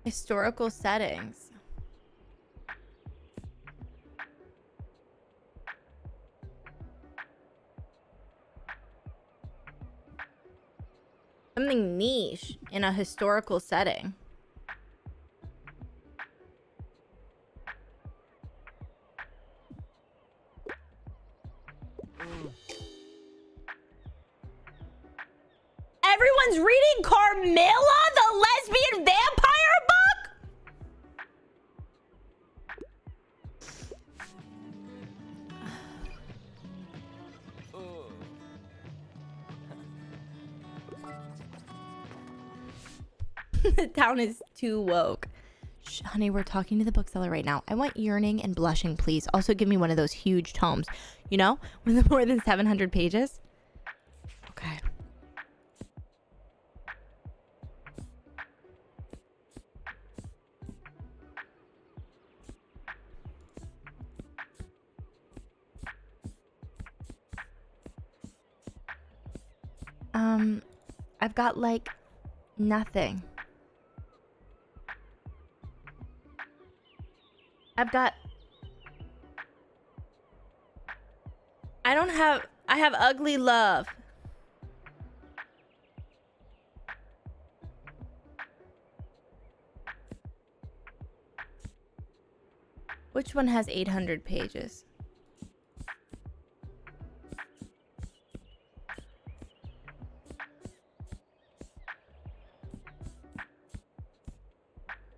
Historical settings. Something niche in a historical setting. Everyone's reading Carmilla, the lesbian vampire book? The town is too woke. Shh, honey, we're talking to the bookseller right now. I want Yearning and Blushing, please. Also, give me one of those huge tomes. You know, with more than 700 pages. Okay. I've got like nothing. I have Ugly Love. Which one has 800 pages?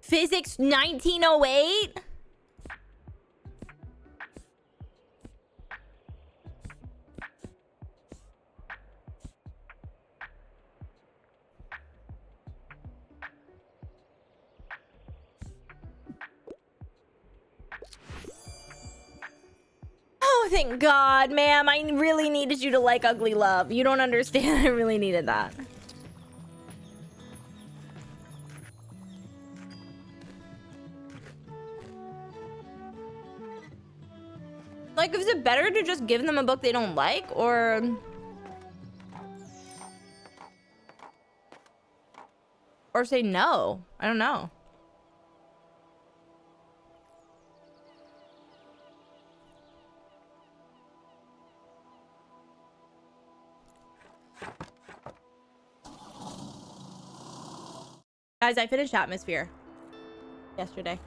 Physics 1908? Oh, thank God, ma'am. I really needed you to like Ugly Love. You don't understand. I really needed that. Like, is it better to just give them a book they don't like, or say no? I don't know. Guys, I finished Atmosphere yesterday.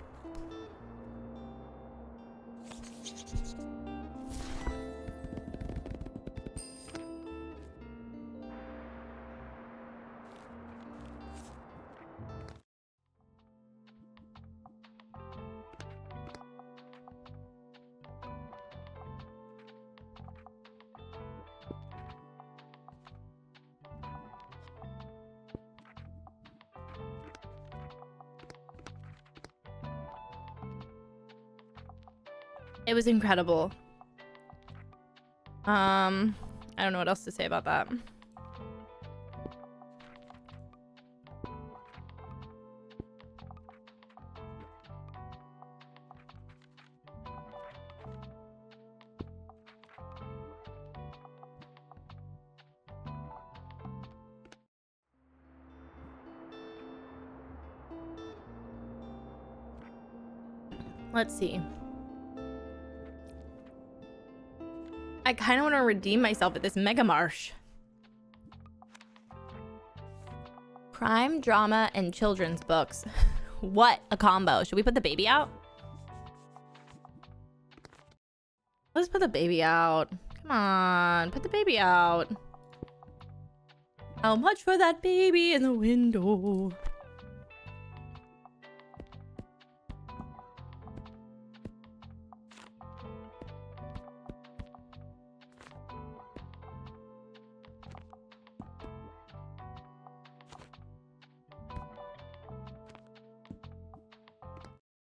It was incredible. I don't know what else to say about that. Let's see. I kind of want to redeem myself at this Mega Marsh. Crime, drama, and children's books. What a combo. Should we put the baby out? Let's put the baby out. Come on, put the baby out. How much for that baby in the window?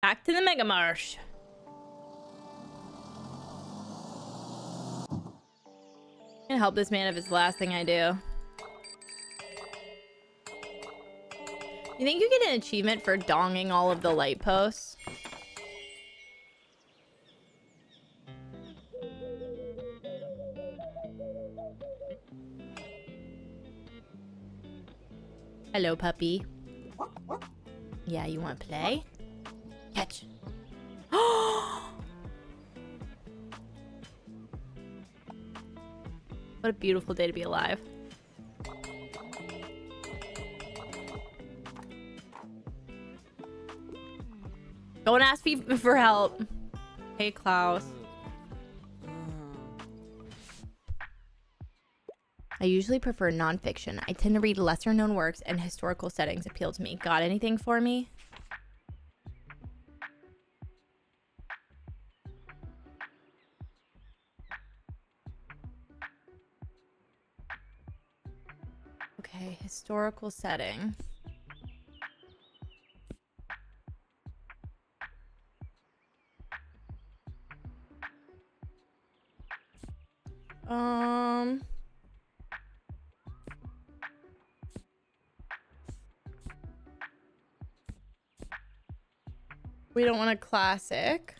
Back to the Mega Marsh. I'm gonna help this man if it's the last thing I do. You think you get an achievement for donging all of the light posts? Hello, puppy. Yeah, you want to play? Catch. What a beautiful day to be alive. Don't ask me for help. Hey, Klaus. I usually prefer nonfiction. I tend to read lesser known works and historical settings appeal to me. Got anything for me? Okay, historical setting. We don't want a classic.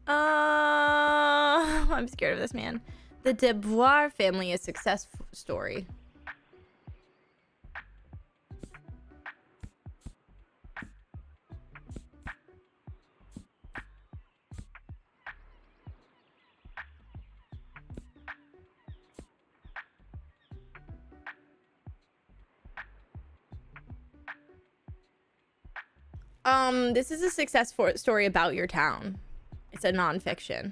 I'm scared of this man. The Devoir family, a success story. This is a success story about your town. It's a nonfiction.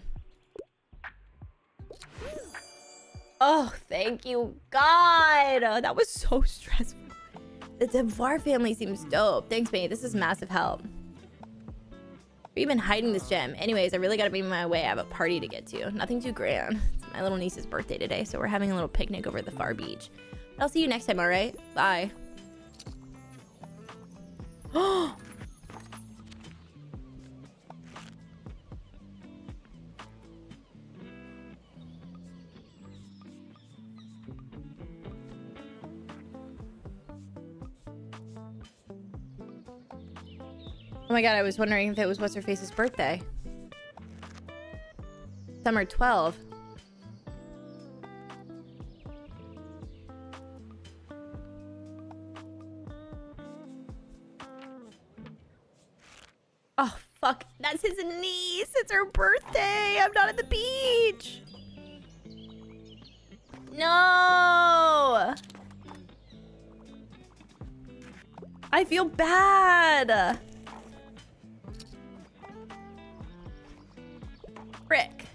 Oh, thank you, God. That was so stressful. The Devoir family seems dope. Thanks, mate. This is massive help. We've been hiding this gem. Anyways, I really gotta be on my way. I have a party to get to. Nothing too grand. It's my little niece's birthday today, so we're having a little picnic over at the far beach. I'll see you next time, alright? Bye. Oh! Oh my god, I was wondering if it was What's-Her-Face's birthday. Summer 12. Oh, fuck. That's his niece. It's her birthday. I'm not at the beach. No. I feel bad. Frick.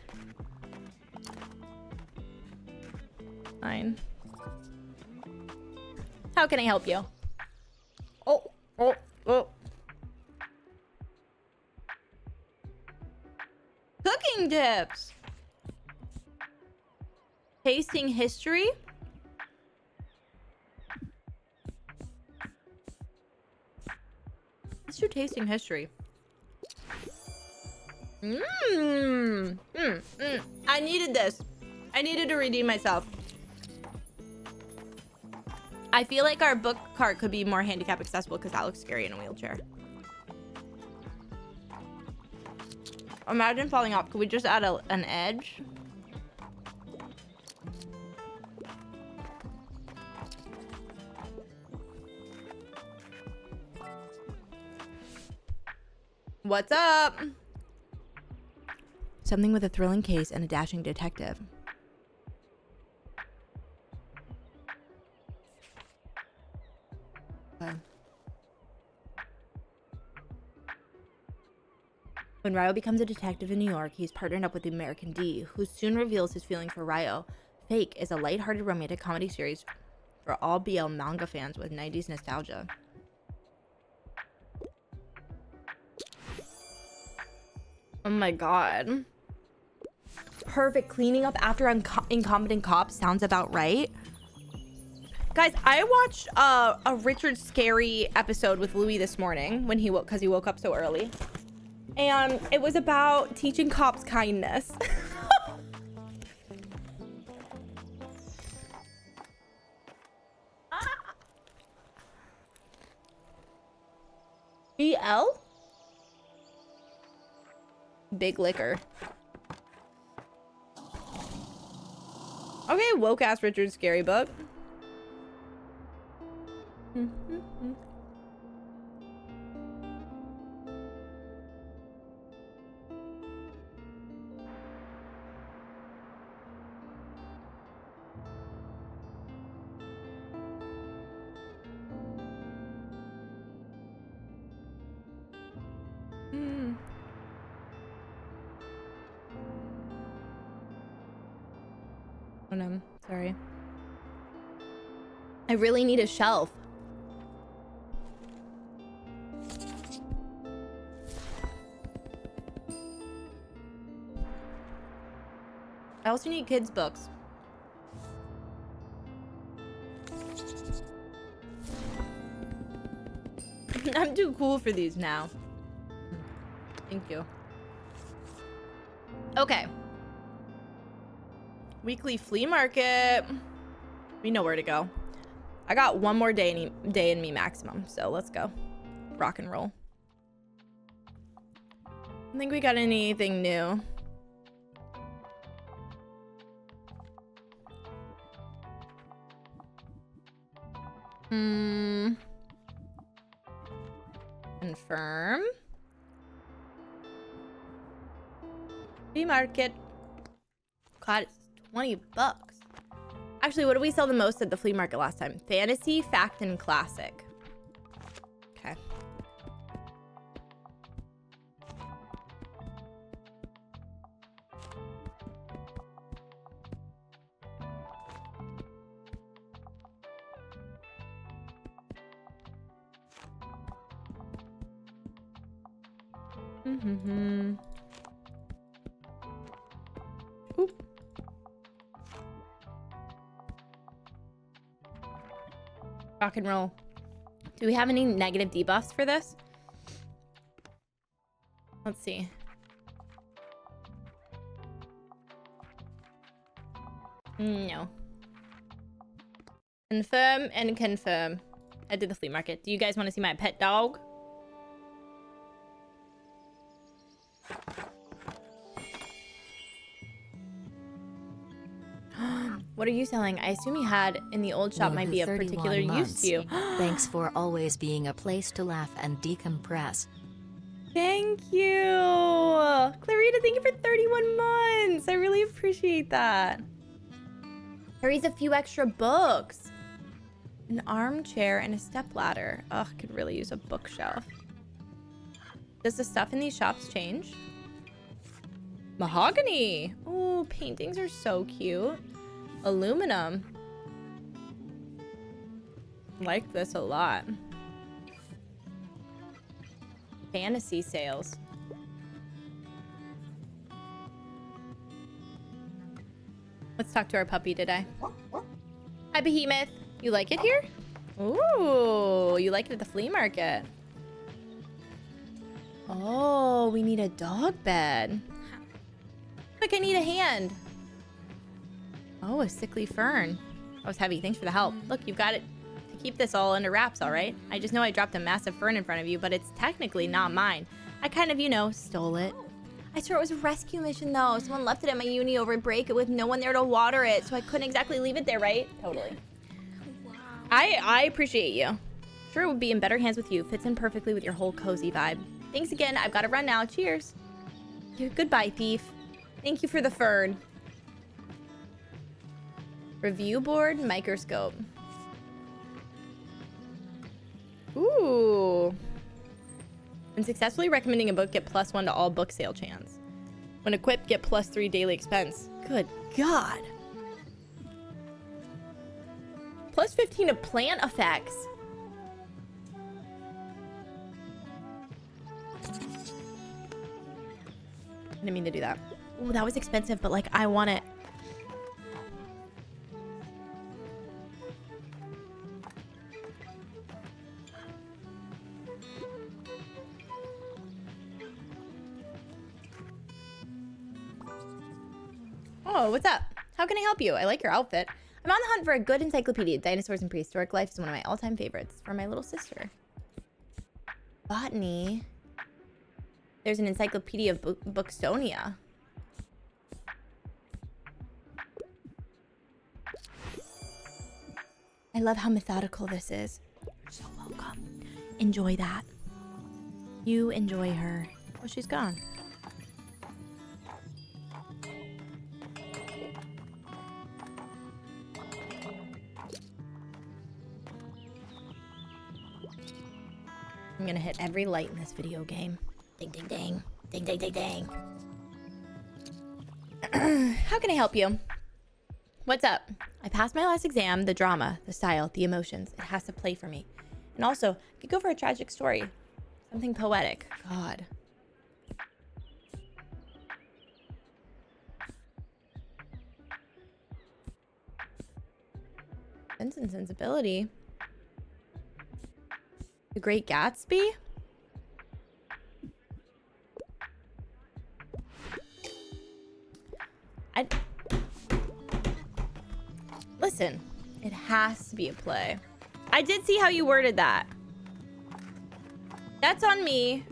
Fine. How can I help you? Oh. Cooking tips. Tasting history. Let's do tasting history. I needed this. I needed to redeem myself. I feel like our book cart could be more handicap accessible because that looks scary in a wheelchair. Imagine falling off. Could we just add an edge? What's up? Something with a thrilling case and a dashing detective. Okay. When Ryo becomes a detective in New York, he's partnered up with the American D, who soon reveals his feelings for Ryo. Fake is a lighthearted romantic comedy series for all BL manga fans with 90s nostalgia. Oh my god. Perfect. Cleaning up after incompetent cops sounds about right. Guys, I watched a Richard Scarry episode with Louis this morning when he woke, because he woke up so early. And it was about teaching cops kindness. BL? Big liquor. Okay, woke ass Richard Scarry book. Oh no, sorry. I really need a shelf. I also need kids' books. I'm too cool for these now. Thank you. Okay. Weekly flea market. We know where to go. I got one more day in me maximum, so let's go. Rock and roll. I don't think we got anything new. Confirm. Flea market. God, it's 20 bucks. Actually, what did we sell the most at the flea market last time? Fantasy, fact, and classic. Okay. Oop. Rock and roll. Do we have any negative debuffs for this? Let's see. No. Confirm and confirm. Head to the flea market. Do you guys want to see my pet dog? What are you selling? I assume you had in the old shop might be of particular use to you. Thanks for always being a place to laugh and decompress. Thank you. Clarita, thank you for 31 months. I really appreciate that. Carries a few extra books. An armchair and a stepladder. Ugh, could really use a bookshelf. Does the stuff in these shops change? Mahogany. Oh, paintings are so cute. Aluminum. Like this a lot. Fantasy sales. Let's talk to our puppy today. Hi, Behemoth. You like it here? Ooh, you like it at the flea market. Oh, we need a dog bed. Look, I need a hand. Oh, a sickly fern. That was heavy. Thanks for the help. Look, you've got it to keep this all under wraps, all right? I just know I dropped a massive fern in front of you, but it's technically not mine. I kind of, you know, stole it. I swear it was a rescue mission, though. Someone left it at my uni over break with no one there to water it, so I couldn't exactly leave it there, right? Totally. Wow. I appreciate you. Sure, it would be in better hands with you. Fits in perfectly with your whole cozy vibe. Thanks again. I've got to run now. Cheers. Goodbye, thief. Thank you for the fern. Review board, microscope. Ooh. When successfully recommending a book, get +1 to all book sale chance. When equipped, get +3 daily expense. Good God. +15 to plant effects. I didn't mean to do that. Ooh, that was expensive, but like, I want it. Oh, what's up? How can I help you? I like your outfit. I'm on the hunt for a good encyclopedia. Dinosaurs and Prehistoric Life is one of my all-time favorites for my little sister. Botany. There's an encyclopedia of Bookstonia. I love how methodical this is. You're so welcome. Enjoy that. You enjoy her. Oh, she's gone. I'm gonna hit every light in this video game. Ding, ding, ding. Ding, ding, ding, ding. How can I help you? What's up? I passed my last exam, the drama, the style, the emotions. It has to play for me. And also, I could go for a tragic story. Something poetic. God. Sense and Sensibility. The Great Gatsby? Listen, it has to be a play. I did see how you worded that. That's on me.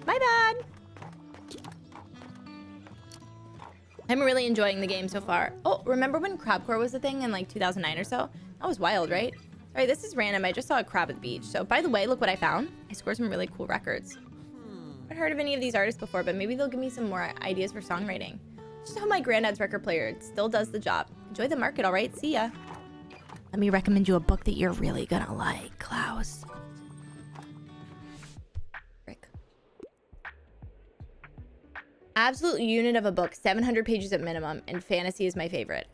My bad. I'm really enjoying the game so far. Oh, remember when crabcore was a thing in like 2009 or so? That was wild, right? All right, this is random. I just saw a crab at the beach. So by the way, look what I found. I scored some really cool records. I haven't heard of any of these artists before, but maybe they'll give me some more ideas for songwriting. Just how my granddad's record player still does the job. Enjoy the market, all right? See ya. Let me recommend you a book that you're really gonna like, Klaus. Frick. Absolute unit of a book, 700 pages at minimum, and fantasy is my favorite.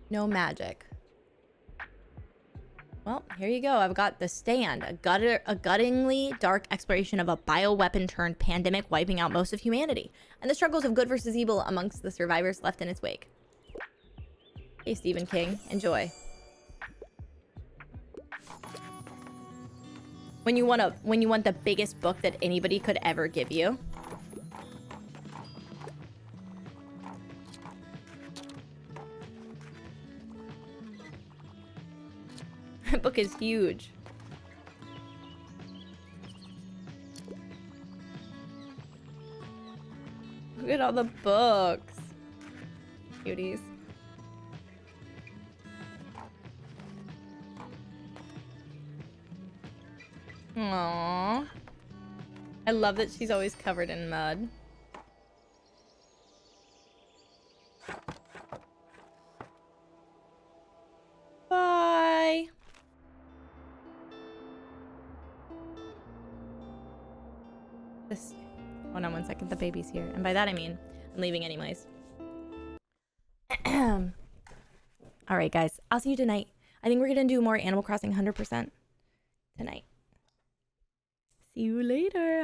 No magic. Well, here you go. I've got The Stand, a guttingly dark exploration of a bioweapon turned pandemic wiping out most of humanity, and the struggles of good versus evil amongst the survivors left in its wake. Hey, Stephen King, enjoy. When you want the biggest book that anybody could ever give you. That book is huge. Look at all the books. Cuties. Aww. I love that she's always covered in mud. Bye. Hold on one second, the baby's here. And by that I mean, I'm leaving anyways. Alright guys, I'll see you tonight. I think we're gonna do more Animal Crossing 100% tonight. See you later.